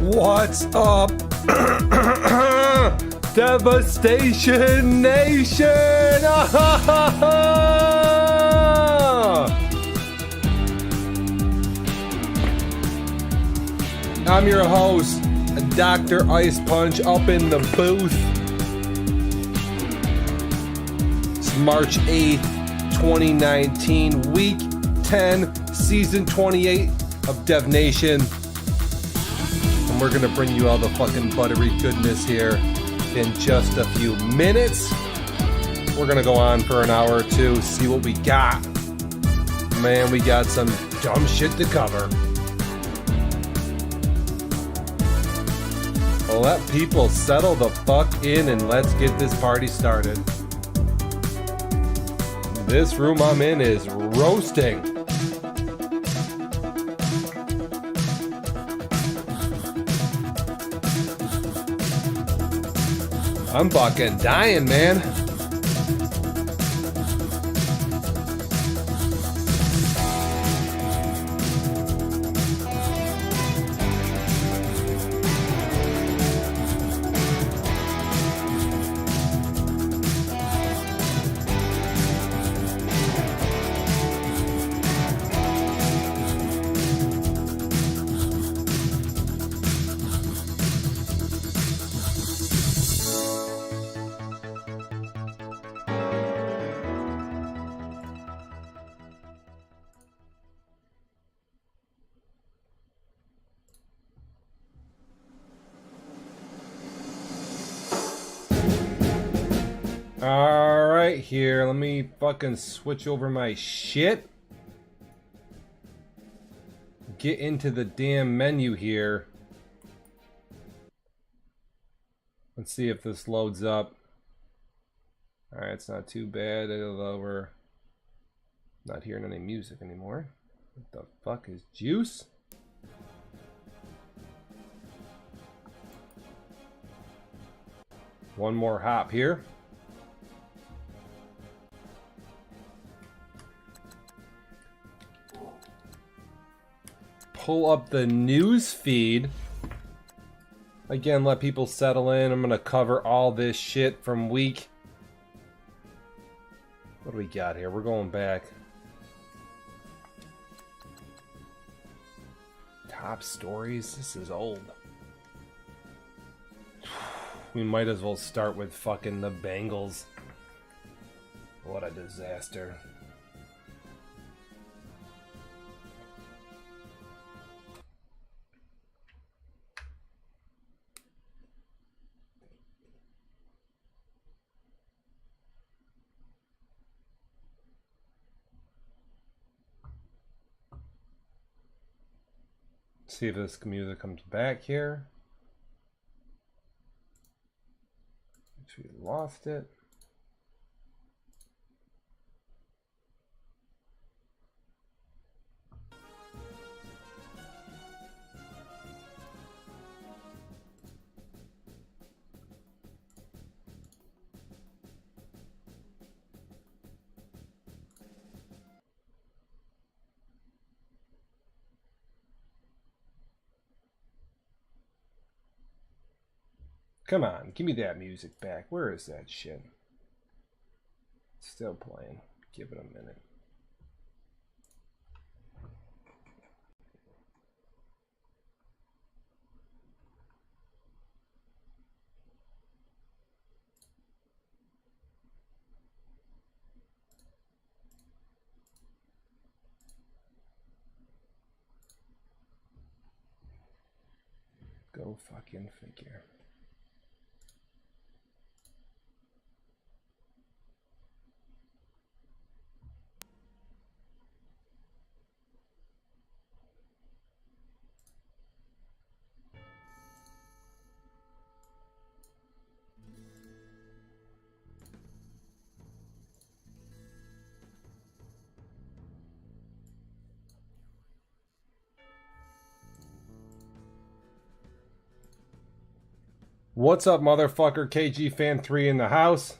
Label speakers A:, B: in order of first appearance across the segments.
A: What's up? Devastation Nation! I'm your host, Dr. Ice Punch, up in the booth. It's March 8th, 2019, Week 10, Season 28 of Dev Nation. And we're gonna bring you all the fucking buttery goodness here in just a few minutes. We're gonna go on for an hour or two, see what we got. Man, we got some dumb shit to cover. Well, let people settle the fuck in and let's get this party started. This room I'm in is roasting. I'm fucking dying, man. Alright, here, let me fucking switch over my shit. Get into the damn menu here. Let's see if this loads up. Alright, it's not too bad, although we're not hearing any music anymore. What the fuck is juice? One more hop here. Pull up the news feed. Again, let people settle in. I'm gonna cover all this shit from week. What do we got here? We're going back. Top stories. This is old. We might as well start with fucking the Bengals. What a disaster. See if this music comes back here. We lost it. Come on, give me that music back. Where is that shit? Still playing. Give it a minute. Go fucking figure. What's up, motherfucker? KG Fan 3 in the house.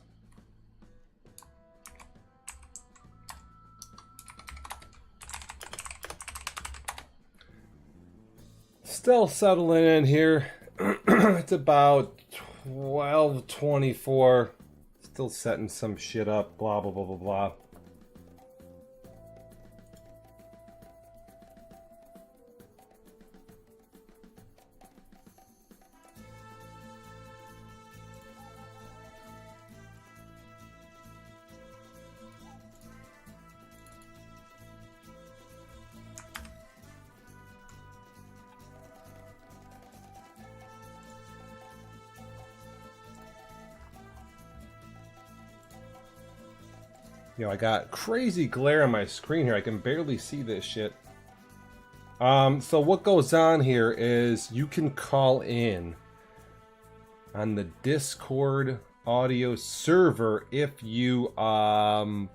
A: Still settling in here. It's about 12:24. Still setting some shit up. Blah, blah, blah, blah, blah. Yo, I got crazy glare on my screen here. I can barely see this shit. So what goes on here is you can call in on the Discord audio server if you are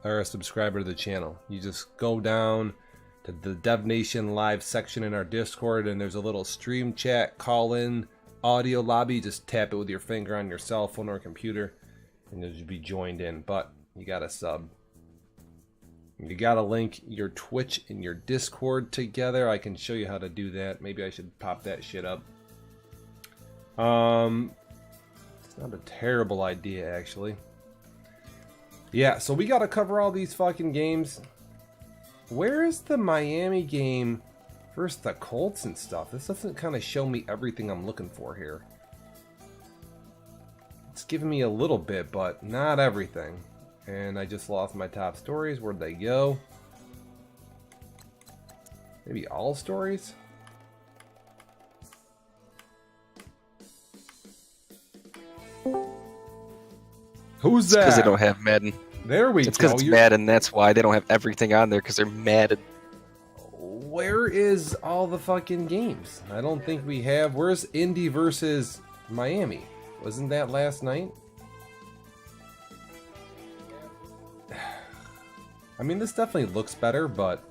A: a subscriber to the channel. You just go down to the Dev Nation live section in our Discord, and there's a little stream chat, call in, audio lobby. Just tap it with your finger on your cell phone or computer, and you'll just be joined in. But you gotta sub. You gotta link your Twitch and your Discord together. I can show you how to do that. Maybe I should pop that shit up. It's not a terrible idea, actually. Yeah, so we gotta cover all these fucking games. Where is the Miami game versus the Colts and stuff? This doesn't kind of show me everything I'm looking for here. It's giving me a little bit, but not everything. And I just lost my top stories. Where'd they go? Maybe all stories? Who's that?
B: Because they don't have Madden.
A: There we go.
B: It's because it's Madden. That's why they don't have everything on there, because they're Madden.
A: Where is all the fucking games? I don't think we have. Where's Indy versus Miami? Wasn't that last night? I mean, this definitely looks better, but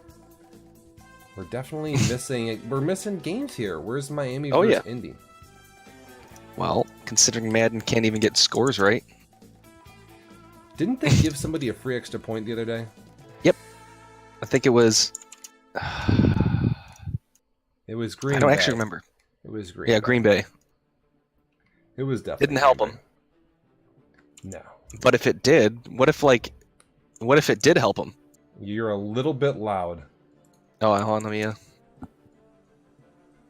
A: we're definitely missing. We're missing games here. Where's Miami versus Indy?
B: Well, considering Madden can't even get scores right.
A: Didn't they give somebody a free extra point the other day?
B: Yep. I think it was...
A: It was Green Bay.
B: I don't actually remember.
A: It was Green
B: Bay. Green Bay.
A: It was definitely
B: Didn't help them.
A: No.
B: But if it did, what if it did help him?
A: You're a little bit loud.
B: Oh, hold on, let me... How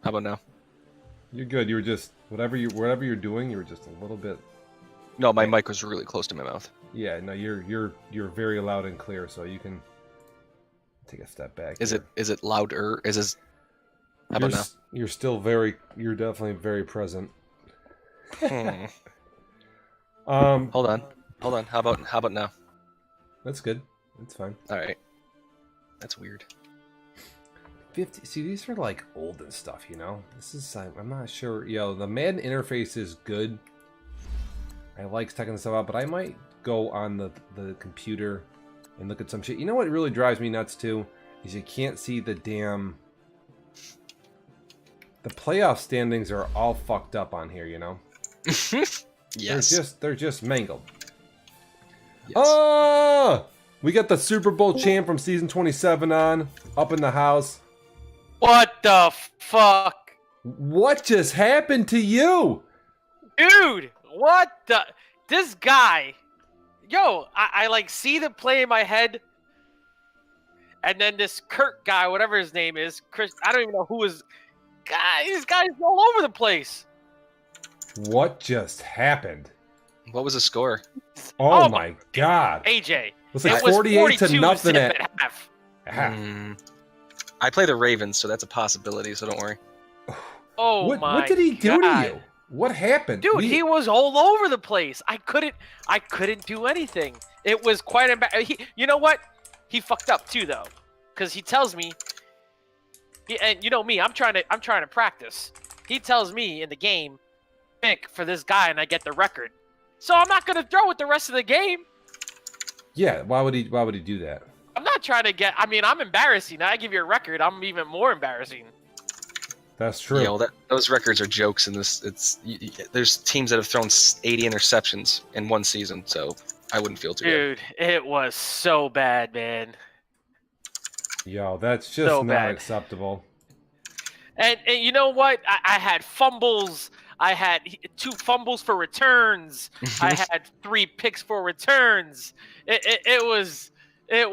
B: about now?
A: You're good. You were just whatever you're doing. You were just a little bit.
B: No, my mic was really close to my mouth.
A: Yeah. No, you're very loud and clear. So you can take a step back.
B: Is it louder? How about now?
A: You're still You're definitely very present.
B: Hold on. How about now?
A: That's good. That's fine.
B: All right. That's weird.
A: 50. See, these are like old and stuff, you know. This is I'm not sure. Yo, the Madden interface is good. I like checking stuff out, but I might go on the computer and look at some shit. You know what really drives me nuts too is you can't see the damn. The playoff standings are all fucked up on here, you know.
B: Yes.
A: They're just mangled.
B: Yes.
A: Oh, we got the Super Bowl champ from season 27 on up in the house.
C: What the fuck?
A: What just happened to you?
C: Dude, what the... This guy... Yo, I like see the play in my head. And then this Kurt guy, whatever his name is, Chris... I don't even know who is... These guys all over the place.
A: What just happened?
B: What was the score?
A: Oh my god.
C: AJ.
A: It was like 48 to nothing
C: at half.
B: I play the Ravens, so that's a possibility, so don't worry.
C: Oh my god.
A: What did he do to you? What happened?
C: Dude, he was all over the place. I couldn't do anything. It was quite embarrassing. You know what? He fucked up too though. Cuz he tells me and you know me, I'm trying to practice. He tells me in the game, pick for this guy and I get the record. So I'm not going to throw it the rest of the game.
A: Yeah, why would he do that?
C: I'm not trying to get... I mean, I'm embarrassing. I give you a record, I'm even more embarrassing.
A: That's true.
B: You know, those records are jokes in this. There's teams that have thrown 80 interceptions in one season, so I wouldn't feel too
C: Dude, it was so bad, man.
A: Yo, that's just
C: So
A: not
C: bad.
A: acceptable.
C: And you know what? I had fumbles. I had 2 fumbles for returns. I had 3 picks for returns. It was in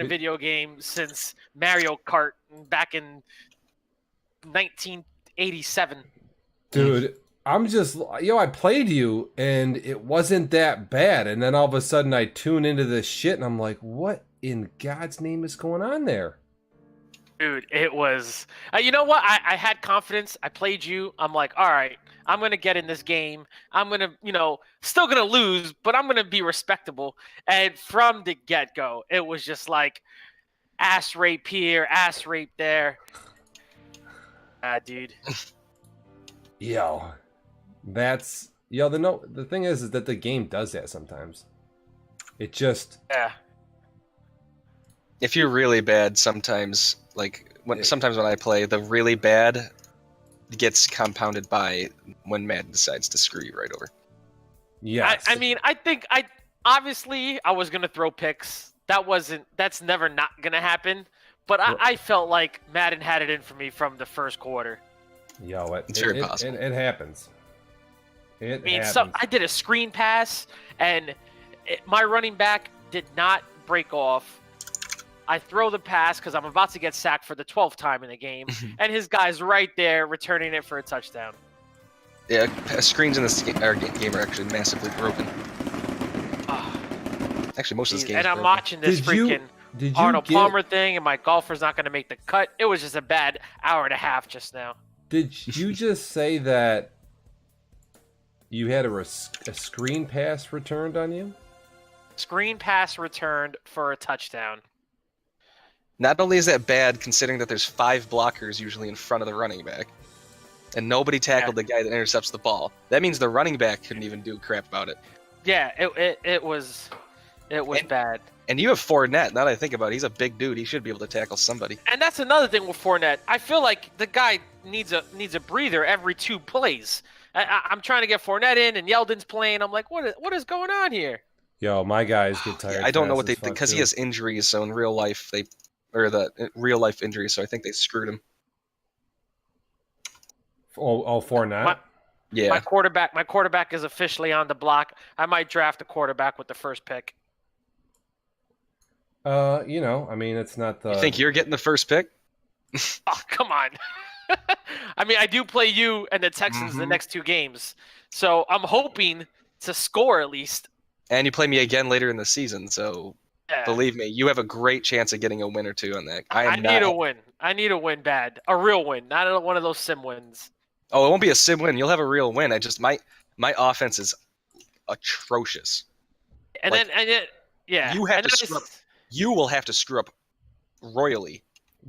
C: a video game since Mario Kart back in 1987.
A: Dude, I played you and it wasn't that bad. And then all of a sudden I tune into this shit and I'm like, what in God's name is going on there?
C: Dude, it was... you know what? I had confidence. I played you. I'm like, all right, I'm going to get in this game. I'm going to, still going to lose, but I'm going to be respectable. And from the get-go, it was just like ass rape here, ass rape there. Dude.
A: Yo, that's... Yo, the thing is that the game does that sometimes. It just...
C: Yeah.
B: If you're really bad, sometimes sometimes when I play, the really bad gets compounded by when Madden decides to screw you right over.
A: Yes.
C: I mean, I think obviously I was gonna throw picks. That's never not gonna happen. But I felt like Madden had it in for me from the first quarter.
A: Yo,
B: it's very possible.
A: It happens. It happens.
C: So I did a screen pass, and my running back did not break off. I throw the pass because I'm about to get sacked for the 12th time in the game, and his guy's right there returning it for a touchdown.
B: Yeah, screens in this game are actually massively broken. Actually, most of this game is
C: And I'm
B: broken.
C: watching this
A: Did you
C: Arnold Palmer thing, and my golfer's not going to make the cut. It was just a bad hour and a half just now.
A: Did you just say that you had a screen pass returned on you?
C: Screen pass returned for a touchdown.
B: Not only is that bad, considering that there's 5 blockers usually in front of the running back, and nobody tackled the guy that intercepts the ball. That means the running back couldn't even do crap about it.
C: Yeah, it was bad.
B: And you have Fournette. Now that I think about it, he's a big dude. He should be able to tackle somebody.
C: And that's another thing with Fournette. I feel like the guy needs a breather every 2 plays. I'm trying to get Fournette in, and Yeldon's playing. I'm like, what is going on here?
A: Yo, my guys get tired.
B: I don't know what they think because he has injuries. So in real life, real life injuries. So I think they screwed him.
A: Oh, Fournette.
B: Yeah.
C: My quarterback is officially on the block. I might draft a quarterback with the first pick.
A: I mean, it's not the...
B: You think you're getting the first pick?
C: Oh, come on. I mean, I do play you and the Texans the next 2 games, so I'm hoping to score at least.
B: And you play me again later in the season, so
C: Yeah.
B: believe me, you have a great chance of getting a win or 2 on that.
C: I need a win. I need a win bad. A real win, not one of those sim wins.
B: Oh, it won't be a sim win. You'll have a real win. I just my offense is atrocious.
C: And
B: Like,
C: then yeah.
B: You have
C: and
B: to
C: then
B: screw up. You will have to screw up royally.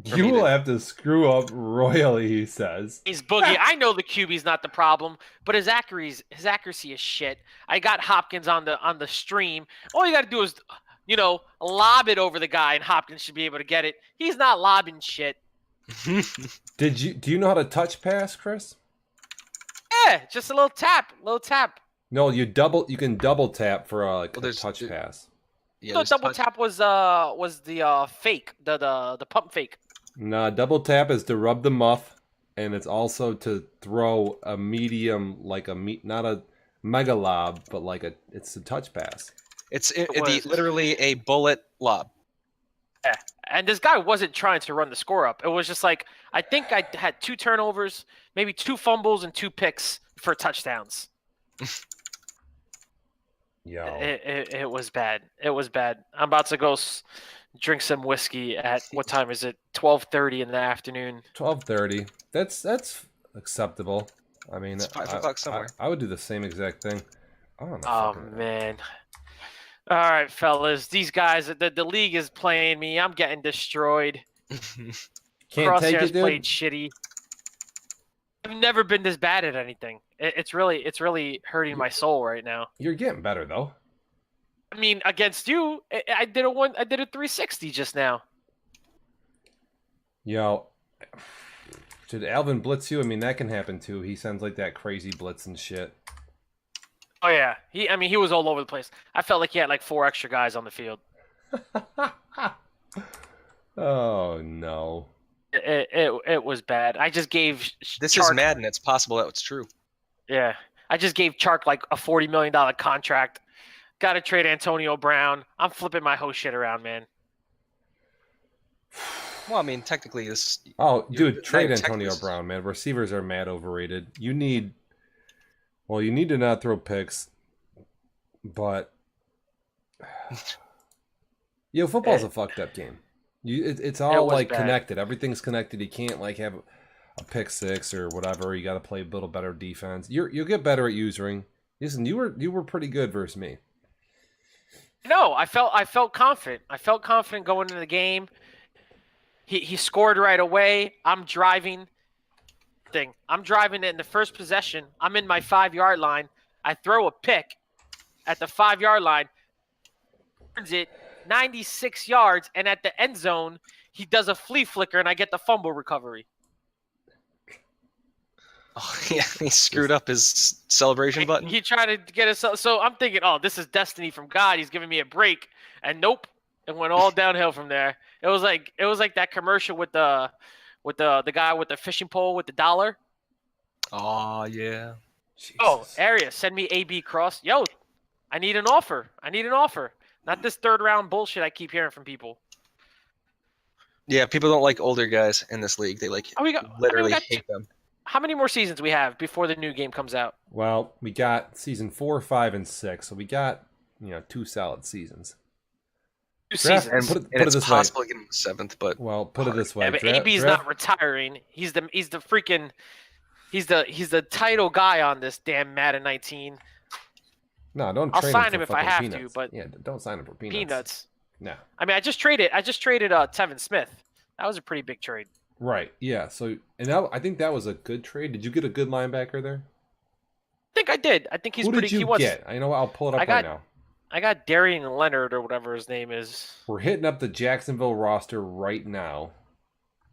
A: You will have to screw up royally, he says.
C: He's Boogie. I know the QB's not the problem, but his accuracy is shit. I got Hopkins on the stream. All you got to do is, lob it over the guy, and Hopkins should be able to get it. He's not lobbing shit.
A: Do you know how to touch pass, Chris?
C: Yeah, just a little tap.
A: No, you can double tap for a touch pass.
B: Yeah,
C: So double tap was the fake, the pump fake.
A: No, double tap is to rub the muff, and it's also to throw a medium, not a mega lob, but it's a touch pass.
B: It's literally a bullet lob.
C: Yeah. And this guy wasn't trying to run the score up. It was just like, I think I had 2 turnovers, maybe 2 fumbles and 2 picks for touchdowns.
A: Yo.
C: It was bad. It was bad. I'm about to go drink some whiskey at, what time is it? 12:30 in the afternoon.
A: 12:30. That's acceptable. I mean,
B: It's 5 o'clock somewhere.
A: I would do the same exact thing.
C: Oh, man. All right, fellas. These guys, the league is playing me. I'm getting destroyed.
A: Can't take it, dude.
C: played shitty. I've never been this bad at anything. It's really hurting my soul right now.
A: You're getting better though.
C: I mean, against you, I did a 360 just now.
A: Yo, should Alvin blitz you? I mean, that can happen too. He sounds like that crazy blitz and shit.
C: Oh yeah, he was all over the place. I felt like he had like 4 extra guys on the field.
A: Oh no.
C: It was bad. I just gave
B: This
C: Chark,
B: is Madden. It's possible that it's true.
C: Yeah, I just gave Chark like a $40 million contract. Got to trade Antonio Brown. I'm flipping my whole shit around, man.
B: Well, I mean, technically, this.
A: Oh, dude, trade
B: not
A: Antonio
B: technically-
A: Brown, man. Receivers are mad overrated. You need to not throw picks, but football's a fucked up game. It's all like
C: bad.
A: connected. Everything's connected. You can't like have a pick six or whatever. You got to play a little better defense. You'll get better at using. Listen, you were pretty good versus me.
C: No, I felt confident. I felt confident going into the game. He scored right away. I'm driving it in the first possession. I'm in my 5-yard line. I throw a pick at the 5-yard line. Turns it 96 yards, and at the end zone, he does a flea flicker, and I get the fumble recovery.
B: Oh, yeah, he screwed up his celebration button.
C: He tried to get us. So I'm thinking, oh, this is destiny from God. He's giving me a break, and nope, it went all downhill from there. It was like that commercial with the guy with the fishing pole with the dollar.
B: Oh yeah.
A: Jesus.
C: Oh, Arias, send me AB cross. Yo, I need an offer. Not this 3rd round bullshit I keep hearing from people.
B: Yeah, people don't like older guys in this league. They literally hate them.
C: How many more seasons we have before the new game comes out?
A: Well, we got season 4, 5, and 6, so we got 2 solid seasons.
C: 2
A: Draft-
C: seasons.
A: and put
B: And
A: it
B: it's
A: this way.
B: possible to get him the 7th, but
A: Well, put it this way.
C: Yeah, but AB's not retiring. He's the freaking. He's the title guy on this damn Madden 19.
A: No, don't.
C: I'll
A: trade
C: sign
A: for
C: him if I
A: fucking
C: have
A: peanuts.
C: to, but
A: yeah, don't sign him for peanuts.
C: Peanuts.
A: No.
C: I mean, I just traded Tevin Smith. That was a pretty big trade.
A: Right. Yeah. So, I think that was a good trade. Did you get a good linebacker there?
C: I think I did. I think he's
A: Who
C: pretty.
A: did you get? I know. I'll pull it up right now.
C: I got Darian Leonard or whatever his name is.
A: We're hitting up the Jacksonville roster right now.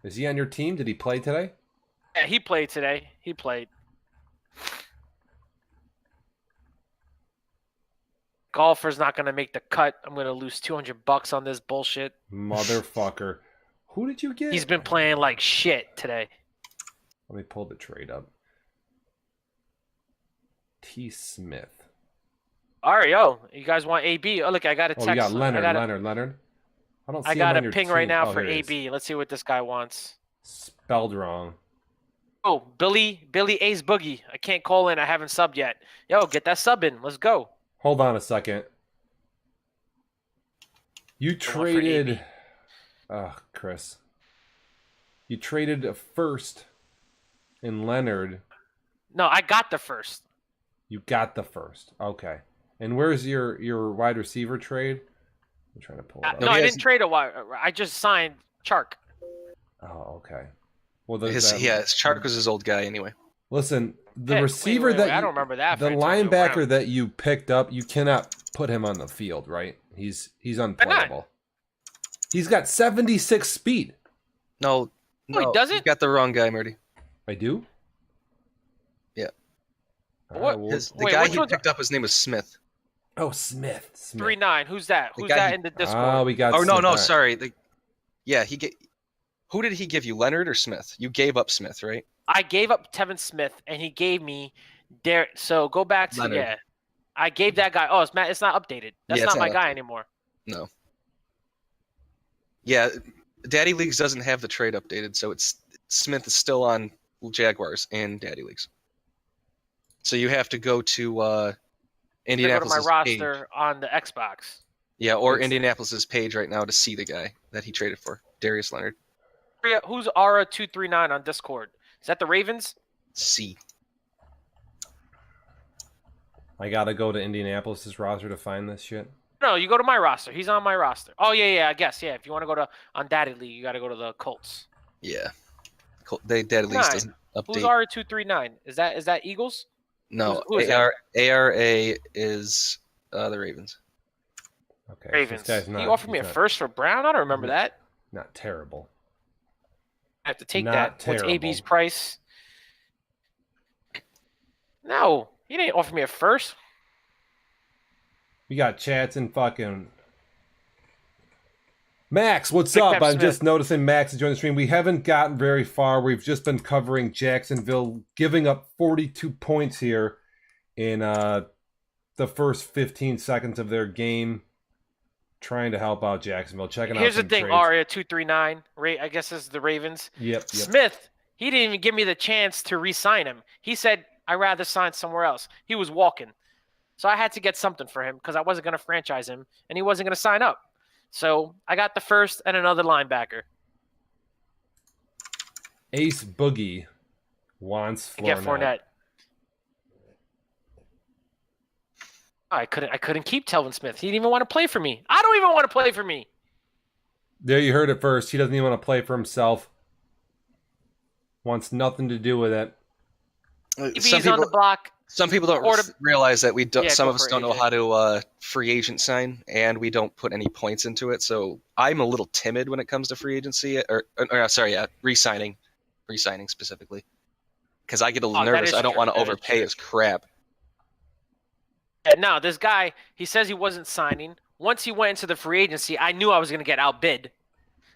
A: Is he on your team? Did he play today?
C: Yeah, he played today. He played. Golfer's not going to make the cut. I'm going to lose $200 on this bullshit.
A: Motherfucker. Who did you get?
C: He's been playing like shit today.
A: Let me pull the trade up. T. Smith.
C: All right, yo, you guys want AB? Oh, look, I got a text.
A: Oh, you got Leonard.
C: I
A: don't see
C: I
A: him
C: got
A: on
C: a
A: your
C: ping
A: team.
C: right now
A: Oh,
C: for
A: here it is.
C: AB. Let's see what this guy wants.
A: Spelled wrong.
C: Oh, Billy A's Boogie. I can't call in. I haven't subbed yet. Yo, get that sub in. Let's go.
A: Hold on a second. You
C: one for
A: traded.
C: AB.
A: Chris. You traded a first in Leonard.
C: No, I got the first.
A: You got the first. Okay. And where's your wide receiver trade? I'm trying to pull it up.
C: No, I didn't trade a wide. I just signed Chark.
A: Oh, okay. Well,
B: Chark was his old guy anyway.
A: Listen, the
C: Hey,
A: receiver
C: wait,
A: that
C: I don't remember that.
A: the
C: for Antonio
A: linebacker
C: Brown.
A: that you picked up, you cannot put him on the field, right? He's unplayable. He's got 76 speed.
B: No,
C: he doesn't?
B: You got the wrong guy, Marty.
A: I do?
B: Yeah.
C: What?
B: The guy he picked up, his name was Smith.
A: Oh, Smith.
C: 3-9. Who's that?
B: The
C: Who's
B: guy
C: that
B: he-
C: in the Discord?
A: Oh, we got.
B: Oh no,
A: Smith.
B: sorry. Who did he give you, Leonard or Smith? You gave up Smith, right?
C: I gave up Tevin Smith, and he gave me Derek. So go back to
B: Leonard.
C: I gave that guy. Oh, it's Matt. It's not updated. That's
B: Yeah, it's
C: not my
B: not
C: guy
B: updated.
C: anymore.
B: No. Yeah, Daddy Leagues doesn't have the trade updated, so Smith is still on Jaguars and Daddy Leagues. So you have to go to
C: I go
B: Indianapolis'
C: to my
B: page.
C: roster on the Xbox.
B: Yeah, or
A: It's-
B: Indianapolis' page right now to see the guy that he traded for, Darius Leonard.
C: Who's Ara239 on Discord? Is that the Ravens?
B: C.
A: I gotta go to Indianapolis' roster to find this shit.
C: No, you go to my roster. He's on my roster. Oh yeah, I guess If you want to go to Undoubtedly, you got to go to the Colts.
B: Yeah. Daddy Leagues
C: 9.
B: doesn't update.
C: Who's Ara239? Is that Eagles?
B: No,
C: who is that?
B: ARA is the Ravens.
A: Okay.
C: Ravens.
A: This guy's not,
C: You offered me a
A: he's not-
C: first for Brown. I don't remember that.
A: Not terrible.
C: I have to take
A: Not
C: that. What's
A: terrible.
C: AB's price? No, he didn't offer me a first.
A: We got chats and fucking Max, what's
C: Big
A: up?
C: Pep
A: I'm
C: Smith.
A: just noticing Max has joined the stream. We haven't gotten very far. We've just been covering Jacksonville giving up 42 points here in the first 15 seconds of their game. Trying to help out Jacksonville. Checking
C: Here's
A: out
C: the
A: some
C: thing,
A: trades.
C: Ara239. I guess this is the Ravens.
A: Yep.
C: Smith, he didn't even give me the chance to re-sign him. He said, I'd rather sign somewhere else. He was walking. So I had to get something for him because I wasn't going to franchise him, and he wasn't going to sign up. So I got the first and another linebacker.
A: Ace Boogie wants
C: to get
A: Fournette.
C: Fournette. I couldn't keep Telvin Smith. He didn't even want to play for me. I don't even want to play for me.
A: There, you heard it first. He doesn't even want to play for himself. Wants nothing to do with it.
C: He's on the block.
B: Some people don't
C: Or to-
B: realize that we don't.
C: Yeah,
B: some
C: go
B: of us
C: for it,
B: don't know
C: AJ.
B: how to free agent sign, and we don't put any points into it. So I'm a little timid when it comes to free agency, re-signing specifically, because I get a little
C: Oh, that
B: nervous.
C: is
B: I don't
C: true.
B: want to
C: That is
B: overpay
C: true.
B: as crap.
C: And now this guy, he says he wasn't signing. Once he went into the free agency, I knew I was going to get outbid.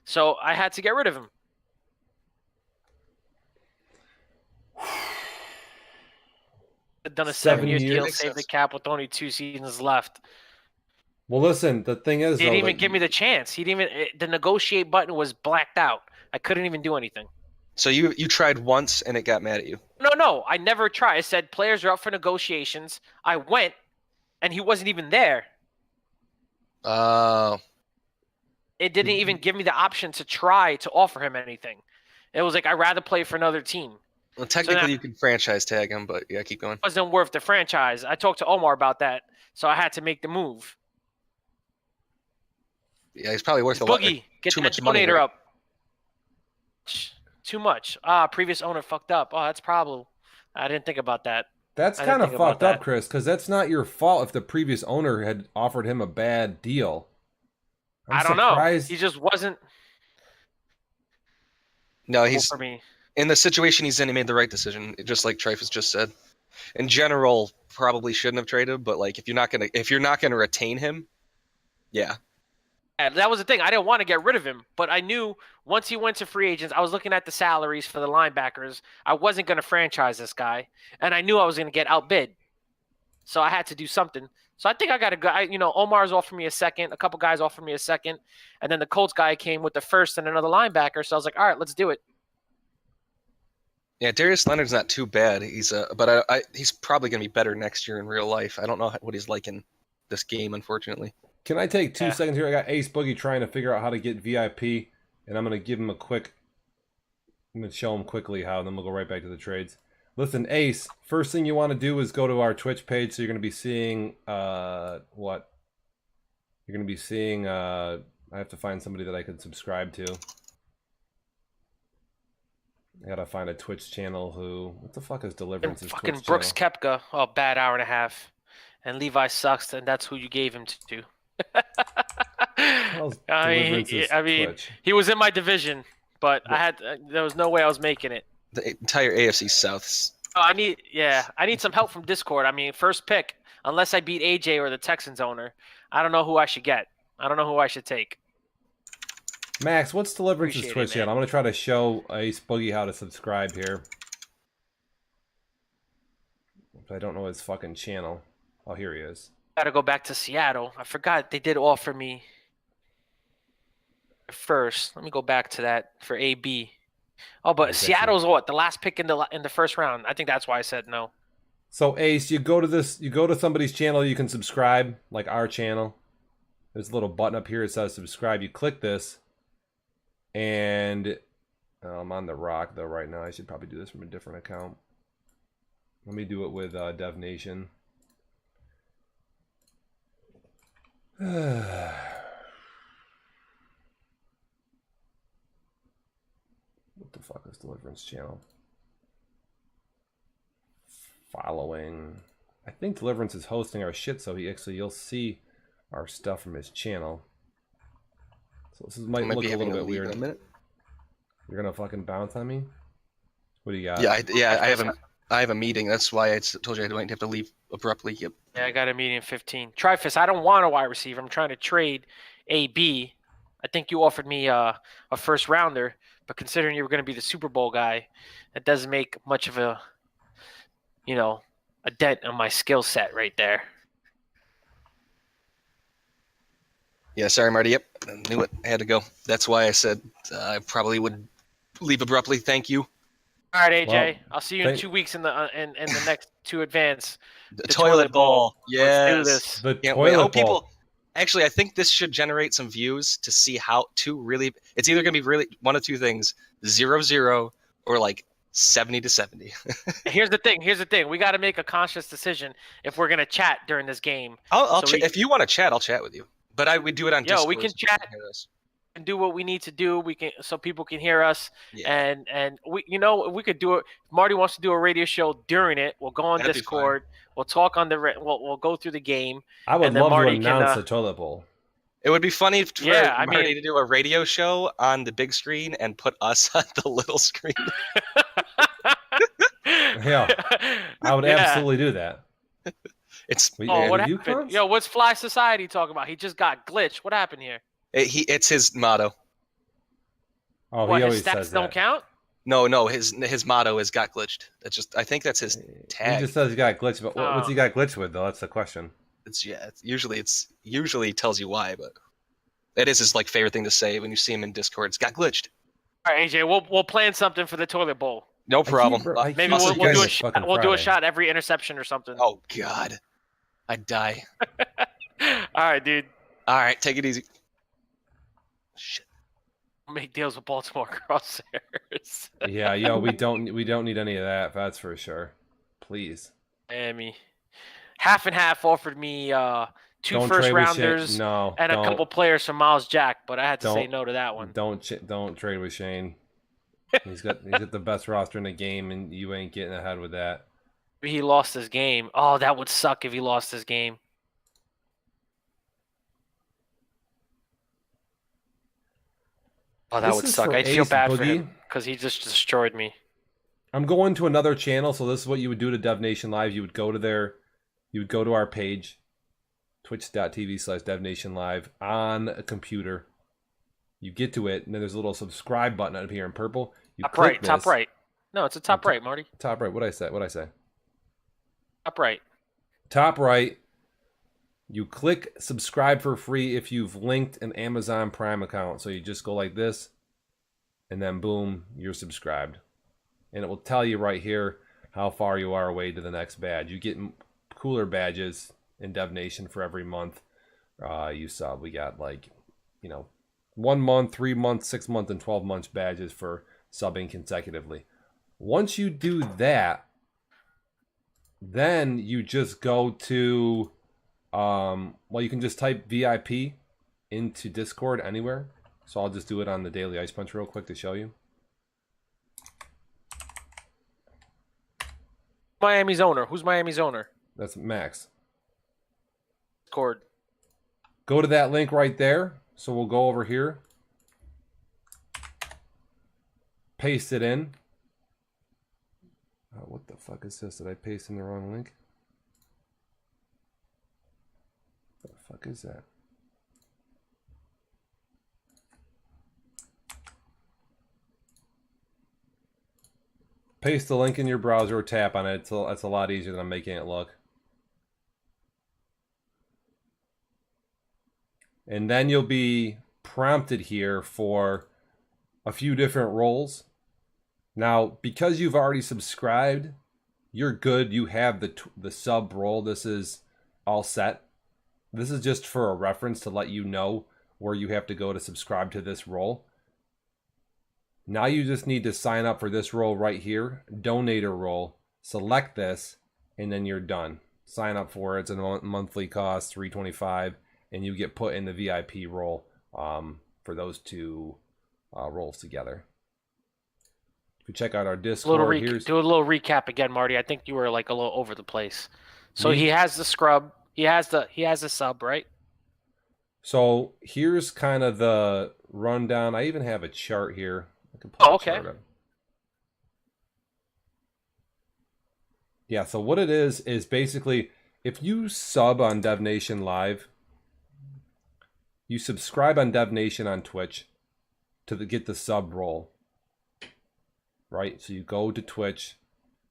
C: So I had to get rid of him. Done a 7-year
A: 7
C: deal,
A: years.
C: saved the cap with only 2 seasons left.
A: Well, listen, the thing is,
C: He didn't
A: though,
C: even give me the chance. He didn't even. The negotiate button was blacked out. I couldn't even do anything.
B: So you tried once and it got mad at you.
C: No, I never tried. I said players are up for negotiations. I went, and he wasn't even there.
B: Oh,
C: It didn't even give me the option to try to offer him anything. It was like, I'd rather play for another team.
B: well, technically
C: now-
B: you can franchise tag him, but yeah, keep going.
C: It wasn't worth the franchise. I talked to Omar about that, so I had to make the move.
B: Yeah, he's probably worth a lot.
C: Boogie, get
B: too
C: that
B: much money,
C: donator
B: right?
C: up. Too much. Previous owner fucked up. Oh, that's problem. I didn't think about that.
A: that's
C: I didn't
A: kind of
C: think about
A: fucked up,
C: that.
A: Chris, because that's not your fault if the previous owner had offered him a bad deal. I'm
C: I don't
A: surprised-
C: know. He just wasn't
B: No,
C: cool
B: he's
C: for me.
B: in the situation he's in. He made the right decision, just like Trifus just said. In general, probably shouldn't have traded, but like if you're not gonna retain him, yeah.
C: And that was the thing. I didn't want to get rid of him, but I knew once he went to free agents, I was looking at the salaries for the linebackers. I wasn't going to franchise this guy, and I knew I was going to get outbid. So I had to do something. So I think I got to go. Omar's offered me a second. A couple guys offered me a second, and then the Colts guy came with the first and another linebacker. So I was like, all right, let's do it.
B: Yeah, Darius Leonard's not too bad. But he's probably going to be better next year in real life. I don't know what he's like in this game, unfortunately.
A: Can I take 2
C: Yeah.
A: seconds here? I got Ace Boogie trying to figure out how to get VIP, and I'm going to give him a quick. I'm going to show him quickly how, and then we'll go right back to the trades. Listen, Ace, first thing you want to do is go to our Twitch page. So you're going to be seeing what? You're going to be seeing. I have to find somebody that I can subscribe to. I gotta find a Twitch channel who. What the fuck is Deliverance's
C: Fucking
A: Twitch
C: Brooks
A: channel?
C: Koepka. Oh, bad hour and a half. And Levi sucks, and that's who you gave him to.
A: Hell's
C: I
A: Deliverance's
C: mean,
A: Twitch?
C: he was in my division, but there was no way I was making it.
B: The entire AFC South.
C: Oh, I need some help from Discord. I mean, first pick, unless I beat AJ or the Texans owner, I don't know who I should get. I don't know who I should take.
A: Max, what's Deliverance's
C: Appreciate it,
A: Twitch
C: man.
A: channel? I'm gonna try to show Ace Boogie how to subscribe here. But I don't know his fucking channel. Oh, here he is.
C: Gotta go back to Seattle. I forgot they did offer me first. Let me go back to that for AB. Oh, but
A: Exactly.
C: Seattle's what? The last pick in the first round. I think that's why I said no.
A: So Ace, you go to somebody's channel, you can subscribe, like our channel. There's a little button up here that says subscribe. You click this, and I'm on the Rock though right now. I should probably do this from a different account. Let me do it with Dev Nation. What the fuck is Deliverance channel? Following. I think Deliverance is hosting our shit, so you'll see our stuff from his channel. So this might look a little bit weird.
B: In a minute.
A: You're gonna fucking bounce on me? What do you got?
B: I have a meeting. That's why I told you I might have to leave abruptly. Yep.
C: Yeah, I got a meeting in 15. Trifus, I don't want a wide receiver. I'm trying to trade AB. I think you offered me a first rounder, but considering you were going to be the Super Bowl guy, that doesn't make much of a dent on my skill set right there.
B: Yeah, sorry, Marty. Yep, I knew it. I had to go. That's why I said I probably would leave abruptly. Thank you.
C: All right, AJ.
A: Well,
C: I'll see you in 2 weeks in the next two advance.
B: The toilet bowl.
C: Yes.
B: Yes.
C: Let's do this.
A: The
B: Yeah,
A: toilet bowl.
B: people. Actually, I think this should generate some views to see how to really. It's either going to be really one of two things: 0-0 or like 70-70.
C: Here's the thing. We got to make a conscious decision if we're gonna chat during this game.
B: If you want to chat, I'll chat with you. But we do it on Discord.
C: We can
B: so
C: chat.
B: hear us.
C: And do what we need to do. We can so people can hear us.
B: Yeah.
C: And we could do it. If Marty wants to do a radio show during it, we'll go on
B: That'd be
C: Discord. We'll talk on we'll go through the game.
A: I would
C: and then
A: love to
C: Marty
A: announce
C: can,
A: the toilet bowl.
B: It would be funny for
C: Yeah,
B: Marty to do a radio show on the big screen and put us on the little screen.
A: Yeah, I would absolutely do that.
B: It's
C: what
A: you
C: happened?
A: cons?
C: Yo, what's Fly Society talking about? He just got glitched. What happened here?
B: it's his motto.
A: Oh,
C: What,
A: he
C: his
A: always
C: stats
A: says
C: don't
A: that.
C: count?
B: No, his motto is got glitched. I think that's his
A: He
B: tag.
A: just says he got glitched, but what's he got glitched with though? That's the question.
B: It's usually tells you why, but it is his like favorite thing to say when you see him in Discord. It's got glitched.
C: All right, AJ, we'll plan something for the toilet bowl.
B: No problem.
C: Maybe
B: Also,
C: we'll do
B: you
C: a
B: guys-
C: shot. We'll do a shot every interception or something.
B: Oh God, I'd die.
C: All right, dude.
B: All right, take it easy. Shit.
C: Make deals with Baltimore Crosshairs.
A: Yeah, yo, we don't need any of that. That's for sure. Please.
C: Miami. Half and half offered me two
A: Don't
C: first
A: trade with Shane.
C: rounders
A: No,
C: and a
A: don't.
C: couple players from Miles Jack, but I had to say
A: Don't-
C: no to that one.
A: Don't trade with Shane. He's got the best roster in the game, and you ain't getting ahead with that.
C: He lost his game. Oh, that would suck if he lost his game. Oh, that
A: This
C: would
A: is
C: suck.
A: for
C: I'd feel
A: Ace
C: bad for
A: Boogie.
C: him because he just destroyed me.
A: I'm going to another channel, so this is what you would do to Dev Nation Live. You would go to our page, twitch.tv/DevNation Live on a computer. You get to it, and then there's a little subscribe button up here in purple. You
C: Top
A: click
C: right, top
A: this.
C: right. No, it's a top right, Marty.
A: Top right. What'd I say?
C: Top right.
A: Top right. You click subscribe for free if you've linked an Amazon Prime account. So you just go like this, and then boom, you're subscribed. and it will tell you right here how far you are away to the next badge. You get cooler badges in Dev Nation for every month you sub. We got like, 1 month, 3 months, 6 month, and 12 months badges for subbing consecutively. Once you do that, then you just go to, you can just type VIP into Discord anywhere. So I'll just do it on the Daily Ice Punch real quick to show you.
C: Miami's owner. Who's Miami's owner?
A: That's Max.
C: Discord.
A: Go to that link right there. So we'll go over here. Paste it in. Oh, what the fuck is this? Did I paste in the wrong link? What the fuck is that? Paste the link in your browser or tap on it. It's a lot easier than I'm making it look. And then you'll be prompted here for a few different roles. Now, because you've already subscribed, you're good. You have the sub role. This is all set. This is just for a reference to let you know where you have to go to subscribe to this role. Now you just need to sign up for this role right here, donator role. Select this, and then you're done. Sign up for it. It's a monthly cost, $3.25, and you get put in the VIP role for those two roles together. If you check out our Discord,
C: do a little recap again, Marty. I think you were like a little over the place. So
A: Me?
C: he has the scrub. He has the sub, right?
A: So here's kind of the rundown. I even have a chart here. I can pull
C: okay.
A: chart up. Yeah, so what it is basically if you sub on DevNation Live, you subscribe on DevNation on Twitch to get the sub role. Right? So you go to Twitch,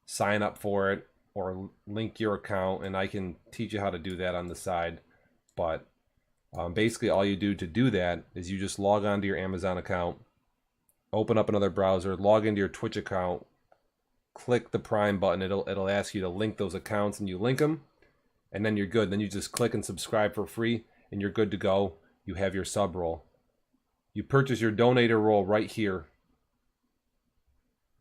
A: sign up for it, or link your account, and I can teach you how to do that on the side. But basically all you do to do that is you just log on to your Amazon account, open up another browser, log into your Twitch account, click the Prime button. It'll ask you to link those accounts, and you link them, and then you're good. Then you just click and subscribe for free, and you're good to go. You have your sub role. You purchase your donator role right here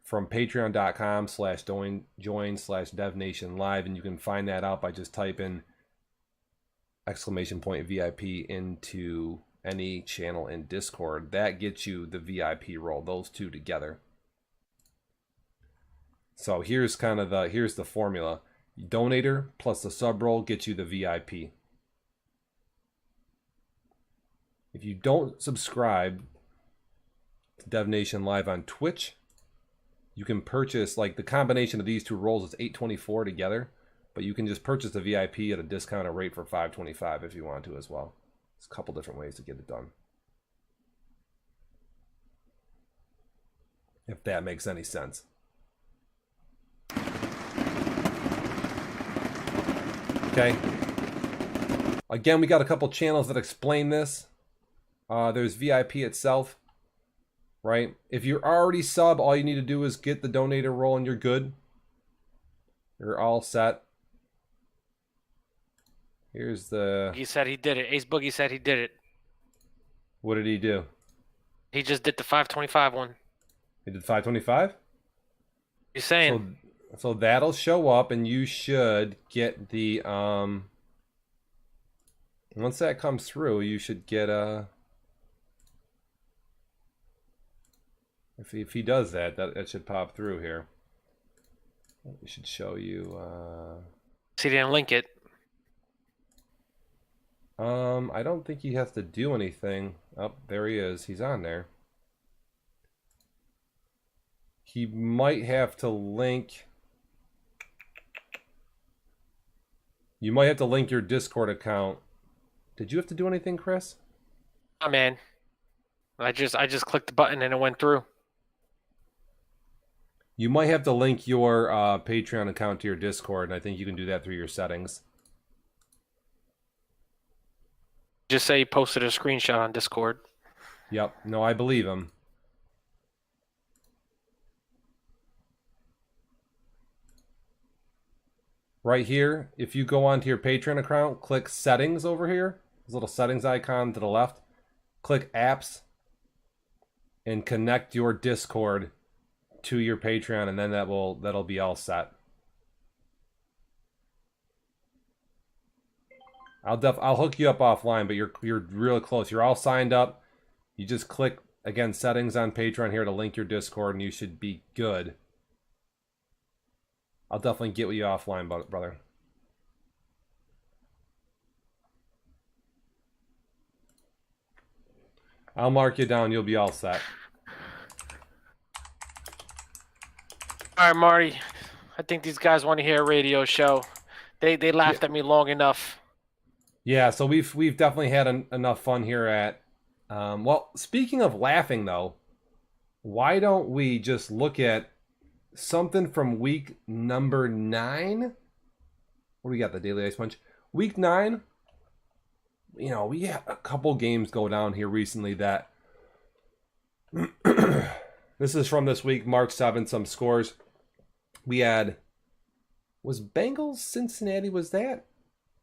A: from patreon.com/join/devnationlive, and you can find that out by just typing !VIP into any channel in Discord. That gets you the VIP role, those two together. So here's kind of the formula. Donator plus the sub role gets you the VIP. If you don't subscribe to DevNation Live on Twitch, you can purchase, like, the combination of these two roles is $8.24 together, but you can just purchase the VIP at a discounted rate for $5.25 if you want to as well. There's a couple different ways to get it done. If that makes any sense. Okay. Again, we got a couple channels that explain this. There's VIP itself. Right? If you're already sub, all you need to do is get the donator role and you're good. You're all set. Here's the...
C: He said he did it. Ace Boogie said he did it.
A: What did he do?
C: He just did the 525 one.
A: He did 525?
C: He's saying.
A: So that'll show up, and you should get the... Once that comes through, you should get a... If he does that should pop through here. It should show you.
C: See, he didn't link it.
A: I don't think he has to do anything. Oh, there he is. He's on there. He might have to link. You might have to link your Discord account. Did you have to do anything, Chris?
C: Oh, man. I just clicked the button and it went through.
A: You might have to link your Patreon account to your Discord, and I think you can do that through your settings.
C: Just say he posted a screenshot on Discord.
A: Yep. No, I believe him. right here, if you go onto your Patreon account, click settings over here. This little settings icon to the left. Click apps and connect your Discord to your Patreon, and then that'll be all set. I'll hook you up offline, but you're really close. You're all signed up. You just click again settings on Patreon here to link your Discord, and you should be good. I'll definitely get with you offline, brother. I'll mark you down. You'll be all set.
C: All right, Marty. I think these guys want to hear a radio show. They laughed at me long enough.
A: Yeah, so we've definitely had enough fun here at. Well, speaking of laughing though, why don't we just look at something from week number 9? What do we got? The Daily Ice Punch. Week 9. You know, we had a couple games go down here recently that. This is from this week, March 7th. Some scores. We had. Was Bengals Cincinnati? Was that?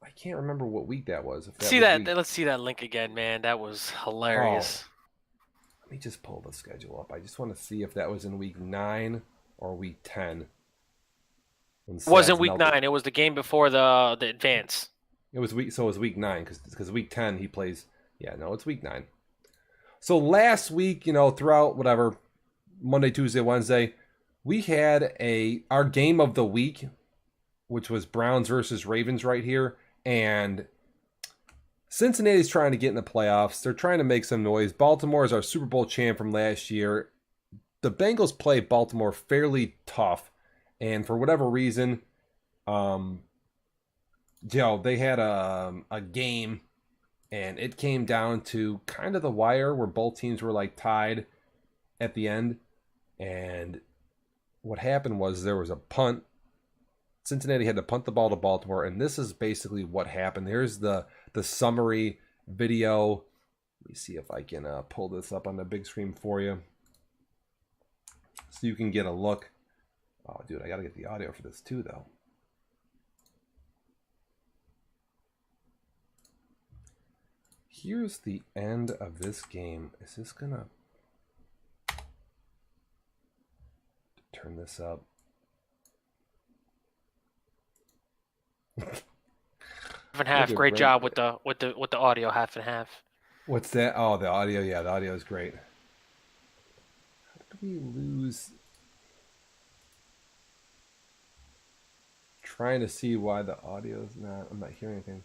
A: I can't remember what week that was. If that
C: See
A: was
C: that?
A: week...
C: Let's see that link again, man. That was hilarious.
A: Oh. Let me just pull the schedule up. I just want to see if that was in week 9 or week 10.
C: It wasn't week 9. It was the game before the advance.
A: It was week 9 because week 10 he plays. Yeah, no, it's week 9. So last week, you know, throughout whatever Monday, Tuesday, Wednesday, we had our game of the week, which was Browns versus Ravens right here, and Cincinnati's trying to get in the playoffs. They're trying to make some noise. Baltimore is our Super Bowl champ from last year. The Bengals play Baltimore fairly tough, and for whatever reason, they had a game, and it came down to kind of the wire where both teams were like tied at the end, and what happened was there was a punt. Cincinnati had to punt the ball to Baltimore, and this is basically what happened. Here's the summary video. Let me see if I can pull this up on the big screen for you so you can get a look. Oh, dude, I got to get the audio for this too, though. Here's the end of this game. Is this going to turn this up?
C: Half and half. Great job with the audio. Half and half.
A: What's that? Oh, the audio. Yeah, the audio is great. How did we lose? Trying to see why the audio is not. I'm not hearing anything.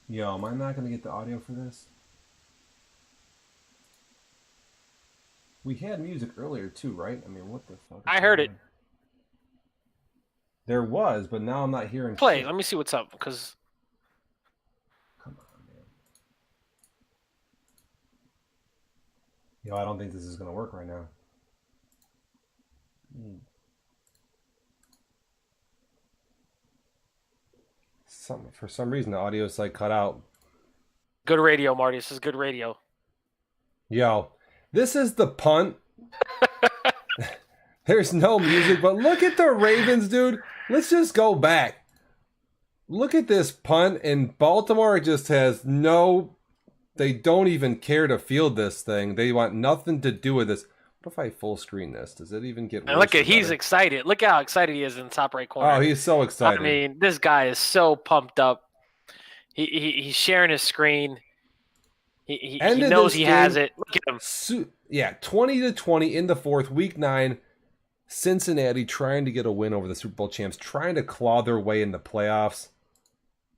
A: Yo, am I not going to get the audio for this? We had music earlier too, right? I mean, what the fuck?
C: I heard it.
A: There was, but now I'm not hearing.
C: Play.
A: Shit.
C: Let me see what's up, because.
A: Come on, man. Yo, I don't think this is going to work right now. For some reason, the audio is like cut out.
C: Good radio, Marty. This is good radio.
A: Yo, this is the punt. There's no music, but look at the Ravens, dude. Let's just go back. Look at this punt, and Baltimore just has no... They don't even care to field this thing. They want nothing to do with this. What if I full screen this? Does it even get worse?
C: And look at, he's excited. Look how excited he is in the top right corner.
A: Oh, he's so excited.
C: I mean, this guy is so pumped up. He's sharing his screen. He knows he has it. Look at him.
A: Yeah, 20-20 in the fourth, week 9. Cincinnati trying to get a win over the Super Bowl champs, trying to claw their way in the playoffs.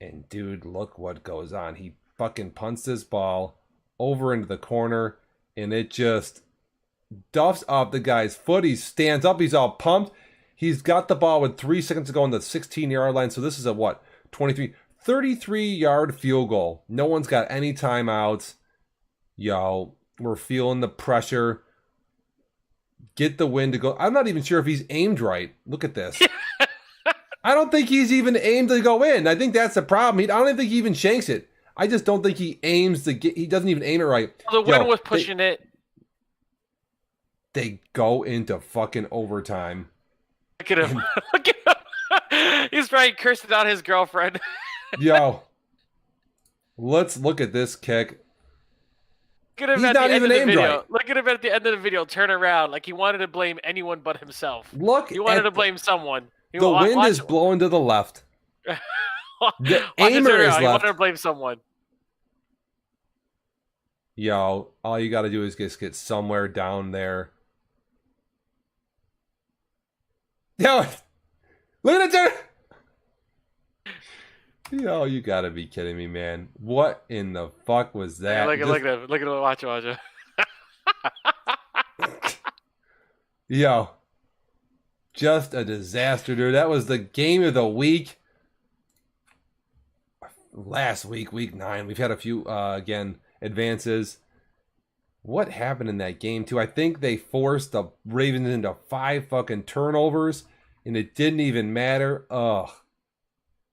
A: And dude, look what goes on. He fucking punts this ball over into the corner, and it just duffs up the guy's foot. He stands up. He's all pumped. He's got the ball with 3 seconds to go on the 16-yard line. So this is a what? 33-yard field goal. No one's got any timeouts. Yo, we're feeling the pressure. Get the win to go. I'm not even sure if he's aimed right. Look at this. I don't think he's even aimed to go in. I think that's the problem. I don't even think he even shanks it. I just don't think he aims to get. He doesn't even aim it right.
C: The wind was pushing it.
A: They go into fucking overtime.
C: Look at him. Look at him. He's probably cursing out his girlfriend.
A: Yo, let's look at this kick.
C: Look at him
A: He's
C: at
A: not
C: the end
A: even
C: of the
A: aimed
C: video.
A: right.
C: Look at him at the end of the video. Turn around like he wanted to blame anyone but himself.
A: Look,
C: He wanted to blame someone.
A: The wind is blowing to the left. The aimer is left.
C: He wanted to blame someone.
A: Yo, all you got to do is just get somewhere down there. Yo, look at it. Yo, you got to be kidding me, man. What in the fuck was that?
C: Look at him. Look at him. Watch him.
A: Yo, just a disaster, dude. That was the game of the week. Last week, week 9, we've had a few, again, advances. What happened in that game, too? I think they forced the Ravens into 5 fucking turnovers, and it didn't even matter. Ugh.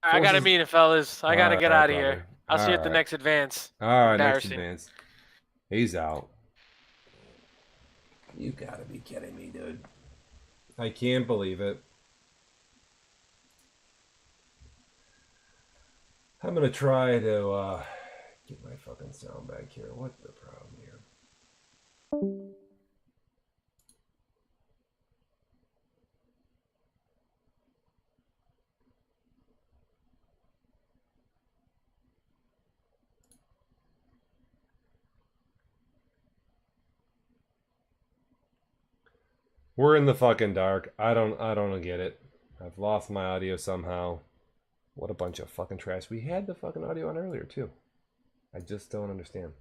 C: I gotta meet it, fellas. I gotta get out of here. I'll see you at the
A: right.
C: next advance.
A: All right, next
C: Embarrassing.
A: advance. He's out. You gotta be kidding me, dude. I can't believe it. I'm gonna try to get my fucking sound back here. What's the problem here? We're in the fucking dark. I don't get it. I've lost my audio somehow. What a bunch of fucking trash. We had the fucking audio on earlier too. I just don't understand.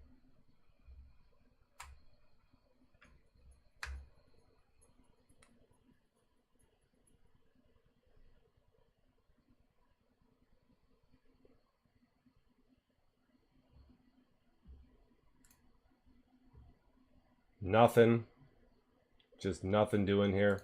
A: Nothing. Just nothing doing here.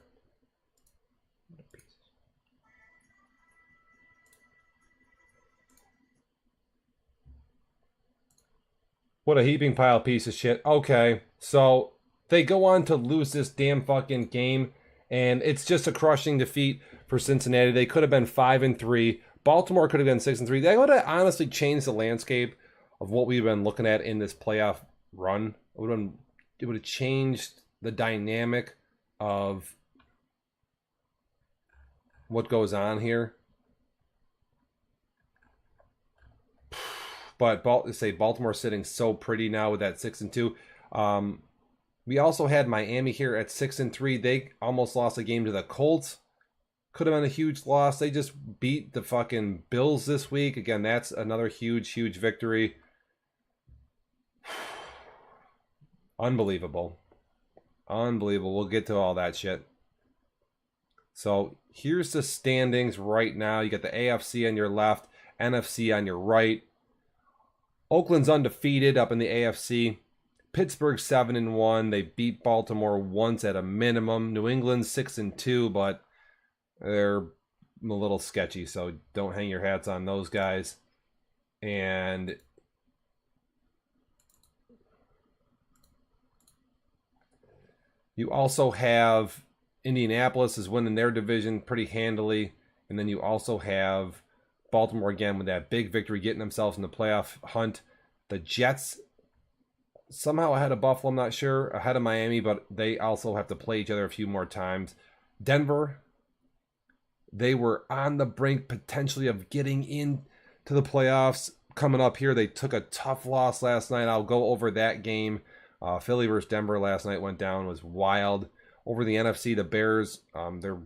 A: What a heaping pile of piece of shit. Okay, so they go on to lose this damn fucking game, and it's just a crushing defeat for Cincinnati. They could have been 5-3. Baltimore could have been 6-3. They would have honestly changed the landscape of what we've been looking at in this playoff run. It would have changed the dynamic of what goes on here. But Baltimore sitting so pretty now with that 6-2. We also had Miami here at 6-3. They almost lost a game to the Colts. Could have been a huge loss. They just beat the fucking Bills this week. Again, that's another huge victory. Unbelievable. We'll get to all that shit. So here's the standings right now. You got the AFC on your left, NFC on your right. Oakland's undefeated up in the AFC. Pittsburgh 7-1. They beat Baltimore once at a minimum. New England 6-2, but they're a little sketchy, so don't hang your hats on those guys. And you also have Indianapolis is winning their division pretty handily. And then you also have Baltimore again with that big victory, getting themselves in the playoff hunt. The Jets somehow ahead of Buffalo, I'm not sure, ahead of Miami, but they also have to play each other a few more times. Denver, they were on the brink potentially of getting into the playoffs coming up here. They took a tough loss last night. I'll go over that game. Philly versus Denver last night went down, was wild. Over the NFC, the Bears, they're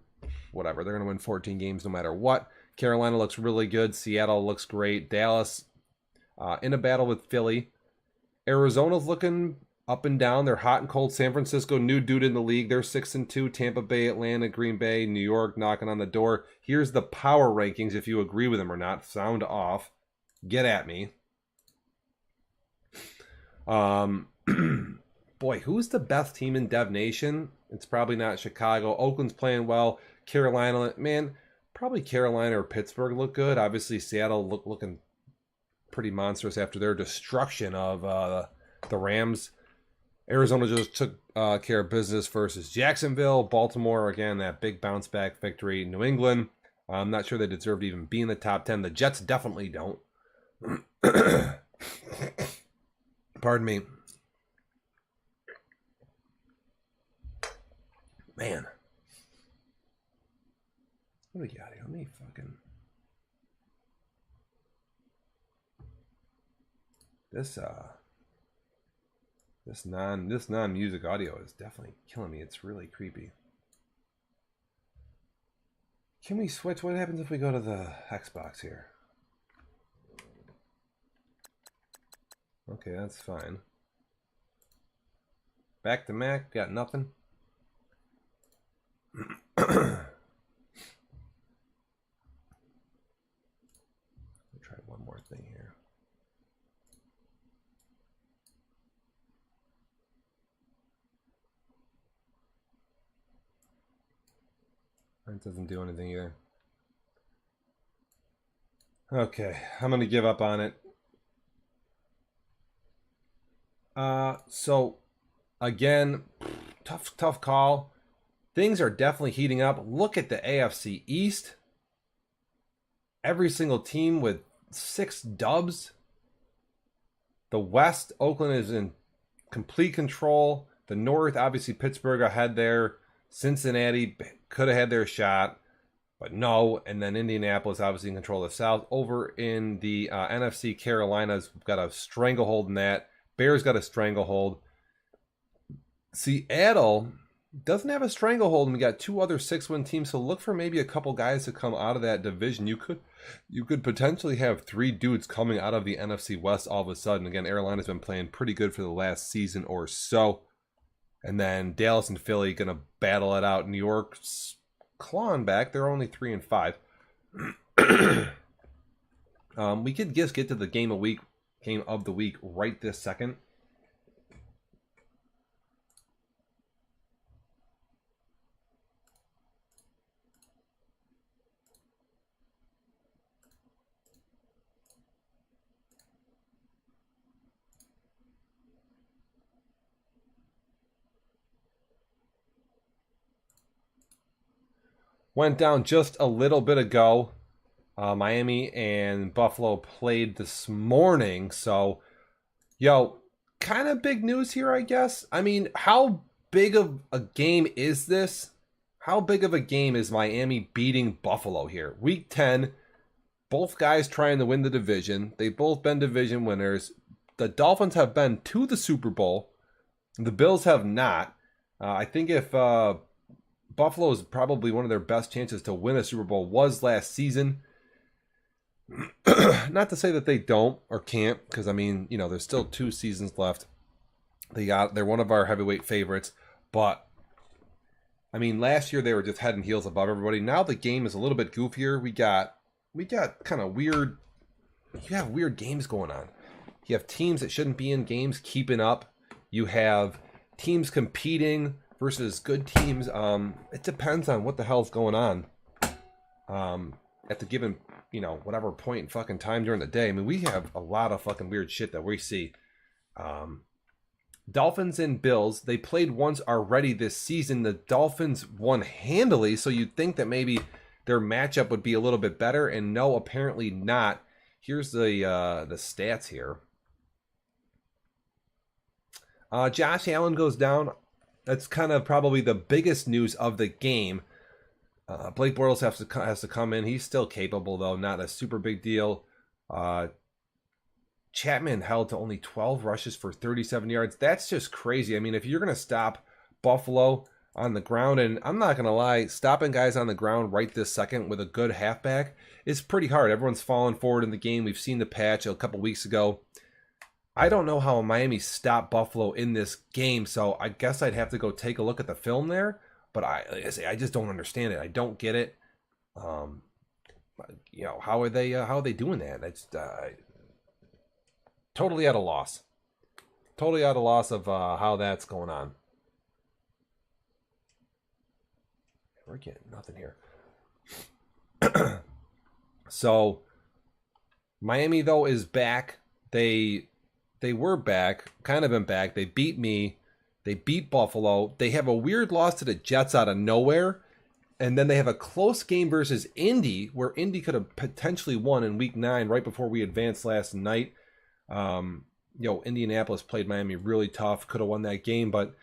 A: whatever. They're going to win 14 games no matter what. Carolina looks really good. Seattle looks great. Dallas in a battle with Philly. Arizona's looking up and down. They're hot and cold. San Francisco, new dude in the league. They're 6-2. Tampa Bay, Atlanta, Green Bay, New York knocking on the door. Here's the power rankings if you agree with them or not. Sound off. Get at me. Boy, who's the best team in Dev Nation? It's probably not Chicago. Oakland's playing well. Carolina, man, Probably Carolina or Pittsburgh look good. Obviously, Seattle looking pretty monstrous after their destruction of the Rams. Arizona just took care of business versus Jacksonville. Baltimore, again, that big bounce back victory. New England, I'm not sure they deserve to even be in the top 10. The Jets definitely don't. Pardon me. Man. What do we got here? Let me fucking... This non-music audio is definitely killing me. It's really creepy. Can we switch? What happens if we go to the Xbox here? Okay, that's fine. Back to Mac, got nothing. Try one more thing here. It doesn't do anything either. Okay, I'm gonna give up on it. So again, tough call. Things are definitely heating up. Look at the AFC East. Every single team with 6 dubs. The West, Oakland is in complete control. The North, obviously Pittsburgh ahead there. Cincinnati could have had their shot, but no. And then Indianapolis obviously in control of the South. Over in the NFC, Carolina's got a stranglehold in that. Bears got a stranglehold. Seattle doesn't have a stranglehold, and we got 2 other 6-win teams. So look for maybe a couple guys to come out of that division. You could potentially have 3 dudes coming out of the NFC West all of a sudden. Again, Carolina's been playing pretty good for the last season or so. And then Dallas and Philly gonna battle it out. New York's clawing back. They're only 3-5. We could just get to the game of the week right this second. Went down just a little bit ago. Miami and Buffalo played this morning. So, kind of big news here, I guess. I mean, how big of a game is this? How big of a game is Miami beating Buffalo here? Week 10, both guys trying to win the division. They've both been division winners. The Dolphins have been to the Super Bowl. The Bills have not. I think if... Buffalo is probably one of their best chances to win a Super Bowl was last season. Not to say that they don't or can't, because I mean, there's still 2 seasons left. They're one of our heavyweight favorites, but I mean, last year they were just head and heels above everybody. Now the game is a little bit goofier. We got kind of weird. You have weird games going on. You have teams that shouldn't be in games keeping up. You have teams competing versus good teams. It depends on what the hell's going on at the given, whatever point in fucking time during the day. I mean, we have a lot of fucking weird shit that we see. Dolphins and Bills, they played once already this season. The Dolphins won handily, so you'd think that maybe their matchup would be a little bit better, and no, apparently not. Here's the stats here. Josh Allen goes down. That's kind of probably the biggest news of the game. Blake Bortles has to come in. He's still capable, though. Not a super big deal. Chapman held to only 12 rushes for 37 yards. That's just crazy. I mean, if you're going to stop Buffalo on the ground, and I'm not going to lie, stopping guys on the ground right this second with a good halfback is pretty hard. Everyone's falling forward in the game. We've seen the patch a couple weeks ago. I don't know how Miami stopped Buffalo in this game, so I guess I'd have to go take a look at the film there. But like I say, I just don't understand it. I don't get it. How are they doing that? It's totally at a loss. Totally at a loss of how that's going on. We're getting nothing here. So Miami, though, is back. They were back, kind of been back. They beat me. They beat Buffalo. They have a weird loss to the Jets out of nowhere. And then they have a close game versus Indy, where Indy could have potentially won in Week 9 right before we advanced last night. Indianapolis played Miami really tough. Could have won that game, but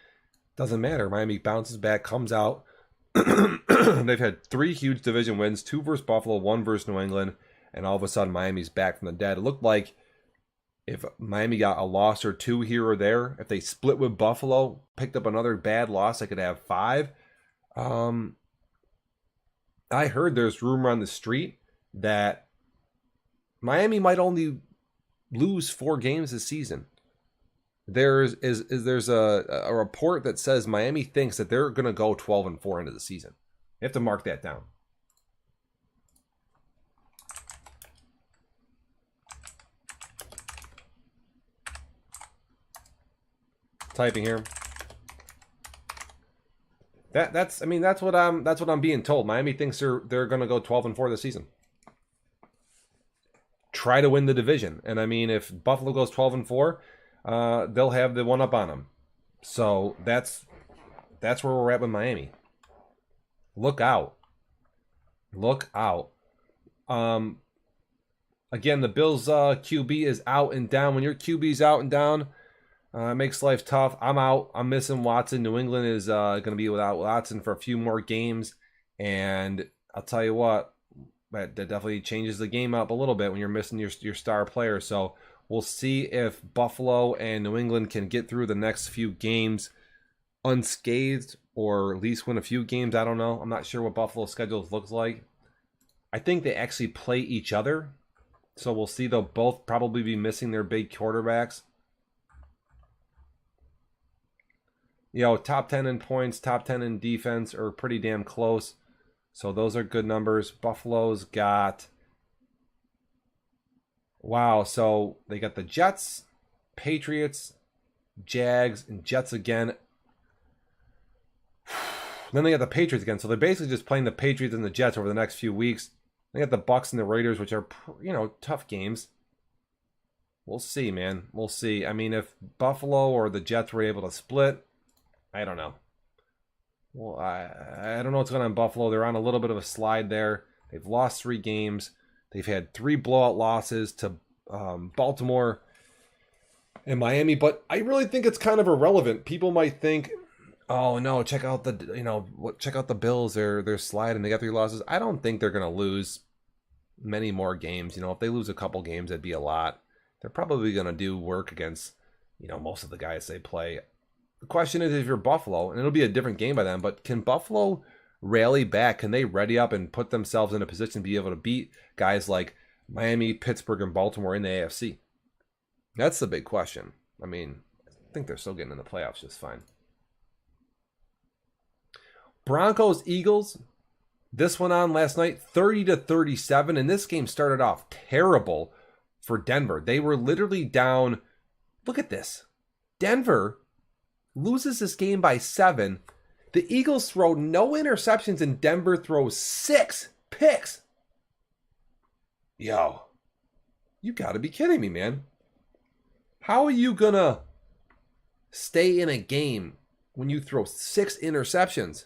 A: doesn't matter. Miami bounces back, comes out. They've had 3 huge division wins, 2 versus Buffalo, 1 versus New England, and all of a sudden Miami's back from the dead. It looked like if Miami got a loss or 2 here or there, if they split with Buffalo, picked up another bad loss, they could have 5. I heard there's rumor on the street that Miami might only lose 4 games this season. There's a report that says Miami thinks that they're going to go 12-4 into the season. You have to mark that down. Typing here. That's what I'm being told. Miami thinks they're going to go 12-4 this season. Try to win the division. And I mean, if Buffalo goes 12-4, they'll have the one up on them. So that's where we're at with Miami. Look out. Look out. Again, the Bills QB is out and down. When your QB's out and down, it makes life tough. I'm out. I'm missing Watson. New England is going to be without Watson for a few more games. And I'll tell you what, that definitely changes the game up a little bit when you're missing your star player. So we'll see if Buffalo and New England can get through the next few games unscathed, or at least win a few games. I don't know. I'm not sure what Buffalo's schedule looks like. I think they actually play each other. So we'll see. They'll both probably be missing their big quarterbacks. Top 10 in points, top 10 in defense are pretty damn close. So those are good numbers. Buffalo's got... Wow, so they got the Jets, Patriots, Jags, and Jets again. Then they got the Patriots again. So they're basically just playing the Patriots and the Jets over the next few weeks. They got the Bucks and the Raiders, which are, tough games. We'll see, man. We'll see. I mean, if Buffalo or the Jets were able to split, I don't know. Well, I don't know what's going on in Buffalo. They're on a little bit of a slide there. They've lost 3 games. They've had 3 blowout losses to Baltimore and Miami, but I really think it's kind of irrelevant. People might think, "Oh no, check out the Bills. They're sliding. They got 3 losses." I don't think they're going to lose many more games. If they lose a couple games, that'd be a lot. They're probably going to do work against most of the guys they play. The question is, if you're Buffalo, and it'll be a different game by then, but can Buffalo rally back? Can they ready up and put themselves in a position to be able to beat guys like Miami, Pittsburgh, and Baltimore in the AFC? That's the big question. I mean, I think they're still getting in the playoffs just fine. Broncos, Eagles. This went on last night, 30-37, and this game started off terrible for Denver. They were literally down. Look at this. Denver loses this game by 7. The Eagles throw no interceptions and Denver throws 6 picks. Yo, you gotta be kidding me, man. How are you gonna stay in a game when you throw 6 interceptions?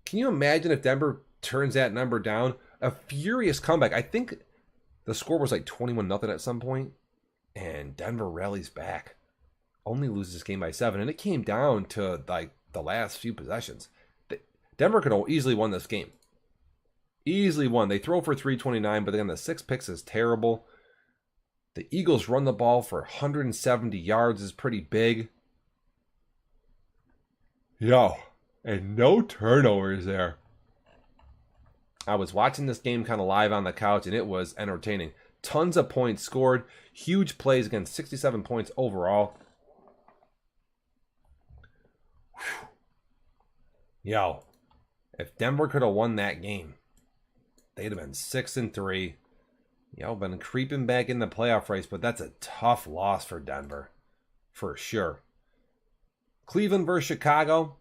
A: Can you imagine if Denver turns that number down? A furious comeback. I think the score was like 21-0 at some point, and Denver rallies back. Only loses this game by 7, and it came down to like the last few possessions. Denver could have easily won this game. Easily won. They throw for 329, but then the 6 picks is terrible. The Eagles run the ball for 170 yards, is pretty big. And no turnovers there. I was watching this game kind of live on the couch, and it was entertaining. Tons of points scored. Huge plays against 67 points overall. If Denver could have won that game, they'd have been 6-3. Been creeping back in the playoff race, but that's a tough loss for Denver, for sure. Cleveland versus Chicago.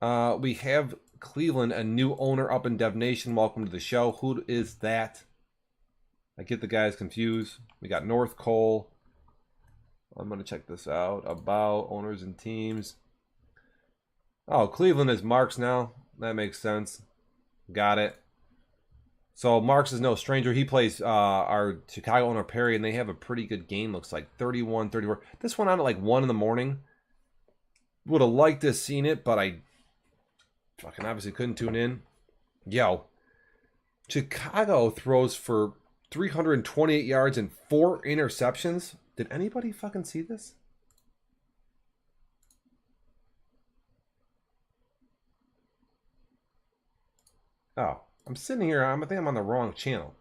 A: We have Cleveland, a new owner up in Dev Nation. Welcome to the show. Who is that? I get the guys confused. We got North Cole. I'm going to check this out. About owners and teams. Oh, Cleveland is Marks now. That makes sense. Got it. So Marks is no stranger. He plays our Chicago owner Perry, and they have a pretty good game. Looks like 31-34. This went on at like 1 in the morning. Would have liked to have seen it, but I fucking obviously couldn't tune in. Yo, Chicago throws for 328 yards and 4 interceptions. Did anybody fucking see this? Oh, I'm sitting here. I think I'm on the wrong channel.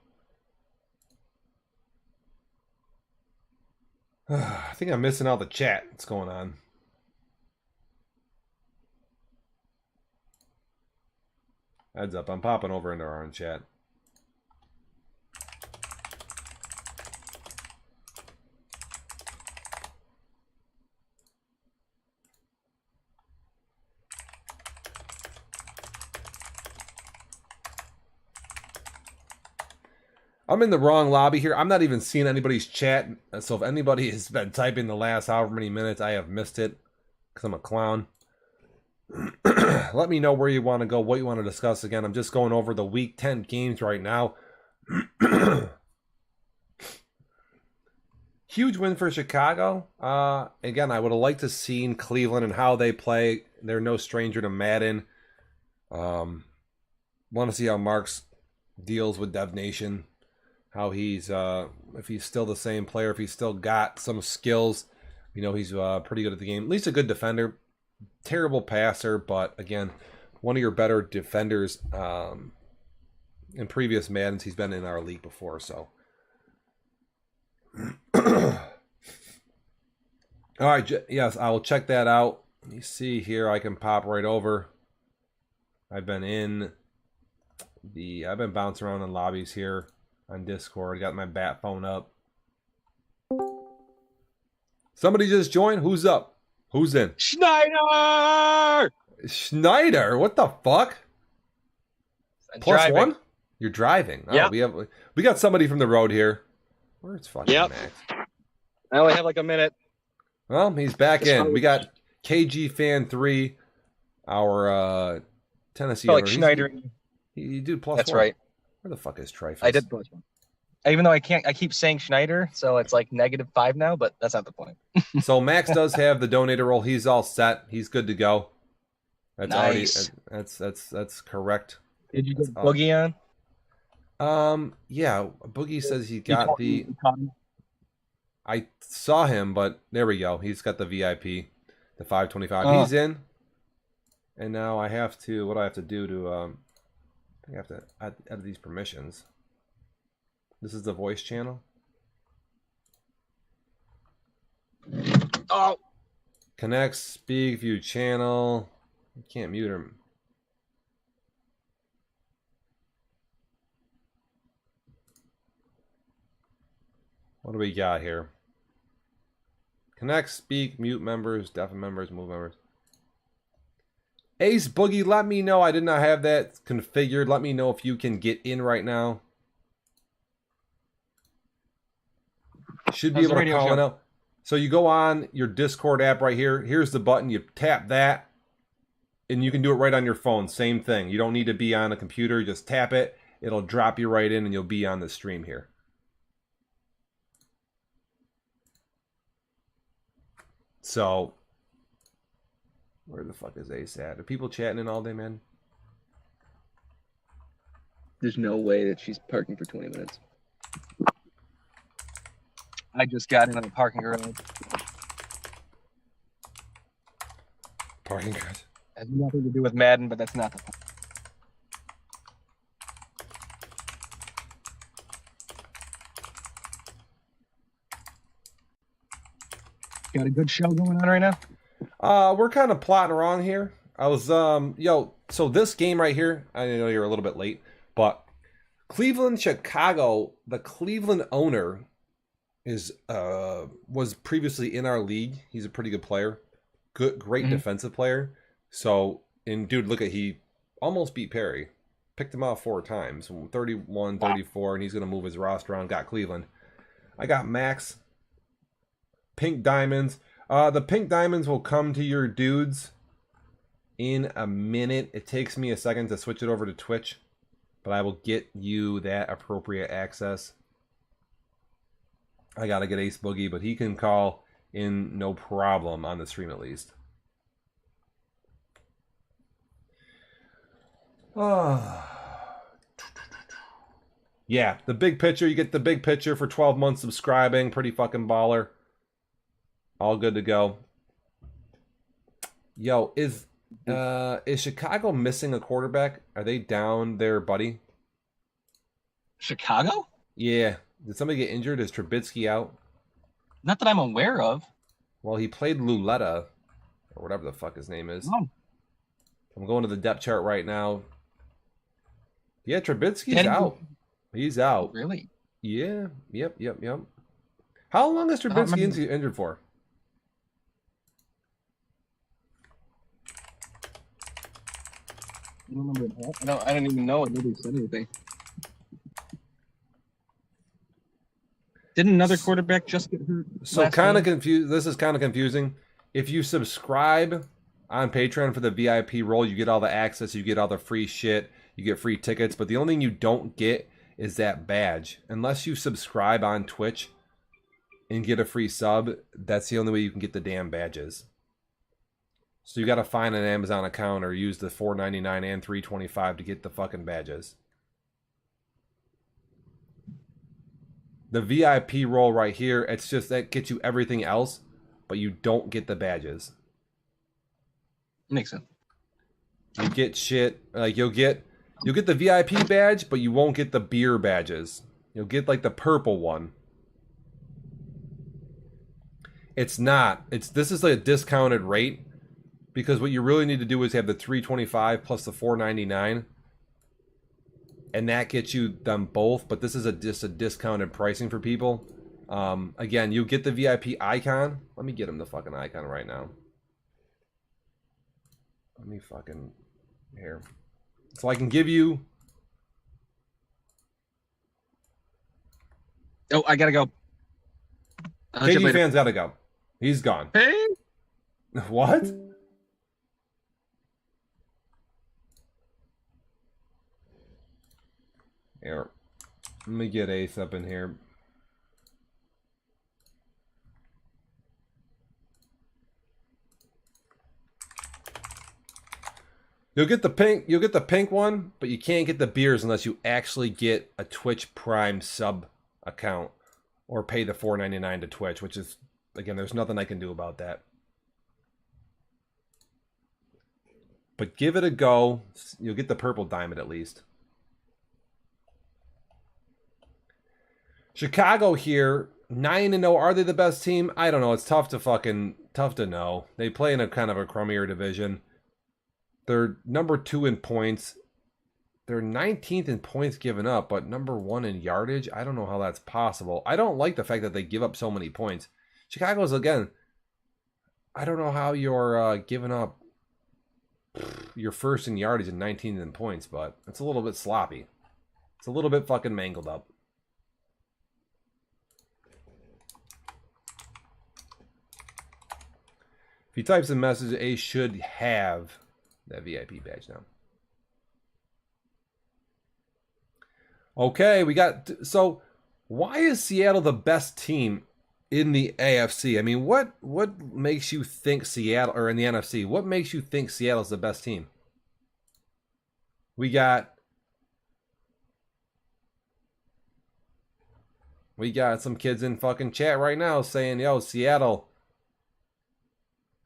A: I think I'm missing all the chat. What's going on? Heads up, I'm popping over into our own chat. I'm in the wrong lobby here. I'm not even seeing anybody's chat. So if anybody has been typing the last however many minutes, I have missed it because I'm a clown. Let me know where you want to go, what you want to discuss. Again, I'm just going over the Week 10 games right now. Huge win for Chicago. Again, I would have liked to seen Cleveland and how they play. They're no stranger to Madden. Want to see how Marks deals with Dev Nation. How he's, if he's still the same player, if he's still got some skills. You know, he's pretty good at the game. At least a good defender. Terrible passer, but again, one of your better defenders in previous Maddens. He's been in our league before, so. All right, yes, I will check that out. Let me see here. I can pop right over. I've been bouncing around in lobbies here on Discord. Got my bat phone up. Somebody just joined. Who's up? Who's in?
B: Schneider!
A: Schneider? What the fuck? +1? You're driving. Oh,
B: yeah.
A: We got somebody from the road here. Where's fucking Max?
B: I only have like a minute.
A: Well, he's back in. We got KG Fan 3, our Tennessee owner.
B: Like Schneider.
A: He did +1.
B: That's right.
A: Where the fuck is Trifus?
B: I did +1. Even though I keep saying Schneider, so it's like -5 now, but that's not the point.
A: So Max does have the donator role. He's all set. He's good to go. That's
B: nice.
A: That's correct.
B: Did you get Boogie
A: on? Yeah. Boogie says he got the. I saw him, but there we go. He's got the VIP, the 525. He's in. And now I have to. What do I have to do to? I think I have to add these permissions. This is the voice channel.
B: Oh.
A: Connect, speak, view channel. You can't mute him. What do we got here? Connect, speak, mute members, deafen members, move members. Ace Boogie, let me know. I did not have that configured. Let me know if you can get in right now. Should be able to call it out. So you go on your Discord app right here. Here's the button. You tap that, and you can do it right on your phone. Same thing. You don't need to be on a computer. Just tap it. It'll drop you right in, and you'll be on the stream here. So, where the fuck is Ace at? Are people chatting in all day, man?
D: There's no way that she's parking for 20 minutes.
B: I just got in on the parking garage.
A: Parking garage.
B: Has nothing to do with Madden, but that's not the point. Got a good show going on right now?
A: We're kind of plotting wrong here. I was, so this game right here, I know you're a little bit late, but Cleveland, Chicago, the Cleveland owner was previously in our league. He's a pretty good player. Great defensive player. So, and dude, look at he almost beat Perry. Picked him off 4 times. 31, 34, and he's going to move his roster around. Got Cleveland. I got Max. Pink Diamonds. The Pink Diamonds will come to your dudes in a minute. It takes me a second to switch it over to Twitch, but I will get you that appropriate access. I got to get Ace Boogie, but he can call in no problem on the stream at least. Yeah, the big picture. You get the big picture for 12 months subscribing. Pretty fucking baller. All good to go. Yo, is Chicago missing a quarterback? Are they down there, buddy?
E: Chicago?
A: Yeah. Did somebody get injured? Is Trubisky out?
E: Not that I'm aware of.
A: Well, he played Luletta, or whatever the fuck his name is.
E: Oh.
A: I'm going to the depth chart right now. Yeah, Trubisky's out. He's out.
E: Really?
A: Yeah. Yep. How long is Trubisky injured for?
E: I don't remember that. I don't even know it. Nobody said anything. Didn't another quarterback just get hurt?
A: So kind of confused. This is kind of confusing. If you subscribe on Patreon for the VIP role, you get all the access, you get all the free shit, you get free tickets, but the only thing you don't get is that badge. Unless you subscribe on Twitch and get a free sub, that's the only way you can get the damn badges. So you got to find an Amazon account or use the $4.99 and $3.25 to get the fucking badges. The VIP role right here, it's just that gets you everything else, but you don't get the badges.
E: Makes sense.
A: You get shit like you'll get the VIP badge, but you won't get the beer badges. You'll get like the purple one. This is like a discounted rate because what you really need to do is have the $3.25 plus the $4.99. And that gets you them both, but this is just a discounted pricing for people. Again, you get the VIP icon. Let me get him the fucking icon right now. Let me fucking here. So I can give you.
E: Oh, I gotta go.
A: KD fans gotta go. He's gone.
E: Hey.
A: What? Here. Let me get Ace up in here. You'll get the pink one, but you can't get the beers unless you actually get a Twitch Prime sub account or pay the $4.99 to Twitch, which is, again, there's nothing I can do about that. But give it a go. You'll get the purple diamond at least. Chicago here, 9-0. Are they the best team? I don't know. It's tough to know. They play in a kind of a crummier division. They're number 2 in points. They're 19th in points given up, but number 1 in yardage. I don't know how that's possible. I don't like the fact that they give up so many points. Chicago's, again, I don't know how you're giving up your first in yardage and 19th in points, but it's a little bit sloppy. It's a little bit fucking mangled up. If he types a message, Ace should have that VIP badge now. Okay, we got... So, why is Seattle the best team in the AFC? I mean, what makes you think Seattle... Or in the NFC, what makes you think Seattle's the best team? We got some kids in fucking chat right now saying, yo, Seattle...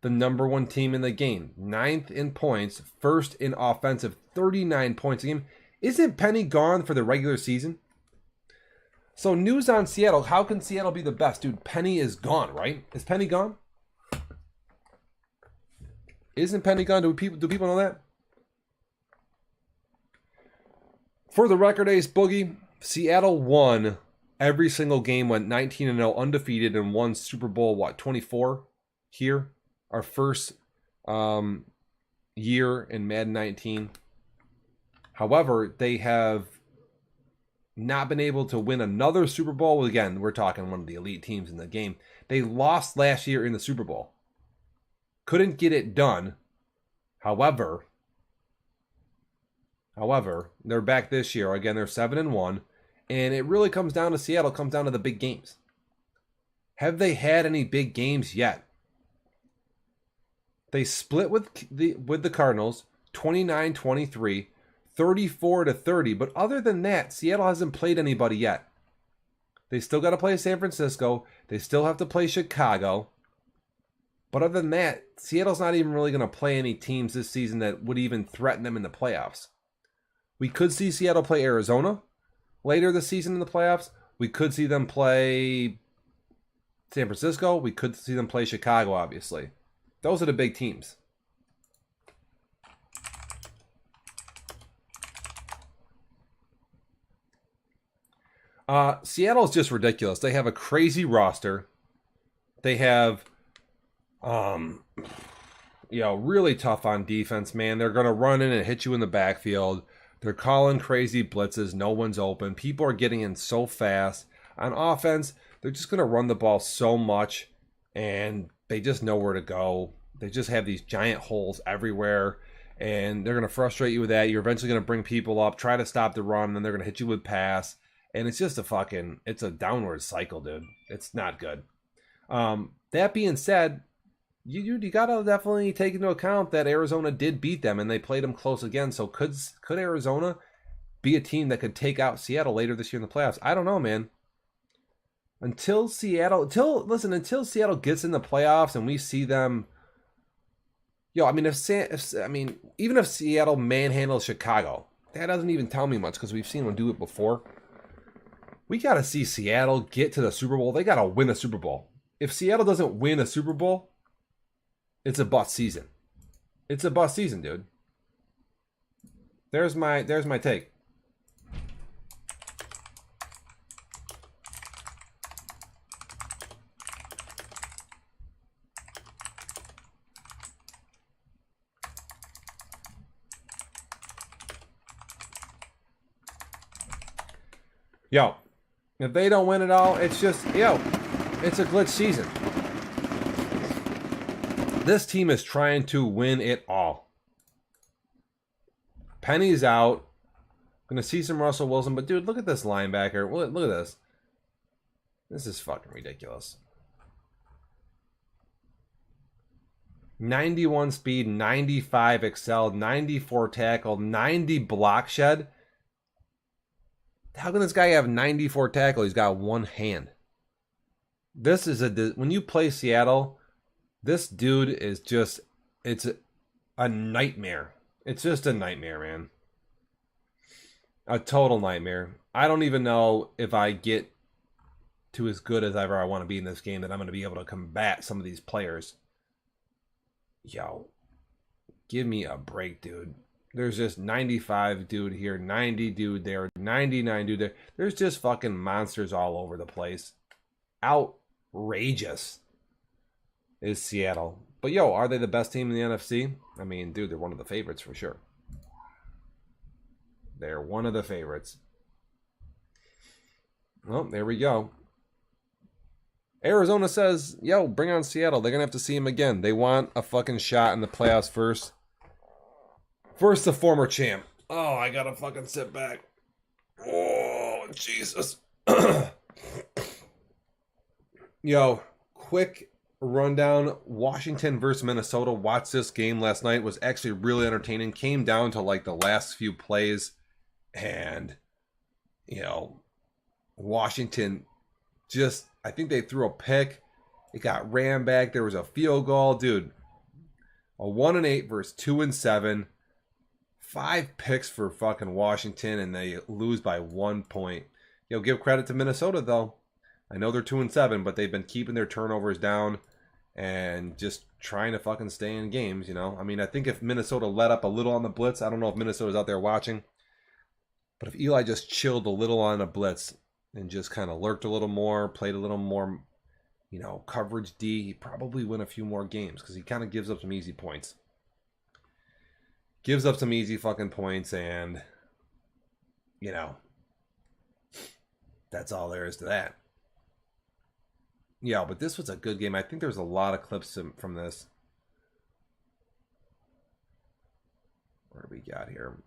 A: the number 1 team in the game. 9th in points. 1st in offensive. 39 points a game. Isn't Penny gone for the regular season? So news on Seattle. How can Seattle be the best? Dude, Penny is gone, right? Is Penny gone? Isn't Penny gone? Do people know that? For the record, Ace Boogie, Seattle won every single game, went 19-0, undefeated, and won Super Bowl, 24 here? Our first year in Madden 19. However, they have not been able to win another Super Bowl. Again, we're talking one of the elite teams in the game. They lost last year in the Super Bowl. Couldn't get it done. However, they're back this year. Again, they're 7-1. And it really comes down to Seattle, comes down to the big games. Have they had any big games yet? They split with the Cardinals, 29-23, 34-30. But other than that, Seattle hasn't played anybody yet. They still got to play San Francisco. They still have to play Chicago. But other than that, Seattle's not even really going to play any teams this season that would even threaten them in the playoffs. We could see Seattle play Arizona later this season in the playoffs. We could see them play San Francisco. We could see them play Chicago, obviously. Those are the big teams. Seattle's just ridiculous. They have a crazy roster. They have, really tough on defense, man. They're going to run in and hit you in the backfield. They're calling crazy blitzes. No one's open. People are getting in so fast. On offense, they're just going to run the ball so much, and they just know where to go. They just have these giant holes everywhere, and they're going to frustrate you with that. You're eventually going to bring people up, try to stop the run, and then they're going to hit you with pass. And it's just it's a downward cycle, dude. It's not good. That being said, you got to definitely take into account that Arizona did beat them, and they played them close again. So could Arizona be a team that could take out Seattle later this year in the playoffs? I don't know, man. Until Seattle gets in the playoffs and we see them, even if Seattle manhandles Chicago, that doesn't even tell me much because we've seen them do it before. We got to see Seattle get to the Super Bowl. They got to win a Super Bowl. If Seattle doesn't win a Super Bowl, it's a bust season. It's a bust season, dude. There's my take. If they don't win it all, it's just, it's a glitch season. This team is trying to win it all. Penny's out. Gonna see some Russell Wilson, but dude, look at this linebacker. Look at this. This is fucking ridiculous. 91 speed, 95 excelled, 94 tackle, 90 block shed. How can this guy have 94 tackle? He's got one hand. This is when you play Seattle, this dude is just, it's a nightmare. It's just a nightmare, man. A total nightmare. I don't even know if I get to as good as ever I want to be in this game that I'm going to be able to combat some of these players. Give me a break, dude. There's just 95 dude here, 90 dude there, 99 dude there. There's just fucking monsters all over the place. Outrageous is Seattle. But are they the best team in the NFC? I mean, dude, they're one of the favorites for sure. They're one of the favorites. Well, there we go. Arizona says, bring on Seattle. They're going to have to see him again. They want a fucking shot in the playoffs first. First, the former champ. Oh, I gotta fucking sit back. Oh, Jesus. Quick rundown. Washington versus Minnesota. Watched this game last night. Was actually really entertaining. Came down to like the last few plays. And, Washington just, I think they threw a pick. It got ran back. There was a field goal. Dude, a 1-8 versus 2-7. 5 picks for fucking Washington, and they lose by 1 point. Give credit to Minnesota, though. I know they're 2-7, but they've been keeping their turnovers down and just trying to fucking stay in games, I think if Minnesota let up a little on the blitz, I don't know if Minnesota's out there watching, but if Eli just chilled a little on a blitz and just kind of lurked a little more, played a little more, coverage D, he'd probably win a few more games because he kind of gives up some easy points. Gives up some easy fucking points, and you know, that's all there is to that. Yeah, but this was a good game. I think there's a lot of clips from this. What do we got here?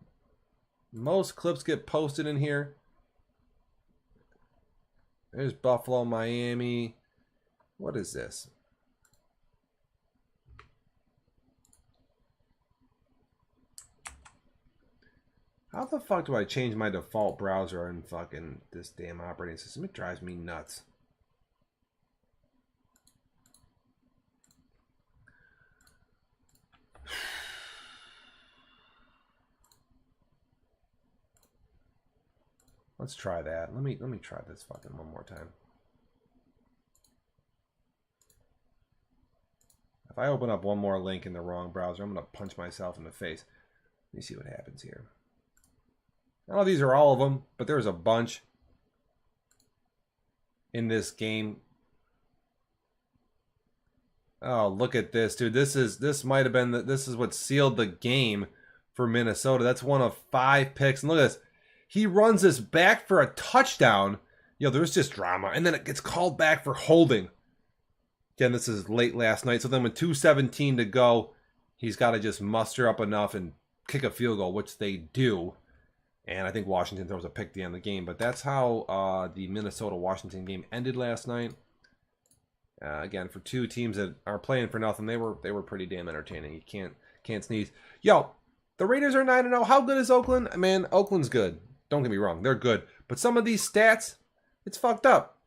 A: Most clips get posted in here. There's Buffalo, Miami. What is this? How the fuck do I change my default browser in fucking this damn operating system? It drives me nuts. Let's try that. Let me try this fucking one more time. If I open up one more link in the wrong browser, I'm gonna punch myself in the face. Let me see what happens here. I don't know if these are all of them, but there's a bunch in this game. Oh, look at this, dude. This might have been this is what sealed the game for Minnesota. That's one of 5 picks. And look at this. He runs this back for a touchdown. Yo, there's just drama. And then it gets called back for holding. Again, this is late last night. So then with 2:17 to go, he's got to just muster up enough and kick a field goal, which they do. And I think Washington throws a pick at the end of the game. But that's how the Minnesota-Washington game ended last night. Again, for 2 teams that are playing for nothing, they were pretty damn entertaining. You can't sneeze. Yo, the Raiders are 9-0. How good is Oakland? Man, Oakland's good. Don't get me wrong, they're good. But some of these stats, it's fucked up.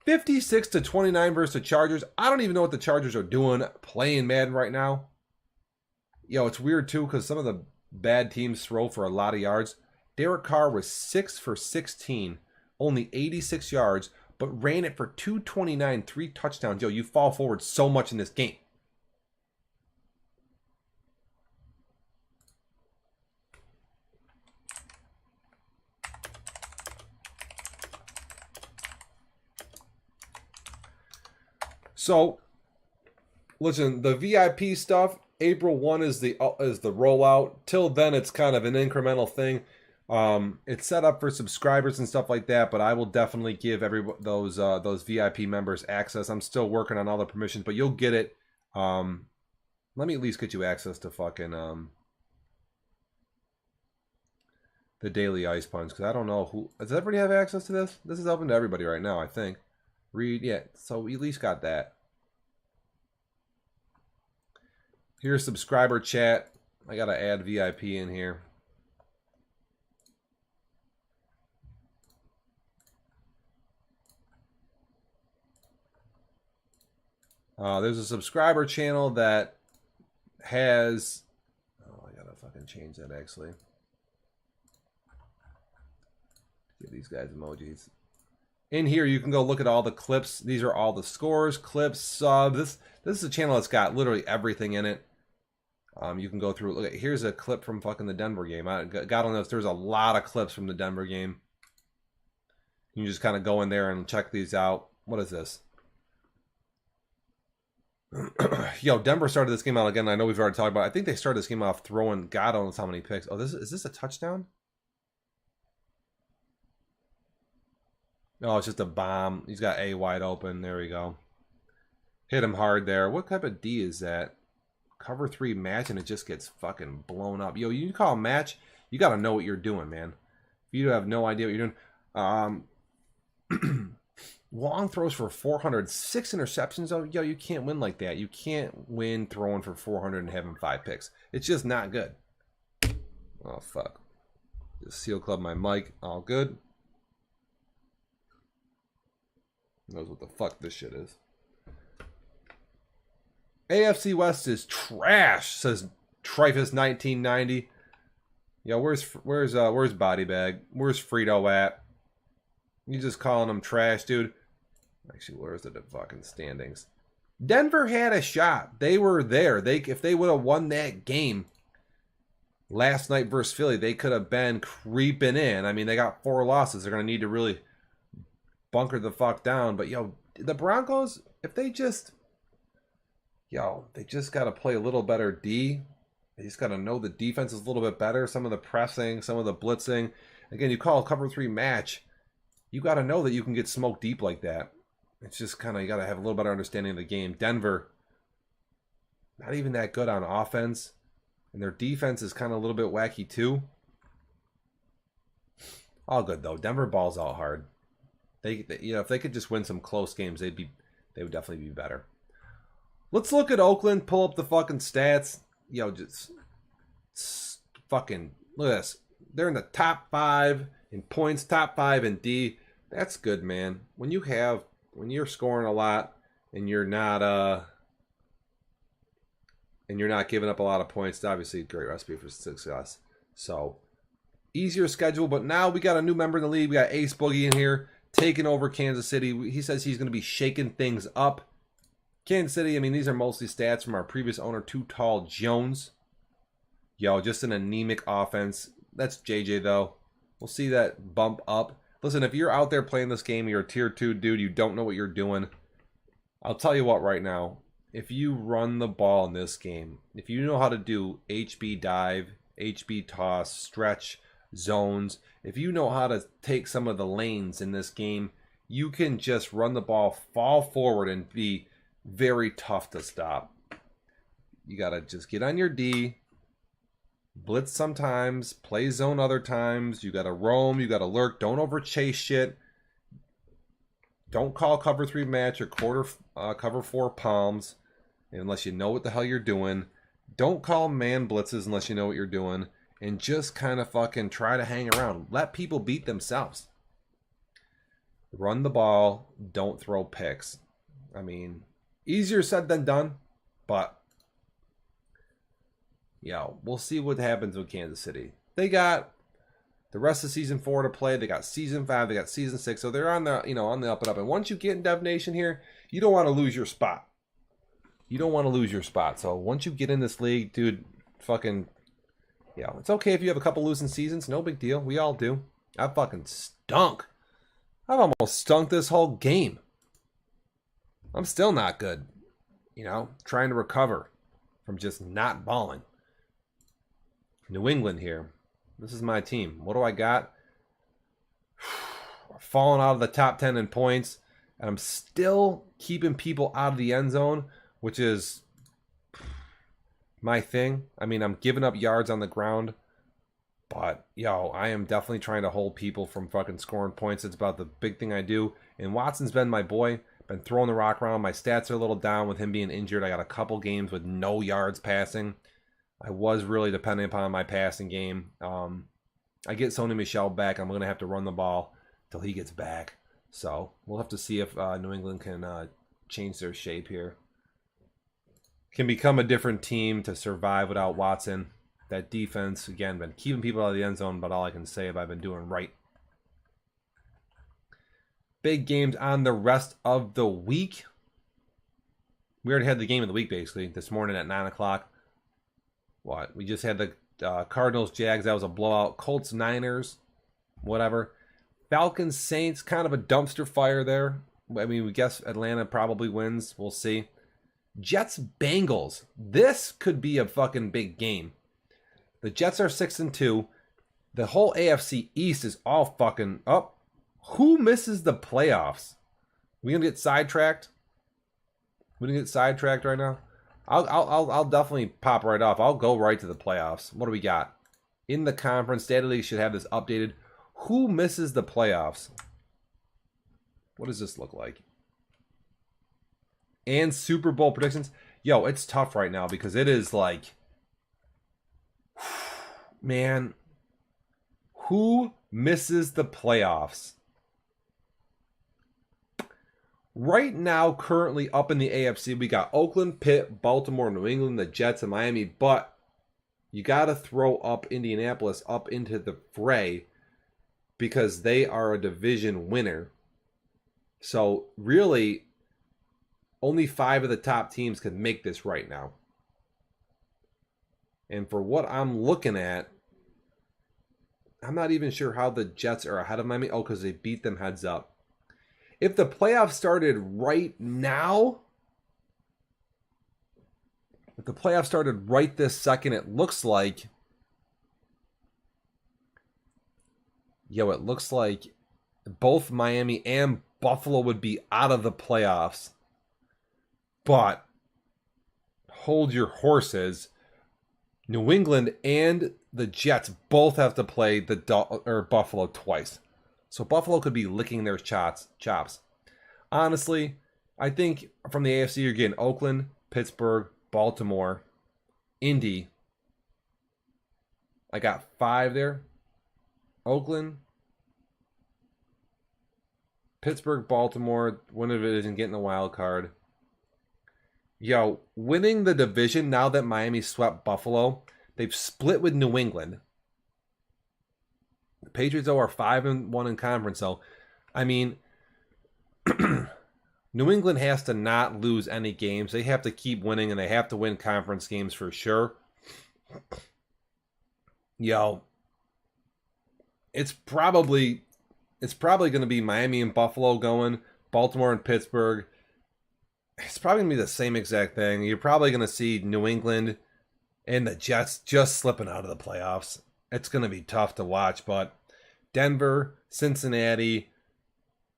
A: 56-29 versus the Chargers. I don't even know what the Chargers are doing playing Madden right now. Yo, it's weird too because some of the bad teams throw for a lot of yards. Derek Carr was 6 for 16, only 86 yards, but ran it for 229, 3 touchdowns. Yo, you fall forward so much in this game. So, listen, the VIP stuff, April 1 is the rollout. Till then, it's kind of an incremental thing. It's set up for subscribers and stuff like that, but I will definitely give those VIP members access. I'm still working on all the permissions, but you'll get it. Let me at least get you access to fucking the daily ice punch, because I don't know who does everybody have access to this. This is open to everybody right now, I think. Read, yeah, so we at least got that. Here's subscriber chat. I gotta add VIP in here. There's a subscriber channel that has... Oh, I gotta fucking change that, actually. Give these guys emojis. In here, you can go look at all the clips. These are all the scores, clips, subs. This is a channel that's got literally everything in it. You can go through. Look, here's a clip from fucking the Denver game. God only knows there's a lot of clips from the Denver game. You can just kind of go in there and check these out. What is this? Yo, Denver started this game out again. I know we've already talked about it. I think they started this game off throwing God knows how many picks. Oh, is this a touchdown? Oh, it's just a bomb. He's got A wide open. There we go. Hit him hard there. What type of D is that? Cover 3 match, and it just gets fucking blown up. Yo, you call a match, you got to know what you're doing, man. If you have no idea what you're doing. Long throws for 400, 6 interceptions. Oh, yo, you can't win like that. You can't win throwing for 400 and having 5 picks. It's just not good. Oh, fuck. Just seal club my mic. All good. Knows what the fuck this shit is. AFC West is trash, says Trifus 1990. Yo, where's Body Bag? Where's Frito at? You just calling them trash, dude? Actually, where's the fucking standings? Denver had a shot. They were there. If they would have won that game last night versus Philly, they could have been creeping in. I mean, they got 4 losses. They're gonna need to really bunker the fuck down. But yo, the Broncos, if they just they just got to play a little better D. They just got to know the defense is a little bit better. Some of the pressing, some of the blitzing. Again, you call a cover 3 match, you got to know that you can get smoked deep like that. It's just kind of, you got to have a little better understanding of the game. Denver, not even that good on offense. And their defense is kind of a little bit wacky too. All good though. Denver balls out hard. They if they could just win some close games, they would definitely be better. Let's look at Oakland. Pull up the fucking stats. Just fucking look at this. They're in the top 5 in points, top 5 in D. That's good, man. When you're scoring a lot and you're not giving up a lot of points, it's obviously a great recipe for success. So easier schedule, but now we got a new member in the league. We got Ace Boogie in here taking over Kansas City. He says he's going to be shaking things up. Kansas City, I mean, these are mostly stats from our previous owner, Too Tall Jones. Just an anemic offense. That's JJ, though. We'll see that bump up. Listen, if you're out there playing this game, you're a tier 2 dude, you don't know what you're doing, I'll tell you what right now. If you run the ball in this game, if you know how to do HB dive, HB toss, stretch, zones, if you know how to take some of the lanes in this game, you can just run the ball, fall forward, and be very tough to stop. You got to just get on your D, blitz sometimes, play zone other times. You got to roam, you got to lurk. Don't over chase shit. Don't call cover 3 match or cover 4 palms unless you know what the hell you're doing. Don't call man blitzes unless you know what you're doing. And just kind of fucking try to hang around. Let people beat themselves. Run the ball. Don't throw picks. I mean, easier said than done. But, we'll see what happens with Kansas City. They got the rest of season 4 to play. They got season 5. They got season 6. So they're on the, on the up and up. And once you get in Dev Nation here, you don't want to lose your spot. You don't want to lose your spot. So once you get in this league, dude, fucking, it's okay if you have a couple losing seasons. No big deal. We all do. I fucking stunk. I've almost stunk this whole game. I'm still not good. Trying to recover from just not balling. New England here. This is my team. What do I got? Falling out of the top 10 in points. And I'm still keeping people out of the end zone, which is my thing. I mean, I'm giving up yards on the ground. But, I am definitely trying to hold people from fucking scoring points. It's about the big thing I do. And Watson's been my boy. Been throwing the rock around. My stats are a little down with him being injured. I got a couple games with no yards passing. I was really depending upon my passing game. I get Sony Michel back. I'm going to have to run the ball till he gets back. So we'll have to see if New England can change their shape here. Can become a different team to survive without Watson. That defense, again, been keeping people out of the end zone, but all I can say is I've been doing right. Big games on the rest of the week. We already had the game of the week, basically, this morning at 9 o'clock. We just had the Cardinals-Jags. That was a blowout. Colts-Niners, whatever. Falcons-Saints, kind of a dumpster fire there. I mean, we guess Atlanta probably wins. We'll see. Jets-Bengals. This could be a fucking big game. The Jets are 6-2. The whole AFC East is all fucking up. Who misses the playoffs? We gonna get sidetracked? We gonna get sidetracked right now? I'll definitely pop right off. I'll go right to the playoffs. What do we got? In the conference, Data League should have this updated. Who misses the playoffs? What does this look like? And Super Bowl predictions. It's tough right now because it is like, man, who misses the playoffs? Right now, currently up in the AFC, we got Oakland, Pitt, Baltimore, New England, the Jets, and Miami. But you got to throw up Indianapolis up into the fray because they are a division winner. So really, only 5 of the top teams can make this right now. And for what I'm looking at, I'm not even sure how the Jets are ahead of Miami. Oh, because they beat them heads up. If the playoffs started right now, if the playoffs started right this second, it looks like Yo, it looks like both Miami and Buffalo would be out of the playoffs. But hold your horses. New England and the Jets both have to play Buffalo twice. So Buffalo could be licking their chops. Honestly, I think from the AFC you're getting Oakland, Pittsburgh, Baltimore, Indy. I got 5 there. Oakland, Pittsburgh, Baltimore. One of it isn't getting the wild card. Yo, winning the division now that Miami swept Buffalo, they've split with New England. The Patriots, though, are 5-1 in conference, so I mean, New England has to not lose any games. They have to keep winning, and they have to win conference games for sure. Yo, it's probably going to be Miami and Buffalo going, Baltimore and Pittsburgh. It's probably going to be the same exact thing. You're probably going to see New England and the Jets just slipping out of the playoffs. It's going to be tough to watch, but Denver, Cincinnati,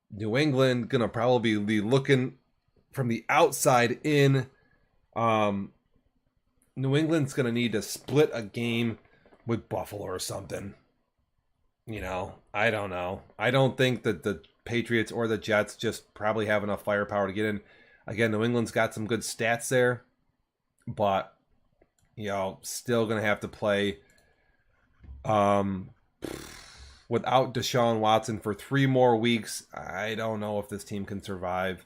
A: New England going to probably be looking from the outside in. New England's going to need to split a game with Buffalo or something. You know, I don't know. I don't think that the Patriots or the Jets just probably have enough firepower to get in. Again, New England's got some good stats there, but, you know, still going to have to play without Deshaun Watson for 3 more weeks. I don't know if this team can survive.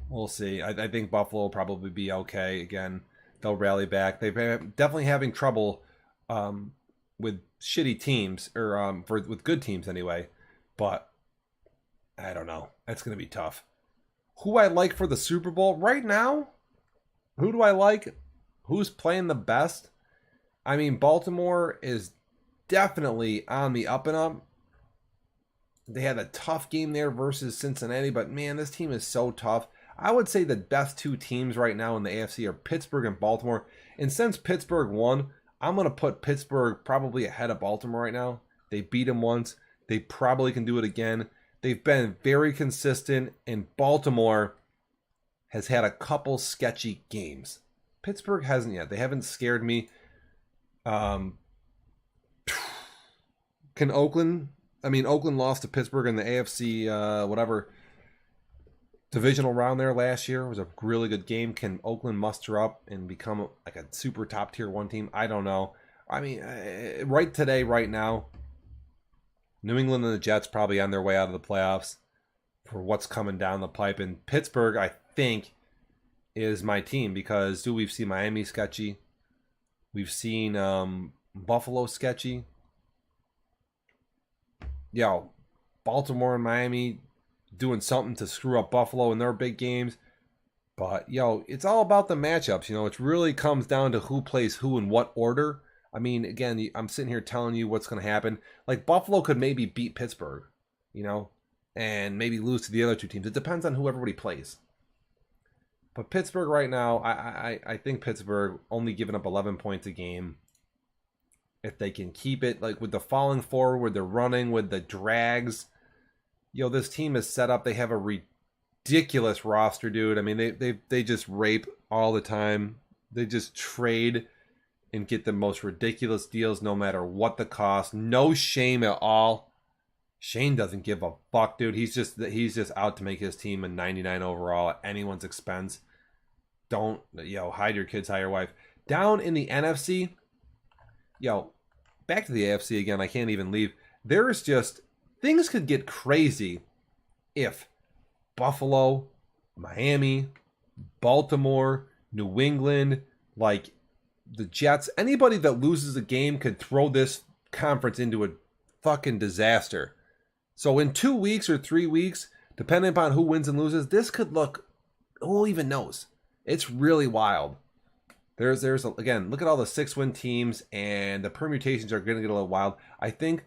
A: We'll see. I think Buffalo will probably be okay. Again, they'll rally back. They're definitely having trouble with shitty teams, or with good teams anyway, but I don't know. That's going to be tough. Who I like for the Super Bowl right now? Who do I like? Who's playing the best? I mean, Baltimore is definitely on the up and up. They had a tough game there versus Cincinnati, but man, this team is so tough. I would say the best 2 teams right now in the AFC are Pittsburgh and Baltimore. And since Pittsburgh won, I'm going to put Pittsburgh probably ahead of Baltimore right now. They beat them once. They probably can do it again. They've been very consistent, and Baltimore has had a couple sketchy games. Pittsburgh hasn't yet. They haven't scared me. Can Oakland? I mean, Oakland lost to Pittsburgh in the AFC, whatever, divisional round there last year. It was a really good game. Can Oakland muster up and become like a super top tier 1 team? I don't know. I mean, right now, New England and the Jets probably on their way out of the playoffs for what's coming down the pipe. And Pittsburgh, I think, is my team because, we've seen Miami sketchy. We've seen Buffalo sketchy. Yo, Baltimore and Miami doing something to screw up Buffalo in their big games. But, yo, it's all about the matchups. You know, it really comes down to who plays who in what order. I mean, again, I'm sitting here telling you what's going to happen. Like, Buffalo could maybe beat Pittsburgh, you know, and maybe lose to the other 2 teams. It depends on who everybody plays. But Pittsburgh right now, I think Pittsburgh only giving up 11 points a game. If they can keep it, like, with the falling forward, with the running, with the drags, yo, this team is set up. They have a ridiculous roster, dude. I mean, they just rape all the time. They just trade and get the most ridiculous deals no matter what the cost. No shame at all. Shane doesn't give a fuck, dude. He's just out to make his team a 99 overall at anyone's expense. Don't, hide your kids, hide your wife. Down in the NFC, back to the AFC again. I can't even leave. There's just, things could get crazy if Buffalo, Miami, Baltimore, New England, like the Jets, anybody that loses a game could throw this conference into a fucking disaster. So in 2 weeks or 3 weeks, depending upon who wins and loses, this could look, who even knows? It's really wild. Again, look at all the 6-win teams, and the permutations are going to get a little wild. I think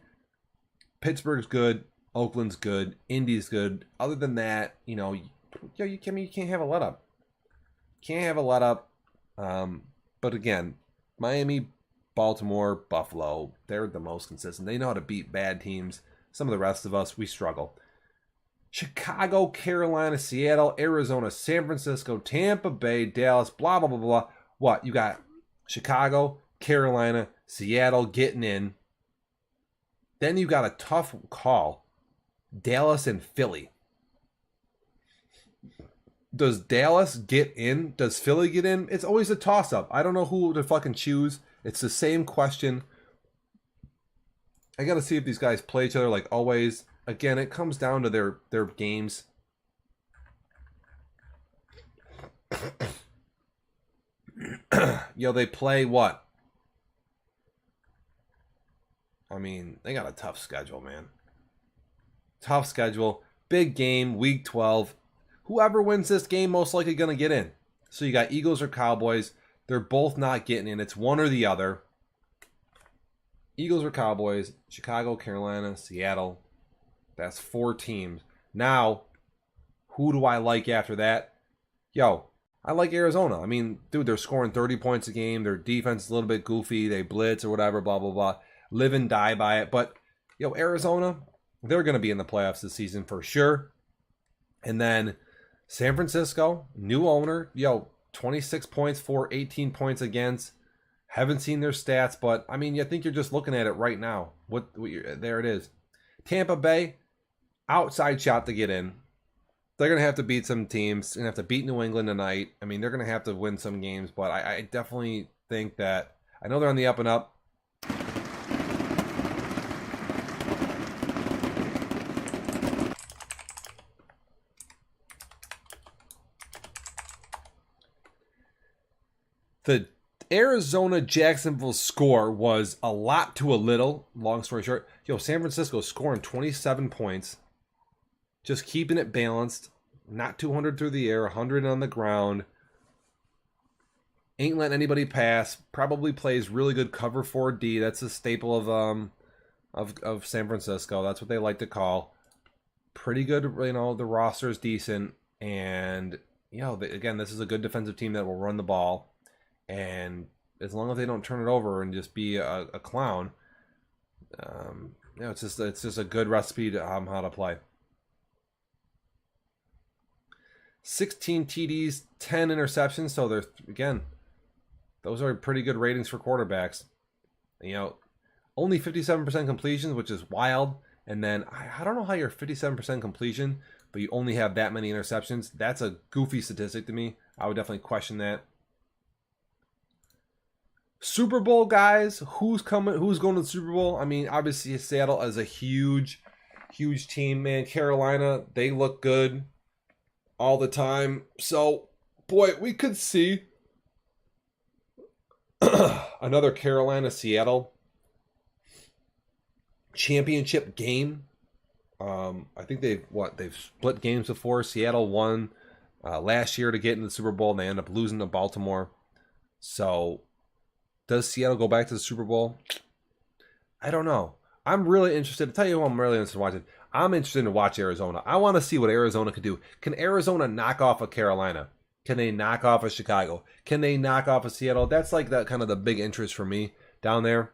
A: Pittsburgh's good, Oakland's good, Indy's good. Other than that, you can't have a let up. Can't have a let up. But again, Miami, Baltimore, Buffalo, they're the most consistent. They know how to beat bad teams. Some of the rest of us, we struggle. Chicago, Carolina, Seattle, Arizona, San Francisco, Tampa Bay, Dallas, blah, blah, blah, blah. What? You got Chicago, Carolina, Seattle getting in. Then you got a tough call. Dallas and Philly. Does Dallas get in? Does Philly get in? It's always a toss-up. I don't know who to fucking choose. It's the same question. I got to see if these guys play each other like always. Again, it comes down to their games. They play what? I mean, they got a tough schedule, man. Tough schedule. Big game, week 12. Whoever wins this game most likely going to get in. So you got Eagles or Cowboys. They're both not getting in. It's one or the other. Eagles or Cowboys, Chicago, Carolina, Seattle. That's 4 teams. Now, who do I like after that? I like Arizona. I mean, dude, they're scoring 30 points a game. Their defense is a little bit goofy. They blitz or whatever, blah, blah, blah. Live and die by it. But, Arizona, they're going to be in the playoffs this season for sure. And then San Francisco, new owner, 26 points for, 18 points against. Haven't seen their stats, but, I mean, I think you're just looking at it right now. There it is. Tampa Bay, outside shot to get in. They're going to have to beat some teams. They're going to have to beat New England tonight. I mean, they're going to have to win some games, but I definitely think that, I know they're on the up and up. The Arizona-Jacksonville score was a lot to a little. Long story short. San Francisco scoring 27 points. Just keeping it balanced. Not 200 through the air, 100 on the ground. Ain't letting anybody pass. Probably plays really good cover 4D. That's a staple of San Francisco. That's what they like to call. Pretty good, the roster is decent. And, again, this is a good defensive team that will run the ball. And as long as they don't turn it over and just be a clown, it's just a good recipe to how to play. 16 TDs, 10 interceptions. So those are pretty good ratings for quarterbacks. Only 57% completions, which is wild. And then I don't know how you're 57% completion, but you only have that many interceptions. That's a goofy statistic to me. I would definitely question that. Super Bowl guys, who's going to the Super Bowl? I mean, obviously Seattle is a huge team, man. Carolina, they look good all the time. So, boy, we could see another Carolina-Seattle championship game. I think they've split games before. Seattle won last year to get into the Super Bowl, and they end up losing to Baltimore. So, does Seattle go back to the Super Bowl? I don't know. I'm really interested. To tell you who I'm really interested in watching. I'm interested to watch Arizona. I want to see what Arizona could do. Can Arizona knock off a Carolina? Can they knock off a Chicago? Can they knock off a Seattle? That's like that kind of the big interest for me down there.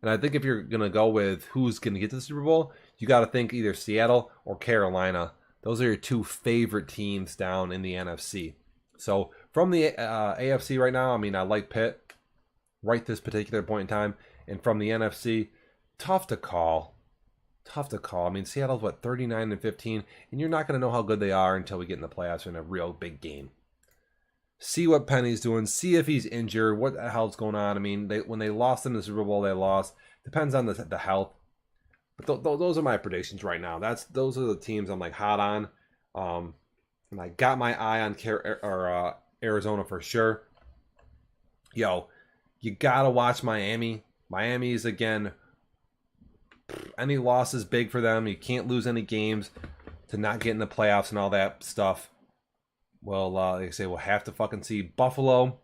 A: And I think if you're going to go with who's going to get to the Super Bowl, you got to think either Seattle or Carolina. Those are your 2 favorite teams down in the NFC. So from the AFC right now, I mean, I like Pitt right this particular point in time. And from the NFC, tough to call. I mean, Seattle's 39-15, and you're not going to know how good they are until we get in the playoffs in a real big game. See what Penny's doing. See if he's injured. What the hell's going on? I mean, when they lost in the Super Bowl, they lost. Depends on the health. But those are my predictions right now. Those are the teams I'm hot on. And I got my eye on Arizona for sure. You gotta watch Miami. Miami is, again, any loss is big for them. You can't lose any games to not get in the playoffs and all that stuff. Well, like I say, we'll have to fucking see Buffalo.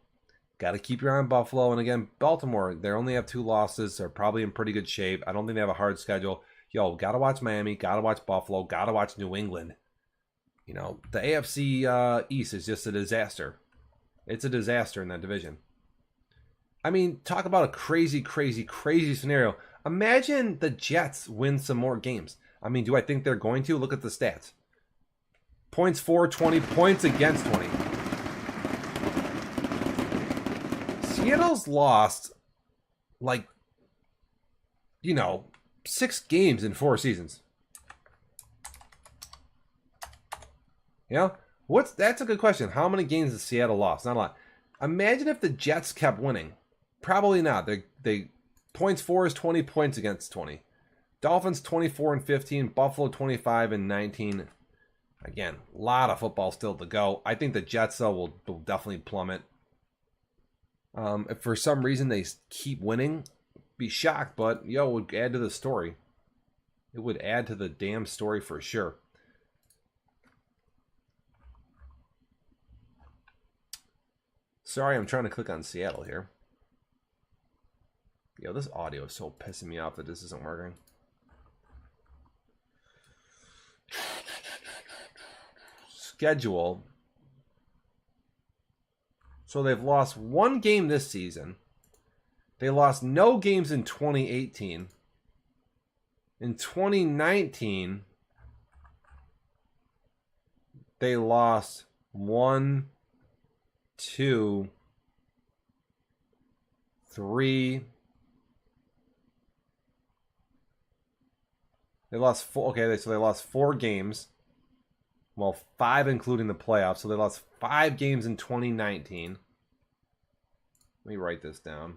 A: Got to keep your eye on Buffalo. And again, Baltimore, they only have 2 losses. They're probably in pretty good shape. I don't think they have a hard schedule. Got to watch Miami. Got to watch Buffalo. Got to watch New England. The AFC East is just a disaster. It's a disaster in that division. I mean, talk about a crazy, crazy, crazy scenario. Imagine the Jets win some more games. I mean, do I think they're going to? Look at the stats. Points for 20, points against 20. Seattle's lost, like, 6 games in 4 seasons. That's a good question. How many games has Seattle lost? Not a lot. Imagine if the Jets kept winning. Probably not. They points for is 20, points against 20. Dolphins 24 and 15, Buffalo 25 and 19. Again, a lot of football still to go. I think the Jets though will definitely plummet. If for some reason they keep winning, be shocked, but it would add to the story. It would add to the damn story for sure. Sorry, I'm trying to click on Seattle here. This audio is so pissing me off that this isn't working. Schedule. So they've lost 1 game this season. They lost no games in 2018. In 2019, they lost 1, 2, 3. They lost 4. Okay, so they lost 4 games. Well, 5 including the playoffs. So they lost 5 games in 2019. Let me write this down.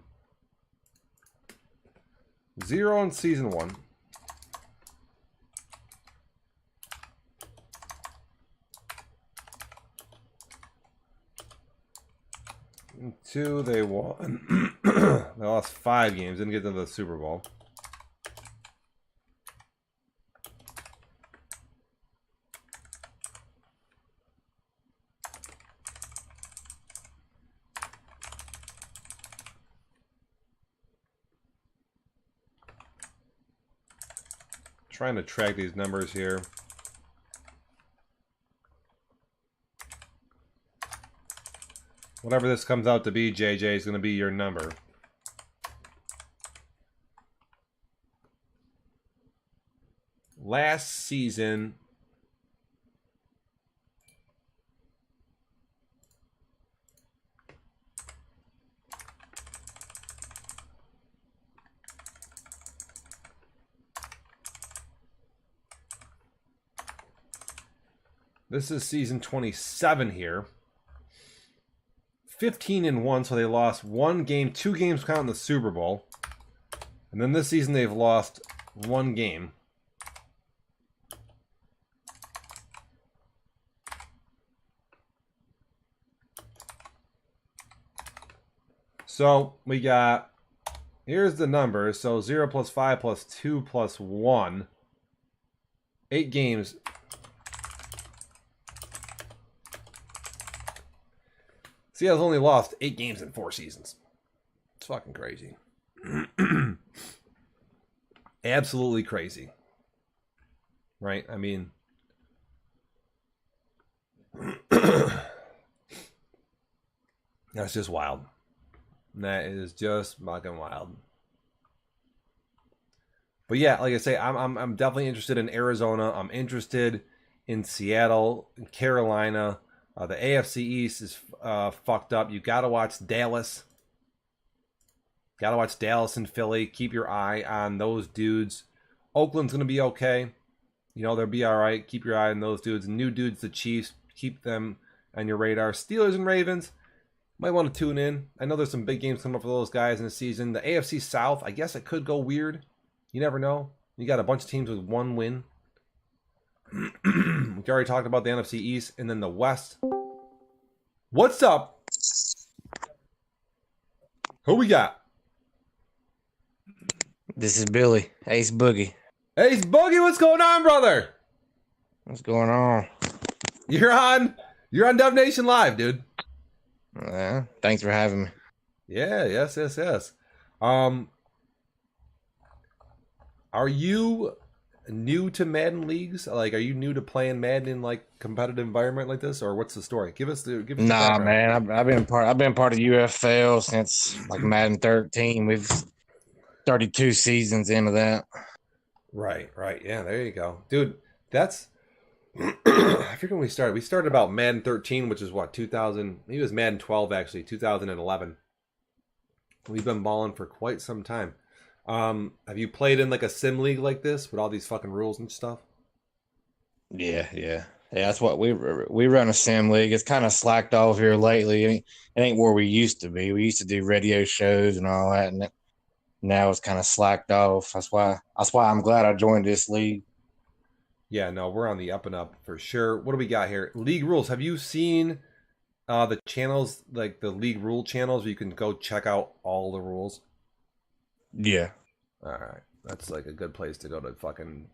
A: 0 in season 1. And 2, they won. They lost 5 games. Didn't get to the Super Bowl. Trying to track these numbers here. Whatever this comes out to be, JJ, is going to be your number. Last season, this is season 27 here. 15 and 1, so they lost 1 game, 2 games counting the Super Bowl. And then this season they've lost 1 game. So we got, here's the numbers. So 0 plus 5 plus 2 plus 1. 8 games. Seattle's only lost 8 games in 4 seasons. It's fucking crazy. Absolutely crazy. Right? I mean, that's just wild. That is just fucking wild. But yeah, like I say, I'm definitely interested in Arizona. I'm interested in Seattle, Carolina. The AFC East is fucked up. You got to watch Dallas. Got to watch Dallas and Philly. Keep your eye on those dudes. Oakland's going to be okay. They'll be all right. Keep your eye on those dudes. New dudes, the Chiefs. Keep them on your radar. Steelers and Ravens. Might want to tune in. I know there's some big games coming up for those guys in the season. The AFC South, I guess it could go weird. You never know. You got a bunch of teams with 1 win. We already talked about the NFC East. And then the West. What's up? Who we got?
F: This is Billy, Ace Boogie.
A: Ace Boogie, what's going on, brother?
F: What's going on?
A: You're on Dev Nation Live, dude.
F: Thanks for having me.
A: Yeah, yes. Are you new to Madden leagues? Like, are you new to playing Madden in like competitive environment like this, or what's the story? Give us the
F: Nah,
A: background.
F: man, I've been part of UFL since like Madden 13. We've 32 seasons into that.
A: Right. Yeah, there you go, dude. That's I forget when we started. We started about Madden 13, which is what 2000. Maybe it was Madden 12 actually, 2011. We've been balling for quite some time. Have you played in like a sim league like this with all these fucking rules and stuff?
F: Yeah. That's what we run a sim league. It's kind of slacked off here lately. It ain't where we used to be. We used to do radio shows and all that, and now it's kind of slacked off. That's why I'm glad I joined this league.
A: Yeah, no, we're on the up and up for sure. What do we got here? League rules. Have you seen the channels, like the league rule channels where you can go check out all the rules?
F: Yeah.
A: All right. That's like a good place to go to fucking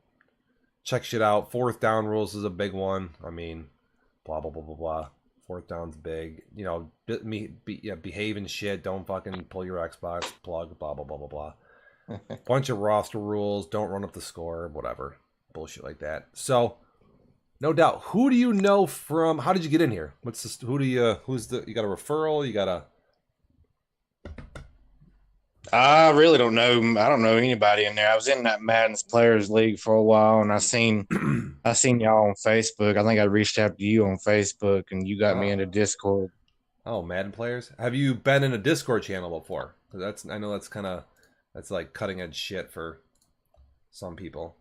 A: check shit out. Fourth down rules is a big one. I mean, blah, blah, blah, blah, blah. Fourth down's big. You know, behave and shit. Don't fucking pull your Xbox plug, blah, blah, blah, blah, blah. Bunch of roster rules. Don't run up the score, whatever. Bullshit like that. So, no doubt. Who do you know from? How did you get in here? Who's the? You got a referral? You got a?
F: I really don't know. I don't know anybody in there. I was in that Madden's Players League for a while, and I seen y'all on Facebook. I think I reached out to you on Facebook, and you got me into Discord.
A: Oh, Madden players. Have you been in a Discord channel before? 'Cause I know that's like cutting edge shit for some people.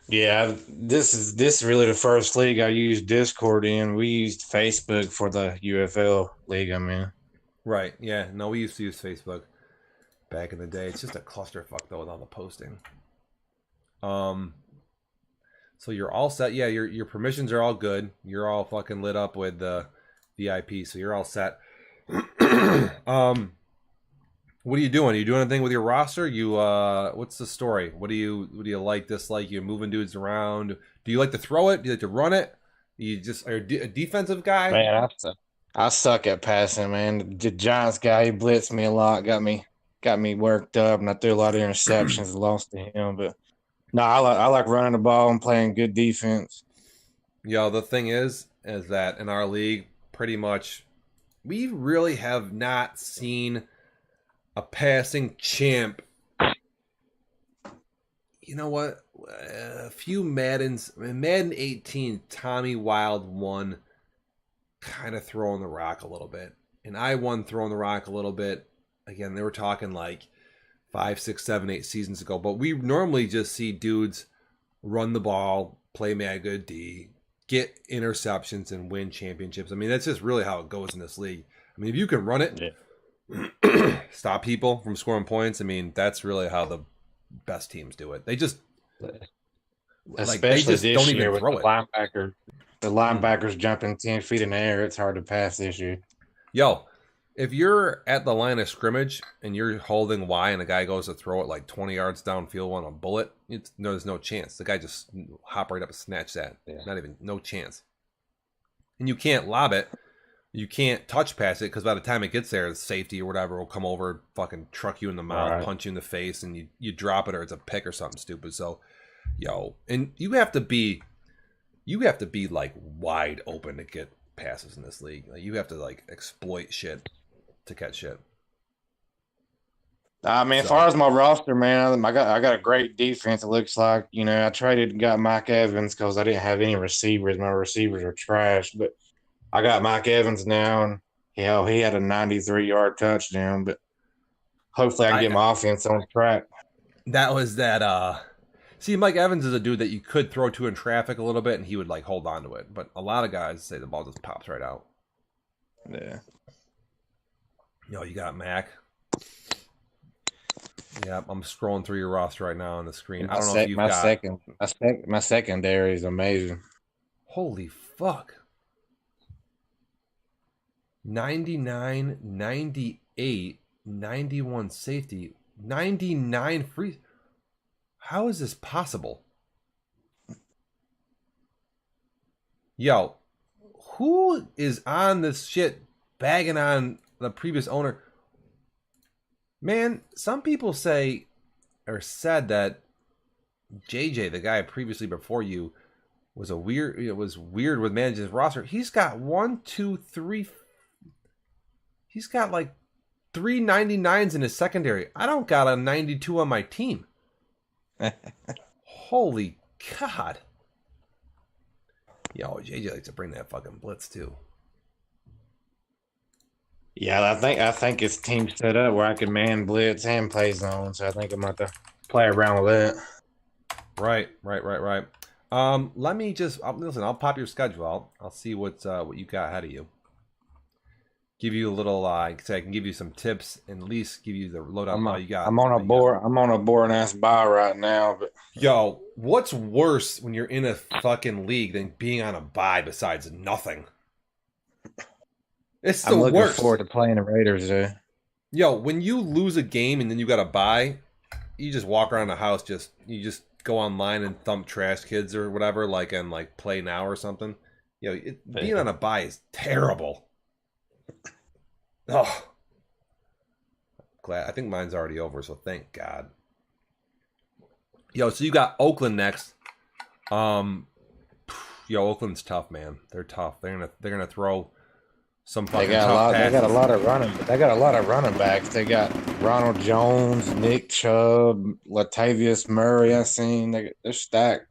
F: Yeah, this is really the first league I used Discord in. We used Facebook for the UFL league I'm in.
A: Right. Yeah. No, we used to use Facebook back in the day. It's just a clusterfuck though with all the posting. So you're all set. Yeah, your permissions are all good. You're all fucking lit up with the VIP, so you're all set. What are you doing? Are you doing anything with your roster? What's the story? What do you like, dislike? You moving dudes around? Do you like to throw it? Do you like to run it? You just are a defensive guy?
F: Man, I suck at passing, man. The Giants guy, he blitzed me a lot, got me worked up, and I threw a lot of interceptions and lost to him. But no, I like running the ball and playing good defense.
A: Yo, the thing is that in our league, pretty much, we really have not seen a passing champ. You know what? A few Maddens. Madden 18, Tommy Wild won kind of throwing the rock a little bit. And I won throwing the rock a little bit. Again, they were talking like 5, 6, 7, 8 seasons ago. But we normally just see dudes run the ball, play mad good D, get interceptions, and win championships. I mean, that's just really how it goes in this league. I mean, if you can run it, stop people from scoring points, I mean, that's really how the best teams do it. They just
F: Especially this
A: don't
F: year
A: even
F: with
A: throw
F: the
A: it.
F: linebacker. The linebackers jumping 10 feet in the air. It's hard to pass this year.
A: Yo, if you're at the line of scrimmage and you're holding Y and a guy goes to throw it like 20 yards downfield on a bullet, there's no chance. The guy just hop right up and snatch that.
F: Yeah.
A: No chance. And you can't lob it. You can't touch pass it because by the time it gets there, the safety or whatever will come over, fucking truck you in the mouth,
F: Right.
A: punch you in the face, and you drop it or it's a pick or something stupid. So, yo, and you have to be like wide open to get passes in this league. Like, you have to like exploit shit to catch shit.
F: I mean, as far as my roster, man, I got a great defense. It looks like, you know, I traded and got Mike Evans because I didn't have any receivers. My receivers are trash, but I got Mike Evans now, and he had a 93-yard touchdown. But hopefully, I can get my offense on track.
A: That was that. See, Mike Evans is a dude that you could throw to in traffic a little bit, and he would like hold on to it. But a lot of guys say the ball just pops right out.
F: Yeah.
A: Yo, you got Mac. Yeah, I'm scrolling through your roster right now on the screen. I don't know if you've got
F: my secondary is amazing.
A: Holy fuck. 99, 98, 91 safety, 99 free. How is this possible? Yo, who is on this shit bagging on the previous owner? Man, some people say or said that JJ, the guy previously before you, was weird with managing his roster. He's got 1, 2, 3. He's got like 3 99s in his secondary. I don't got a 92 on my team. Holy God. Yo, JJ likes to bring that fucking blitz too.
F: Yeah, I think his team's set up where I can man blitz and play zone, so I think I'm about to play around with it.
A: Right. Let me just listen. I'll pop your schedule. I'll see what you got ahead of you. Give you a little. I can give you some tips and at least give you the lowdown all you got.
F: I'm on a boring ass buy right now, but
A: yo, what's worse when you're in a fucking league than being on a bye besides nothing? It's the
F: I'm looking
A: worst.
F: forward to playing the Raiders, though.
A: Yo, when you lose a game and then you got to bye, you just walk around the house. You just go online and thump trash kids or whatever, and play now or something. Yo, being on a bye is terrible. Oh, glad. I think mine's already over, so thank God. Yo, so you got Oakland next. Yo, Oakland's tough, man. They're tough. They're gonna throw some fucking tough passes.
F: They got a lot of running backs. They got Ronald Jones, Nick Chubb, Latavius Murray. I seen they're stacked.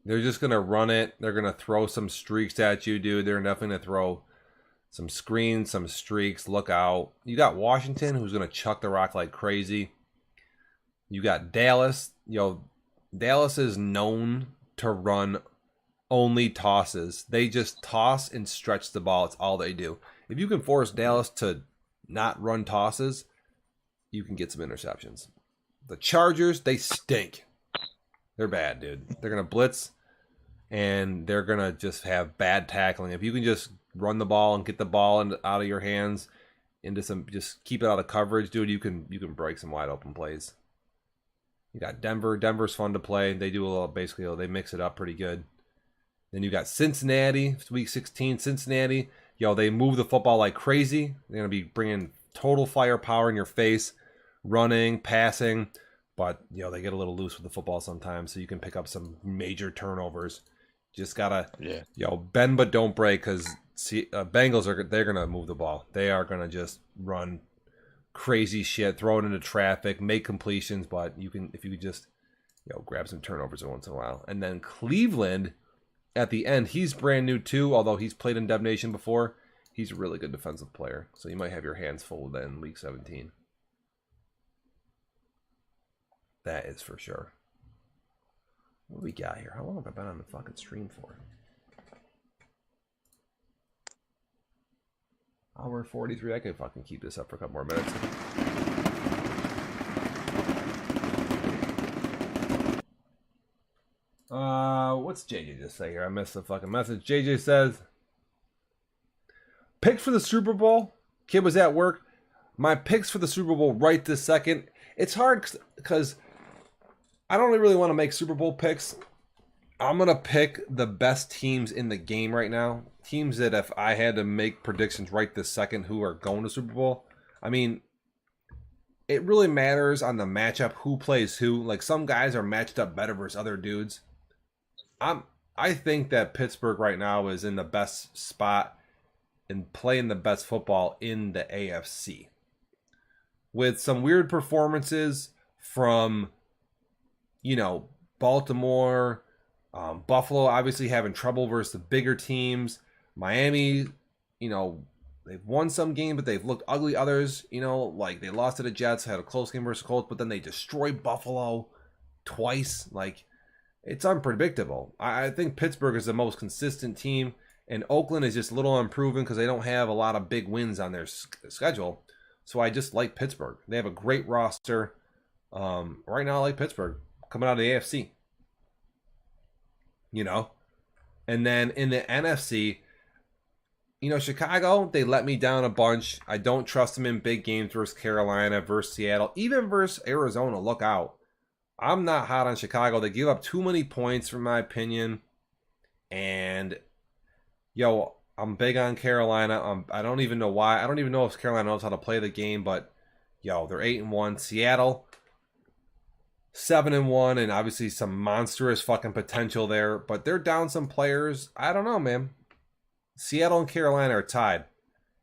A: They're just gonna run it. They're gonna throw some streaks at you, dude. They're definitely gonna throw some screens, some streaks. Look out. You got Washington, who's gonna chuck the rock like crazy. You got Dallas. Yo, Dallas is known to run only tosses. They just toss and stretch the ball. It's all they do. If you can force Dallas to not run tosses, you can get some interceptions. The Chargers, they stink. They're bad, dude. They're going to blitz, and they're going to just have bad tackling. If you can just run the ball and get the ball out of your hands into some, just keep it out of coverage, dude, you can break some wide open plays. You got Denver. Denver's fun to play. They do a little, basically, they mix it up pretty good. Then you got Cincinnati, week 16. Cincinnati, yo, they move the football like crazy. They're going to be bringing total firepower in your face, running, passing. But, yo, they get a little loose with the football sometimes, so you can pick up some major turnovers. Just got to, bend but don't break, because Bengals, they're going to move the ball. They are going to just run crazy shit, throw it into traffic, make completions, but if you could just, grab some turnovers once in a while. And then Cleveland, at the end, he's brand new too, although he's played in Dev Nation before. He's a really good defensive player, so you might have your hands full with that in week 17. That is for sure. What do we got here? How long have I been on the fucking stream for? Hour 43. I could fucking keep this up for a couple more minutes. What's JJ just say here? I missed the fucking message. JJ says, picks for the Super Bowl. Kid was at work. My picks for the Super Bowl right this second. It's hard because I don't really want to make Super Bowl picks. I'm going to pick the best teams in the game right now. Teams that if I had to make predictions right this second who are going to Super Bowl. I mean, it really matters on the matchup, who plays who. Like, some guys are matched up better versus other dudes. I think that Pittsburgh right now is in the best spot and playing the best football in the AFC. With some weird performances from, Baltimore, Buffalo obviously having trouble versus the bigger teams. Miami, they've won some games, but they've looked ugly others. Like they lost to the Jets, had a close game versus Colts, but then they destroyed Buffalo twice. Like, it's unpredictable. I think Pittsburgh is the most consistent team, and Oakland is just a little unproven because they don't have a lot of big wins on their schedule. So I just like Pittsburgh. They have a great roster. Right now, I like Pittsburgh coming out of the AFC. And then in the NFC, Chicago, they let me down a bunch. I don't trust them in big games versus Carolina, versus Seattle, even versus Arizona. Look out. I'm not hot on Chicago. They give up too many points, from my opinion. And, I'm big on Carolina. I don't even know why. I don't even know if Carolina knows how to play the game, but, they're 8-1. Seattle 7-1, and obviously some monstrous fucking potential there, but they're down some players. I don't know, man. Seattle and Carolina are tied.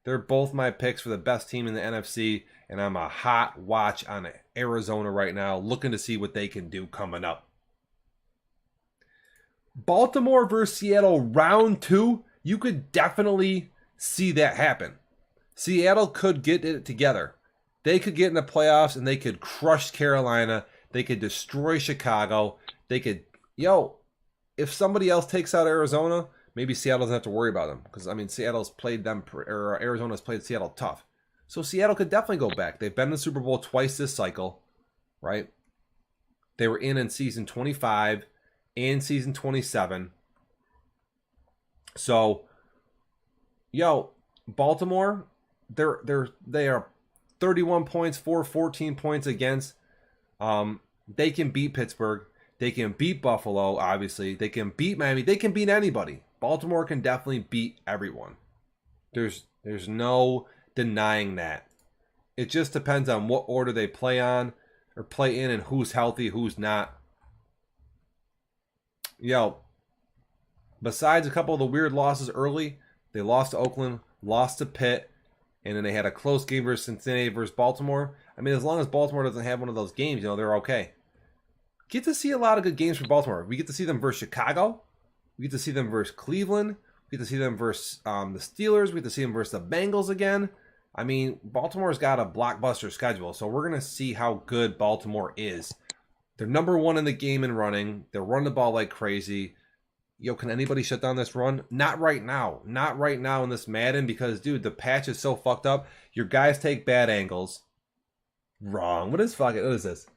A: They're both my picks for the best team in the NFC, and I'm a hot watch on Arizona right now, looking to see what they can do coming up. Baltimore versus Seattle round 2, you could definitely see that happen. Seattle could get it together. They could get in the playoffs and they could crush Carolina. They could destroy Chicago. They could, if somebody else takes out Arizona, maybe Seattle doesn't have to worry about them. Because, I mean, Seattle's played them, or Arizona's played Seattle tough. So Seattle could definitely go back. They've been in the Super Bowl twice this cycle, right? They were in season 25 and season 27. So, Baltimore, they are 31 points for 14 points against. They can beat Pittsburgh. They can beat Buffalo, obviously. They can beat Miami. They can beat anybody. Baltimore can definitely beat everyone. There's no denying that. It just depends on what order they play on or play in and who's healthy, who's not. Besides a couple of the weird losses early, they lost to Oakland, lost to Pitt, and then they had a close game versus Cincinnati versus Baltimore. I mean, as long as Baltimore doesn't have one of those games, they're okay. Get to see a lot of good games for Baltimore. We get to see them versus Chicago. We get to see them versus Cleveland. We get to see them versus the Steelers. We get to see them versus the Bengals again. I mean, Baltimore's got a blockbuster schedule, so we're going to see how good Baltimore is. They're number 1 in the game in running. They're running the ball like crazy. Can anybody shut down this run? Not right now. Not right now in this Madden because, dude, the patch is so fucked up. Your guys take bad angles. Wrong. What is this?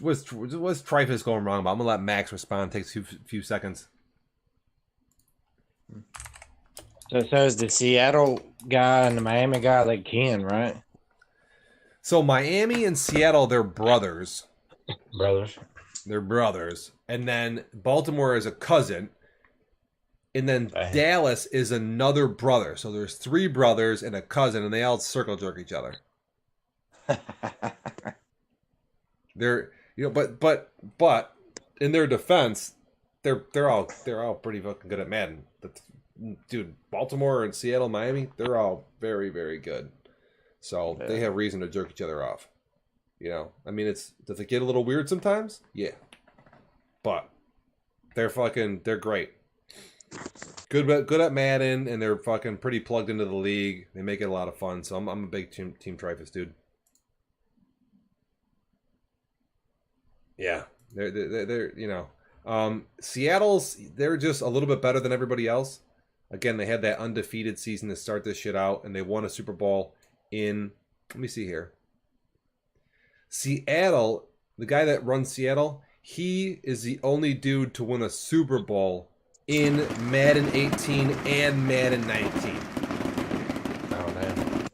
A: What's Trifus going wrong about? I'm going to let Max respond. It takes a few seconds.
F: So is the Seattle guy and the Miami guy, they can, right?
A: So Miami and Seattle, they're brothers.
F: Brothers.
A: They're brothers. And then Baltimore is a cousin. And then Dallas is another brother. So there's 3 brothers and a cousin, and they all circle jerk each other. They're but in their defense, they're all pretty fucking good at Madden. Dude, Baltimore and Seattle, Miami, they're all very, very good. So they have reason to jerk each other off. I mean, does it get a little weird sometimes? Yeah. But they're great. Good at Madden, and they're fucking pretty plugged into the league. They make it a lot of fun. So I'm a big Team Trifus dude. Yeah. They're Seattle's, they're just a little bit better than everybody else. Again, they had that undefeated season to start this shit out, and they won a Super Bowl in, let me see here. Seattle, the guy that runs Seattle, he is the only dude to win a Super Bowl in Madden 18 and Madden 19.
F: Oh, man.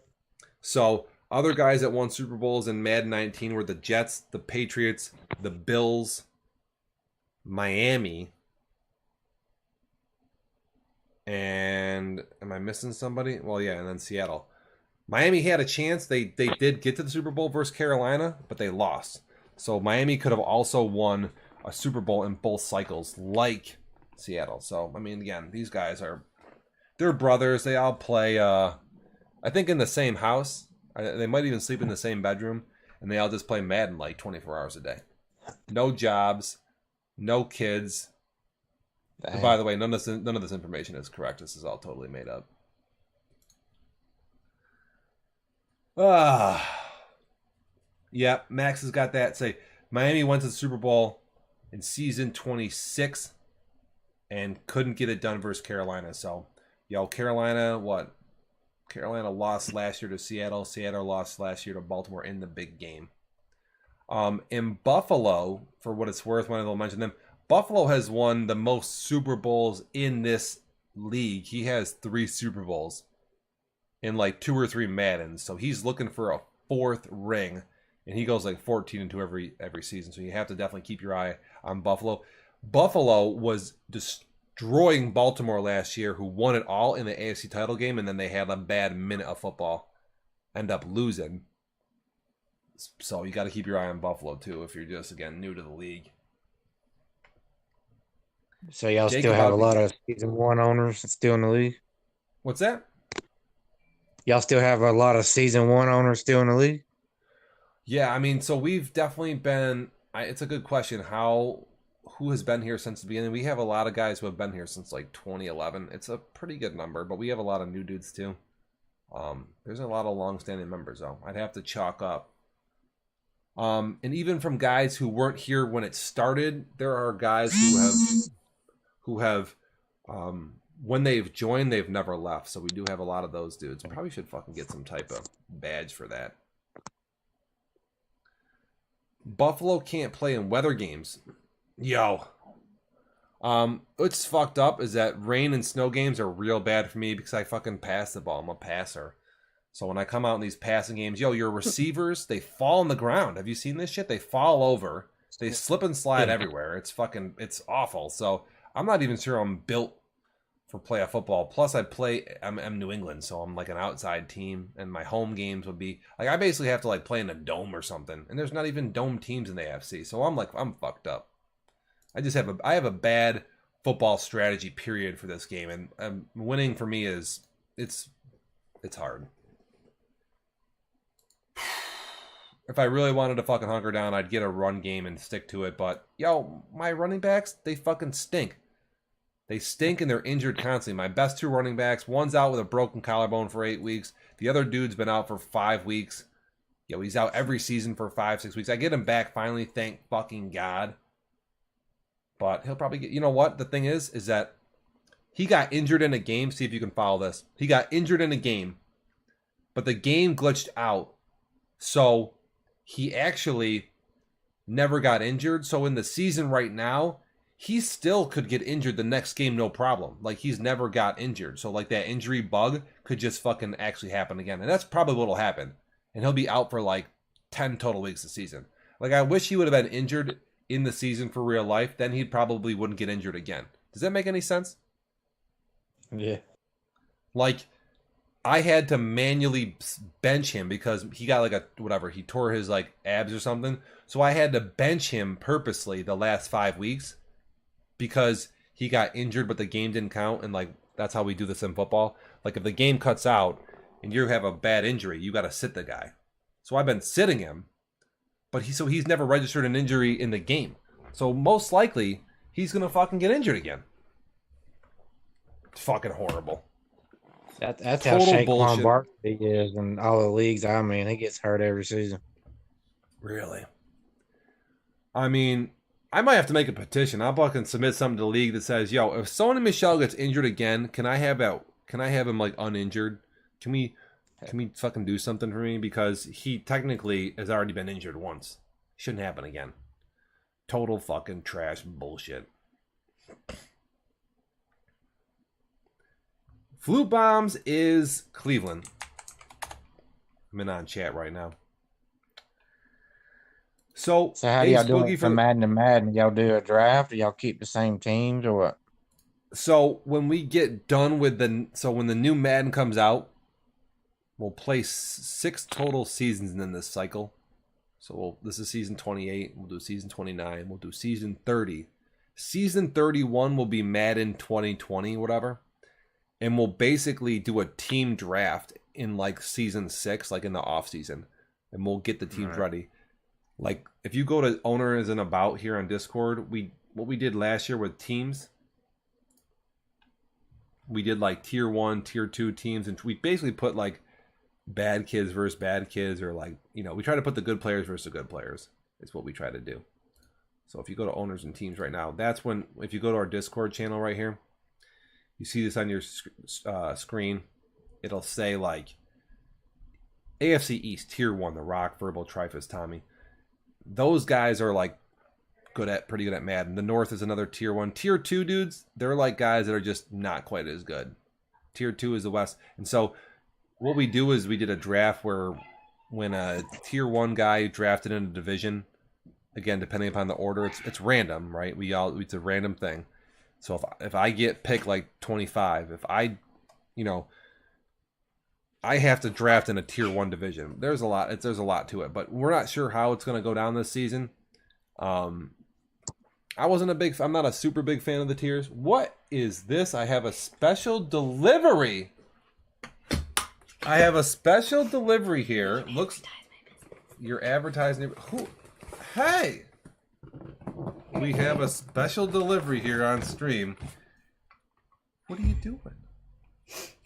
A: So, other guys that won Super Bowls in Madden 19 were the Jets, the Patriots, the Bills, Miami, and am I missing somebody? Well, yeah, and then Seattle. Miami had a chance. They did get to the Super Bowl versus Carolina, but they lost. So Miami could have also won a Super Bowl in both cycles, like Seattle. So, I mean, again, these guys they're brothers. They all play, I think, in the same house. They might even sleep in the same bedroom, and they all just play Madden like 24 hours a day. No jobs, no kids. And by the way, none of this information is correct. This is all totally made up. Yeah, Max has got that. Say Miami went to the Super Bowl in season 26 and couldn't get it done versus Carolina. So, Carolina, what? Carolina lost last year to Seattle. Seattle lost last year to Baltimore in the big game. In Buffalo, for what it's worth, when I'll mention them, Buffalo has won the most Super Bowls in this league. He has 3 Super Bowls in like 2 or 3 Maddens. So he's looking for a 4th ring, and he goes like 14 into every season. So you have to definitely keep your eye on Buffalo. Buffalo was destroying Baltimore last year, who won it all in the AFC title game, and then they had a bad minute of football, end up losing. So you got to keep your eye on Buffalo too if you're just again new to the league.
F: So y'all
A: Jake,
F: still have a
A: about
F: lot of season 1 owners still in the league?
A: What's that?
F: Y'all still have a lot of season 1 owners still in the league?
A: Yeah, I mean, so we've definitely been. It's a good question. Who has been here since the beginning? We have a lot of guys who have been here since like 2011. It's a pretty good number, but we have a lot of new dudes too. There's a lot of long-standing members though. I'd have to chalk up. And even from guys who weren't here when it started, there are guys who have when they've joined, they've never left. So we do have a lot of those dudes. Probably should fucking get some type of badge for that. Buffalo can't play in weather games. Yo. What's fucked up is that rain and snow games are real bad for me because I fucking pass the ball. I'm a passer. So when I come out in these passing games, yo, your receivers, they fall on the ground. Have you seen this shit? They fall over. They slip and slide everywhere. It's awful. So I'm not even sure I'm built for playoff football. Plus I'm New England, so I'm like an outside team, and my home games would be like I basically have to like play in a dome or something, and there's not even dome teams in the AFC, so I'm fucked up. I have a bad football strategy period for this game, and winning for me is it's hard. If I really wanted to fucking hunker down, I'd get a run game and stick to it, but yo, my running backs, they fucking stink. They stink and they're injured constantly. My best 2 running backs, one's out with a broken collarbone for 8 weeks. The other dude's been out for 5 weeks. Yo, he's out every season for 5-6 weeks. I get him back finally, thank fucking God. But he'll probably get, you know what? The thing is that he got injured in a game. See if you can follow this. He got injured in a game, but the game glitched out. So he actually never got injured. So in the season right now, he still could get injured the next game, no problem. Like, he's never got injured. So, like, that injury bug could just fucking actually happen again. And that's probably what'll happen. And he'll be out for, like, 10 total weeks this season. Like, I wish he would have been injured in the season for real life. Then he probably wouldn't get injured again. Does that make any sense?
F: Yeah.
A: Like, I had to manually bench him because he got, like, he tore his, like, abs or something. So I had to bench him purposely the last 5 weeks. Because he got injured, but the game didn't count, and like that's how we do this in football. Like if the game cuts out and you have a bad injury, you got to sit the guy. So I've been sitting him, but he's never registered an injury in the game. So most likely he's gonna fucking get injured again. It's fucking horrible.
F: That's how
A: Total
F: Saquon
A: bullshit.
F: Barkley is in all the leagues. I mean, he gets hurt every season.
A: Really? I mean, I might have to make a petition. I'll fucking submit something to the league that says, "Yo, if Sony Michel gets injured again, can I have him like uninjured? Can we fucking do something for me because he technically has already been injured once. Shouldn't happen again. Total fucking trash bullshit." Flute Bombs is Cleveland. I'm in on chat right now. So
F: how do y'all do
A: Spooky
F: it for Madden and Madden? Y'all do a draft? Or y'all keep the same teams or what?
A: So when we get done with when the new Madden comes out, we'll play 6 total seasons in this cycle. So this is season 28. We'll do season 29. We'll do season 30. Season 31 will be Madden 2020, whatever. And we'll basically do a team draft in like season 6, like in the off season, and we'll get the teams ready. Like if you go to Owners and About here on Discord, what we did last year with teams, we did like tier 1, tier 2 teams, and we basically put like bad kids versus bad kids, or like, you know, we try to put the good players versus the good players. It's what we try to do. So if you go to Owners and Teams right now, that's when, if you go to our Discord channel right here, you see this on your screen, it'll say like AFC East tier 1, The Rock, Verbal, Trifus, Tommy. Those guys are like pretty good at Madden. The North is another tier 1. Tier 2 dudes, they're like guys that are just not quite as good. Tier 2 is the West. And so what we do is we did a draft where when a tier 1 guy drafted in a division, again, depending upon the order, it's random, right? It's a random thing. So if I get picked like 25, if I, you know, I have to draft in a tier 1 division. There's a lot to it, but we're not sure how it's going to go down this season. I'm not a super big fan of the tiers. What is this? I have a special delivery. Here. Looks you're advertising. Who? Hey, we have a special delivery here on stream. What are you doing?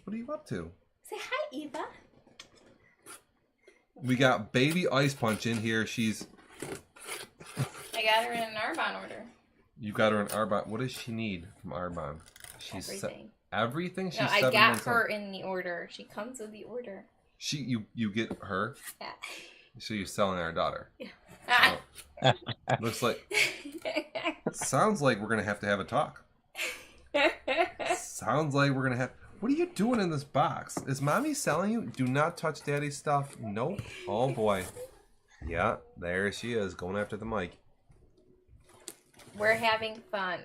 A: What are you up to?
G: Say hi, Eva.
A: We got Baby Ice Punch in here.
G: I got her in an Arbonne order.
A: You got her in Arbonne. What does she need from Arbonne?
G: Everything.
A: Everything? She's
G: No, I
A: 7
G: got
A: months
G: her
A: old.
G: in the order. She comes with the order.
A: You get her?
G: Yeah.
A: So you're selling our daughter.
G: Ah.
A: Oh. Looks like sounds like we're gonna have to have a talk. Sounds like we're gonna have. What are you doing in this box? Is mommy selling you? Do not touch daddy's stuff. Nope. Oh boy. Yeah, there she is, going after the mic.
G: We're having fun.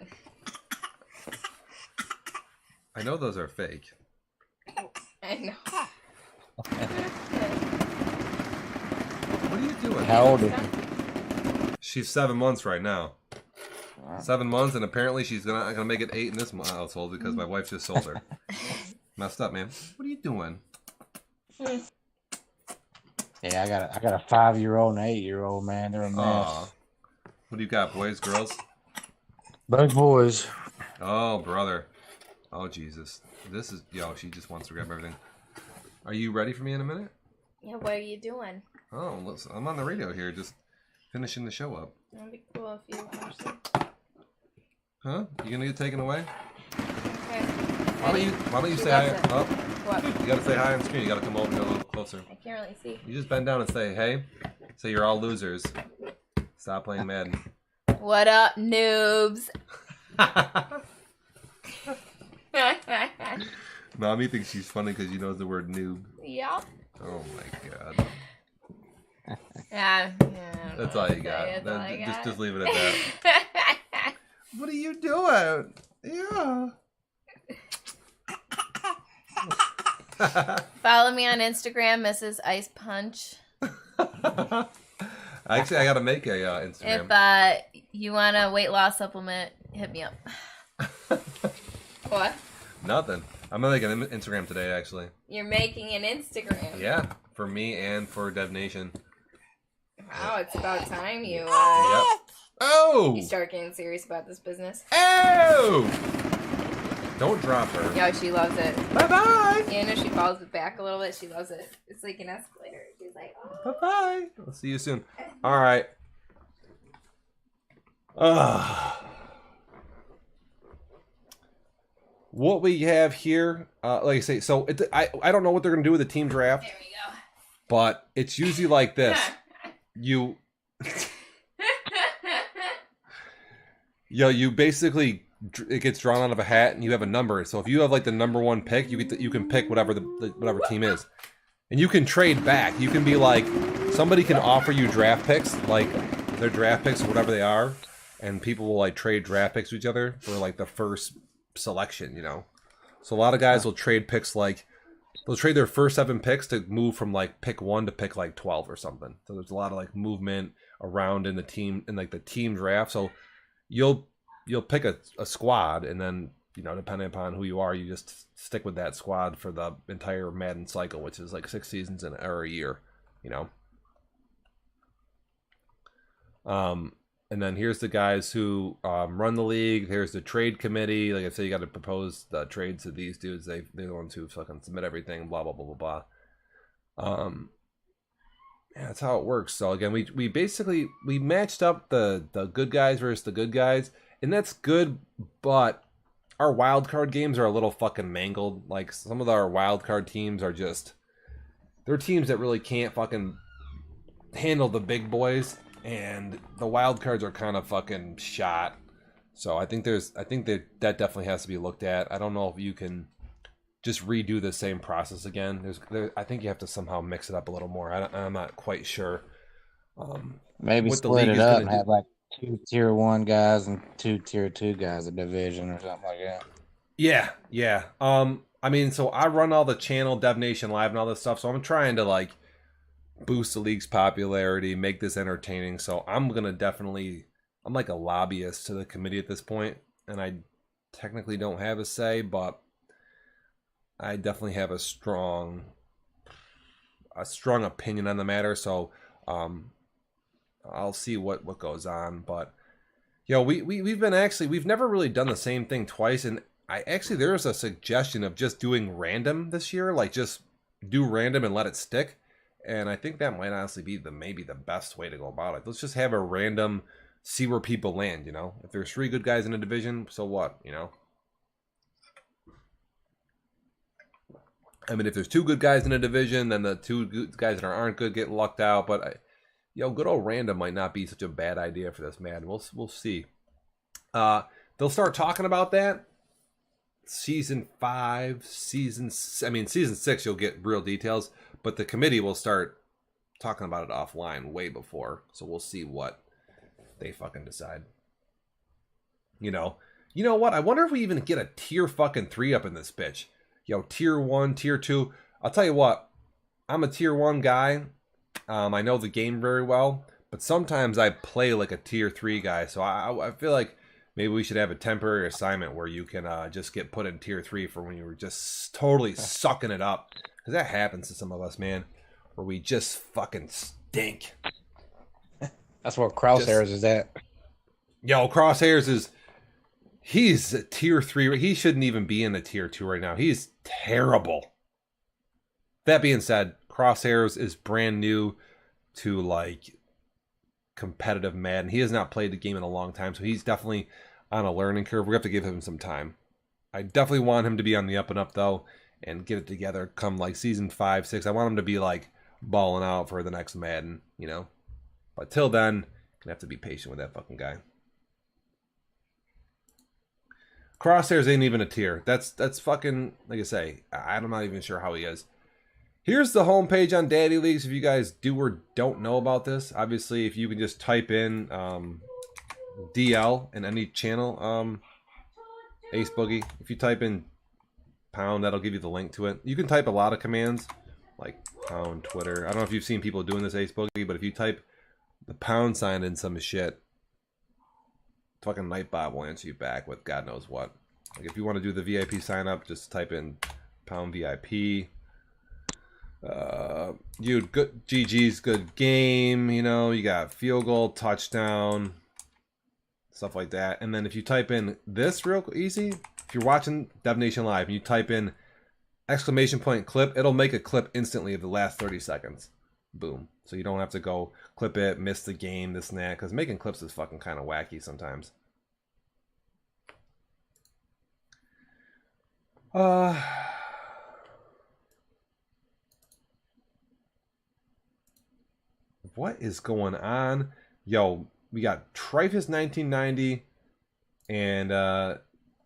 A: I know those are fake.
G: I know.
A: What are you doing?
E: How old is
A: She's 7 months right now. 7 months, and apparently she's gonna make it 8 in this household because my wife just sold her. Messed up, man. What are you doing?
E: Yeah, I got a 5-year-old and an 8-year-old, man. They're a mess.
A: Aw. What do you got, boys, girls?
E: Both boys.
A: Oh, brother. Oh, Jesus. This is... Yo, she just wants to grab everything. Are you ready for me in a minute?
G: Yeah, what are you doing?
A: Oh, listen, I'm on the radio here, just finishing the show up.
G: It'd be cool if you actually...
A: Huh? You gonna get taken away?
G: Okay.
A: Why don't you
G: She
A: say hi?
G: loves it.
A: Oh,
G: What?
A: you gotta say hi on screen. You gotta come over and go a little closer.
G: I can't really see.
A: You just bend down and say, hey. Say you're all losers. Stop playing Madden.
G: What up, noobs?
A: Mommy thinks she's funny because she knows the word noob.
G: Yeah.
A: Oh my god.
G: Yeah.
A: That's all you got.
G: That's all I got.
A: Just leave it at that. What are you doing? Yeah.
G: Follow me on Instagram, Mrs. Ice Punch.
A: Actually, I gotta make a Instagram.
G: If you want a weight loss supplement, hit me up. What?
A: Nothing. I'm gonna make an Instagram today, actually.
G: You're making an Instagram.
A: Yeah, for me and for Dev Nation.
G: Wow, it's about time you
A: Yep. Oh!
G: you start getting serious about this business.
A: Oh! Don't drop her.
G: Yo, she loves it.
A: Bye bye.
G: Yeah, I know she falls back a little bit. She loves it. It's like an escalator. She's like, oh.
A: Bye bye. I'll see you soon. All right. What we have here, like I say, so I don't know what they're gonna do with the team draft,
G: There we go.
A: but it's usually like this. You basically it gets drawn out of a hat and you have a number. So if you have like the number 1 pick, you can pick whatever whatever team is, and you can trade back. You can be like somebody can offer you draft picks, like their draft picks or whatever they are, and people will like trade draft picks with each other for like the first selection, you know. So a lot of guys will trade picks, like they'll trade their first 7 picks to move from like pick 1 to pick like 12 or something. So there's a lot of like movement around in the team, in like the team draft. So you'll pick a squad, and then, you know, depending upon who you are, you just stick with that squad for the entire Madden cycle, which is like 6 seasons or a year, you know. And then here's the guys who run the league. Here's the trade committee. Like I said, you got to propose the trades to these dudes. They're the ones who fucking submit everything. Blah blah blah blah blah. Yeah, that's how it works. So again, we basically matched up the good guys versus the good guys, and that's good. But our wild card games are a little fucking mangled. Like some of our wild card teams are just, they're teams that really can't fucking handle the big boys. And the wild cards are kind of fucking shot. So I think that definitely has to be looked at. I don't know if you can just redo the same process again. I think you have to somehow mix it up a little more. I'm not quite sure.
E: Maybe
A: what the
E: split
A: league
E: it
A: is
E: up
A: gonna
E: and have like 2 tier 1 guys and 2 tier 2 guys a division or something like that.
A: Yeah. I mean, so I run all the channel, Dev Nation Live and all this stuff, so I'm trying to like boost the league's popularity, make this entertaining. So I'm gonna definitely, I'm like a lobbyist to the committee at this point, and I technically don't have a say, but I definitely have a strong opinion on the matter. So I'll see what goes on. But we've been actually, we've never really done the same thing twice, and there's a suggestion of just doing random this year, like just do random and let it stick. And I think that might honestly be maybe the best way to go about it. Let's just have a random, see where people land, you know? If there's 3 good guys in a division, so what, you know? I mean, if there's 2 good guys in a division, then the 2 good guys that aren't good get lucked out. But, good old random might not be such a bad idea for this, man. We'll see. They'll start talking about that. Season 5, season 6, you'll get real details. But the committee will start talking about it offline way before. So we'll see what they fucking decide. You know what? I wonder if we even get a tier fucking 3 up in this bitch. Tier 1, tier 2. I'll tell you what. I'm a tier 1 guy. I know the game very well. But sometimes I play like a tier 3 guy. So I feel like maybe we should have a temporary assignment where you can just get put in tier 3 for when you were just totally sucking it up. Because that happens to some of us, man. Where we just fucking stink.
F: That's what Crosshairs is at.
A: Crosshairs he's a tier 3. He shouldn't even be in a tier 2 right now. He's terrible. That being said, Crosshairs is brand new to like competitive Madden. He has not played the game in a long time, so he's definitely on a learning curve. We have to give him some time. I definitely want him to be on the up and up though, and get it together come like season 5, 6. I want him to be like balling out for the next Madden, you know. But till then, gonna have to be patient with that fucking guy. Crosshairs ain't even a tier. That's fucking, like I say, I'm not even sure how he is. Here's the homepage on Daddy Leagues if you guys do or don't know about this. Obviously, if you can just type in DL in any channel, Ace Boogie. If you type in pound, that'll give you the link to it. You can type a lot of commands, like pound, Twitter. I don't know if you've seen people doing this, Ace Boogie, but if you type the pound sign in some shit, fucking Nightbot will answer you back with God knows what. Like if you want to do the VIP sign up, just type in pound VIP. Good GG's good game, you know, you got field goal, touchdown, stuff like that. And then if you type in this real easy, if you're watching Dev Nation Live and you type in exclamation point clip, it'll make a clip instantly of the last 30 seconds. Boom. So you don't have to go clip it, miss the game, this and that, because making clips is fucking kind of wacky sometimes. What is going on? Yo, we got Trifus 1990 and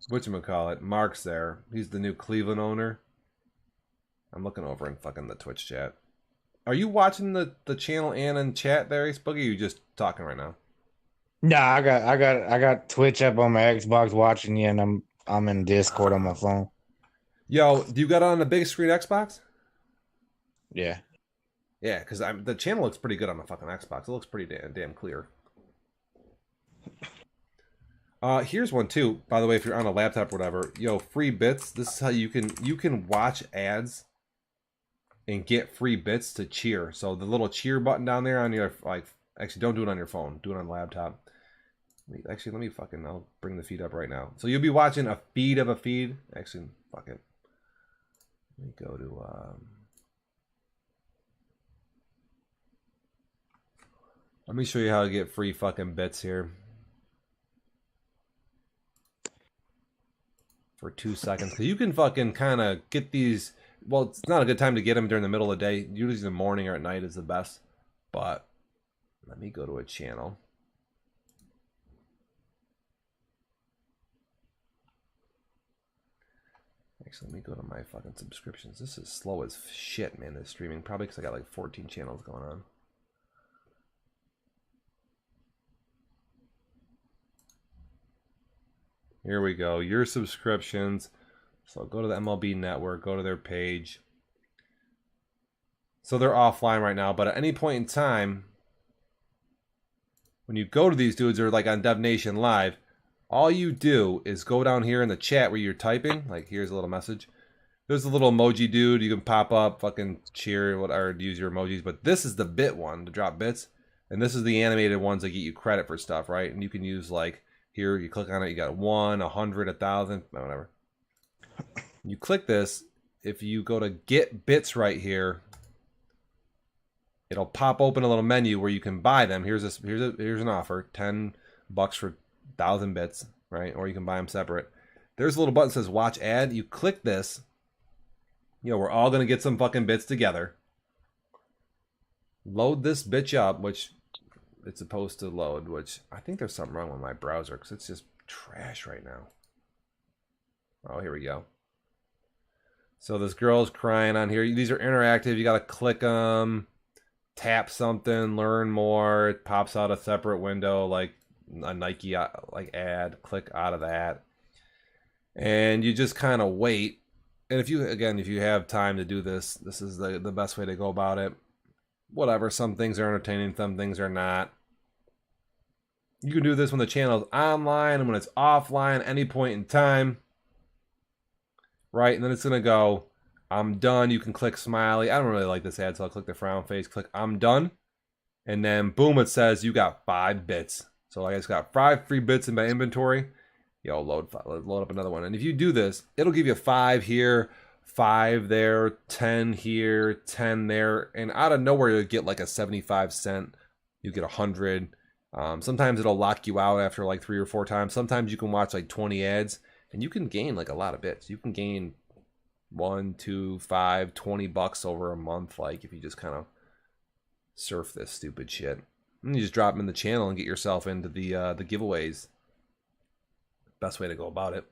A: whatchamacallit, Mark's there. He's the new Cleveland owner. I'm looking over in fucking the Twitch chat. Are you watching the channel and in chat there, Ace Boogie? Or are you just talking right now?
F: Nah, I got Twitch up on my Xbox watching you, and I'm in Discord on my phone.
A: Yo, do you got on the big screen Xbox?
F: Yeah.
A: Yeah, because the channel looks pretty good on the fucking Xbox. It looks pretty damn clear. Here's one too, by the way, if you're on a laptop or whatever. Yo, free bits. This is how you can watch ads and get free bits to cheer. So the little cheer button down there on your, like, actually don't do it on your phone. Do it on the laptop. Let me fucking, I'll bring the feed up right now. So you'll be watching a feed of a feed. Actually, fuck it. Let me go to, let me show you how to get free fucking bits here. For 2 seconds. Because you can fucking kind of get these. Well, it's not a good time to get them during the middle of the day. Usually the morning or at night is the best. But let me go to a channel. Actually, let me go to my fucking subscriptions. This is slow as shit, man, this streaming. Probably because I got like 14 channels going on. Here we go. Your subscriptions. So go to the MLB Network, go to their page. So they're offline right now, but at any point in time, when you go to these dudes, or like on Dev Nation Live, all you do is go down here in the chat where you're typing. Like, here's a little message. There's a little emoji dude. You can pop up, fucking cheer, whatever, use your emojis. But this is the bit one to drop bits. And this is the animated ones that get you credit for stuff, right? And you can use, like, here, you click on it, you got 1, 100, 1,000, whatever. You click this. If you go to get bits right here, it'll pop open a little menu where you can buy them. Here's an offer, $10 for 1,000 bits, right? Or you can buy them separate. There's a little button that says watch ad. You click this. You know, we're all gonna get some fucking bits together. Load this bitch up, which it's supposed to load, which I think there's something wrong with my browser because it's just trash right now. Oh, here we go. So this girl's crying on here. These are interactive. You gotta click them. Tap something, learn more. It pops out a separate window like a Nike like ad. Click out of that, and you just kind of wait. And if you have time to do this, this is the best way to go about it. Whatever, some things are entertaining, some things are not. You can do this when the channel is online and when it's offline, any point in time, right? And then it's gonna go, I'm done. You can click smiley. I don't really like this ad, so I'll click the frown face, click I'm done. And then boom, it says you got 5 bits. So I just got 5 free bits in my inventory. Yo, load up another one. And if you do this, it'll give you 5 here, 5 there, 10 here, 10 there. And out of nowhere, you'll get like a 75 cent. You get 100. Sometimes it'll lock you out after like 3 or 4 times. Sometimes you can watch like 20 ads and you can gain like a lot of bits. You can gain 1, 2, 5, $20 over a month, like if you just kind of surf this stupid shit. And you just drop them in the channel and get yourself into the giveaways. Best way to go about it.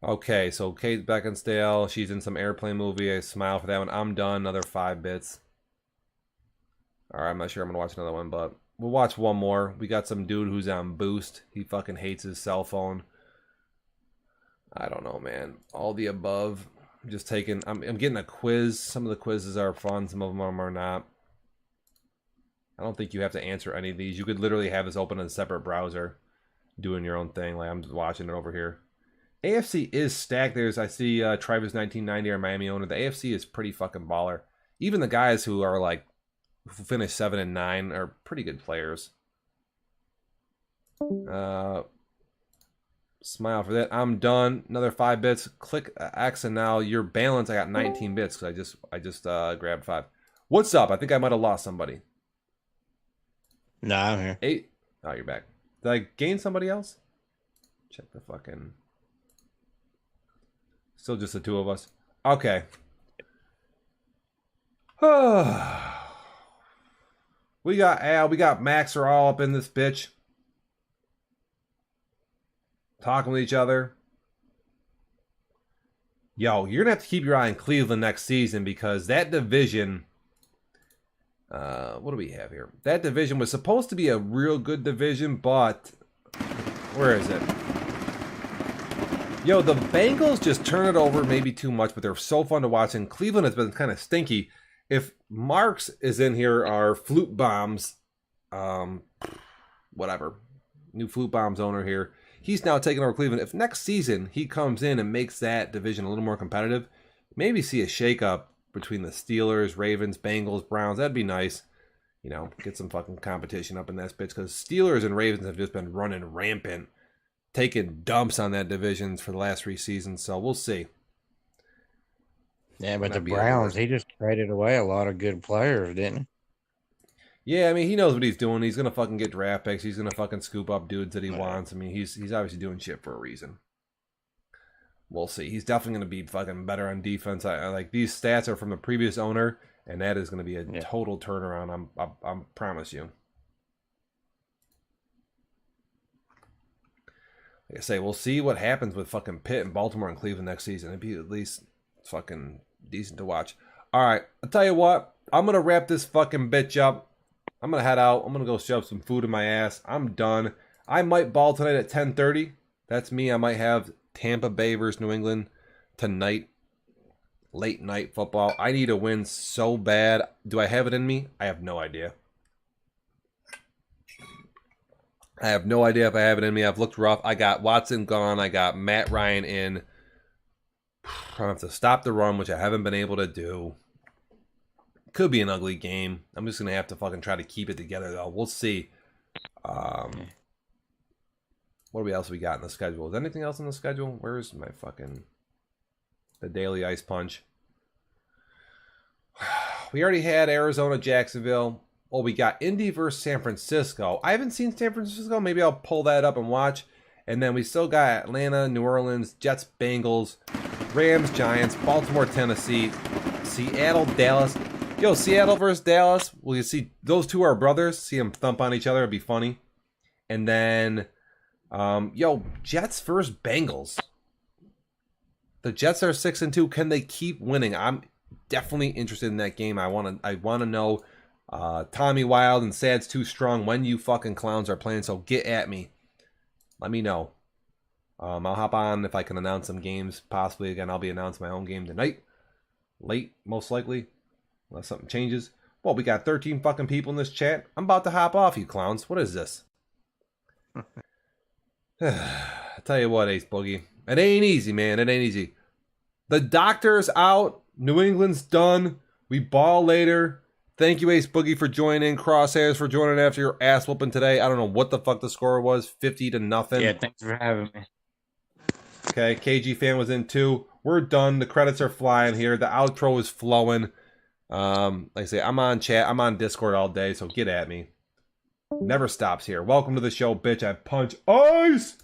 A: Okay, so Kate Beckinsale, she's in some airplane movie. I smile for that one. I'm done. Another 5 bits. All right, I'm not sure I'm gonna watch another one, but we'll watch one more. We got some dude who's on Boost. He fucking hates his cell phone. I don't know, man. All the above. I'm just taking. I'm getting a quiz. Some of the quizzes are fun. Some of them are not. I don't think you have to answer any of these. You could literally have this open in a separate browser, doing your own thing. Like I'm just watching it over here. AFC is stacked. I see Travis 1990, our Miami owner. The AFC is pretty fucking baller. Even the guys who are like who finish 7 and 9 are pretty good players. Smile for that. I'm done. Another 5 bits. Click X and now your balance. I got 19 bits because I just grabbed 5. What's up? I think I might have lost somebody.
F: No, I'm here.
A: 8. Oh, you're back. Did I gain somebody else? Check the fucking. Still just the 2 of us. Okay. We got Al. We got Max. Are all up in this bitch. Talking with each other. Yo, you're going to have to keep your eye on Cleveland next season because that division... what do we have here? That division was supposed to be a real good division, but... Where is it? Yo, the Bengals just turn it over maybe too much, but they're so fun to watch, and Cleveland has been kind of stinky. If Marks is in here, our Flute Bombs, whatever, new Flute Bombs owner here, he's now taking over Cleveland. If next season he comes in and makes that division a little more competitive, maybe see a shakeup between the Steelers, Ravens, Bengals, Browns. That'd be nice. You know, get some fucking competition up in that bitch because Steelers and Ravens have just been running rampant, taking dumps on that division for the last 3 seasons. So we'll see.
F: Yeah, but the Browns, he just traded away a lot of good players, didn't he?
A: Yeah, I mean, he knows what he's doing. He's gonna fucking get draft picks. He's gonna fucking scoop up dudes that he wants. I mean, he's obviously doing shit for a reason. We'll see. He's definitely gonna be fucking better on defense. I like these stats are from the previous owner, and that is gonna be a total turnaround. I promise you. Like I say, we'll see what happens with fucking Pitt and Baltimore and Cleveland next season. It'd be at least fucking decent to watch. All right, I'll tell you what. I'm gonna wrap this fucking bitch up. I'm gonna head out. I'm gonna go shove some food in my ass. I'm done. I might ball tonight at 10:30. That's me. I might have Tampa Bay versus New England tonight. Late night football. I need a win so bad. Do I have it in me? I have no idea. I have no idea if I have it in me. I've looked rough. I got Watson gone. I got Matt Ryan in. I have to stop the run, which I haven't been able to do. Could be an ugly game. I'm just going to have to fucking try to keep it together, though. We'll see. What else we got in the schedule? Is anything else in the schedule? Where's my fucking... the daily ice punch? We already had Arizona, Jacksonville. Oh, we got Indy versus San Francisco. I haven't seen San Francisco. Maybe I'll pull that up and watch. And then we still got Atlanta, New Orleans, Jets, Bengals, Rams, Giants, Baltimore, Tennessee, Seattle, Dallas. Yo, Seattle versus Dallas. Well, you see, those two are brothers. See them thump on each other. It'd be funny. And then, Jets versus Bengals. The Jets are 6-2. Can they keep winning? I'm definitely interested in that game. I want to know. Tommy Wild and Sad's Too Strong when you fucking clowns are playing. So get at me. Let me know. I'll hop on if I can announce some games. Possibly again, I'll be announcing my own game tonight. Late, most likely. Unless something changes. Well, we got 13 fucking people in this chat. I'm about to hop off, you clowns. What is this? I tell you what, Ace Boogie. It ain't easy, man. It ain't easy. The doctor's out. New England's done. We ball later. Thank you, Ace Boogie, for joining. Crosshairs for joining after your ass whooping today. I don't know what the fuck the score was. 50-0.
F: Yeah, thanks for having me.
A: Okay, KG fan was in too. We're done. The credits are flying here. The outro is flowing. Like I say, I'm on chat. I'm on Discord all day, so get at me. Never stops here. Welcome to the show, bitch. I punch ice.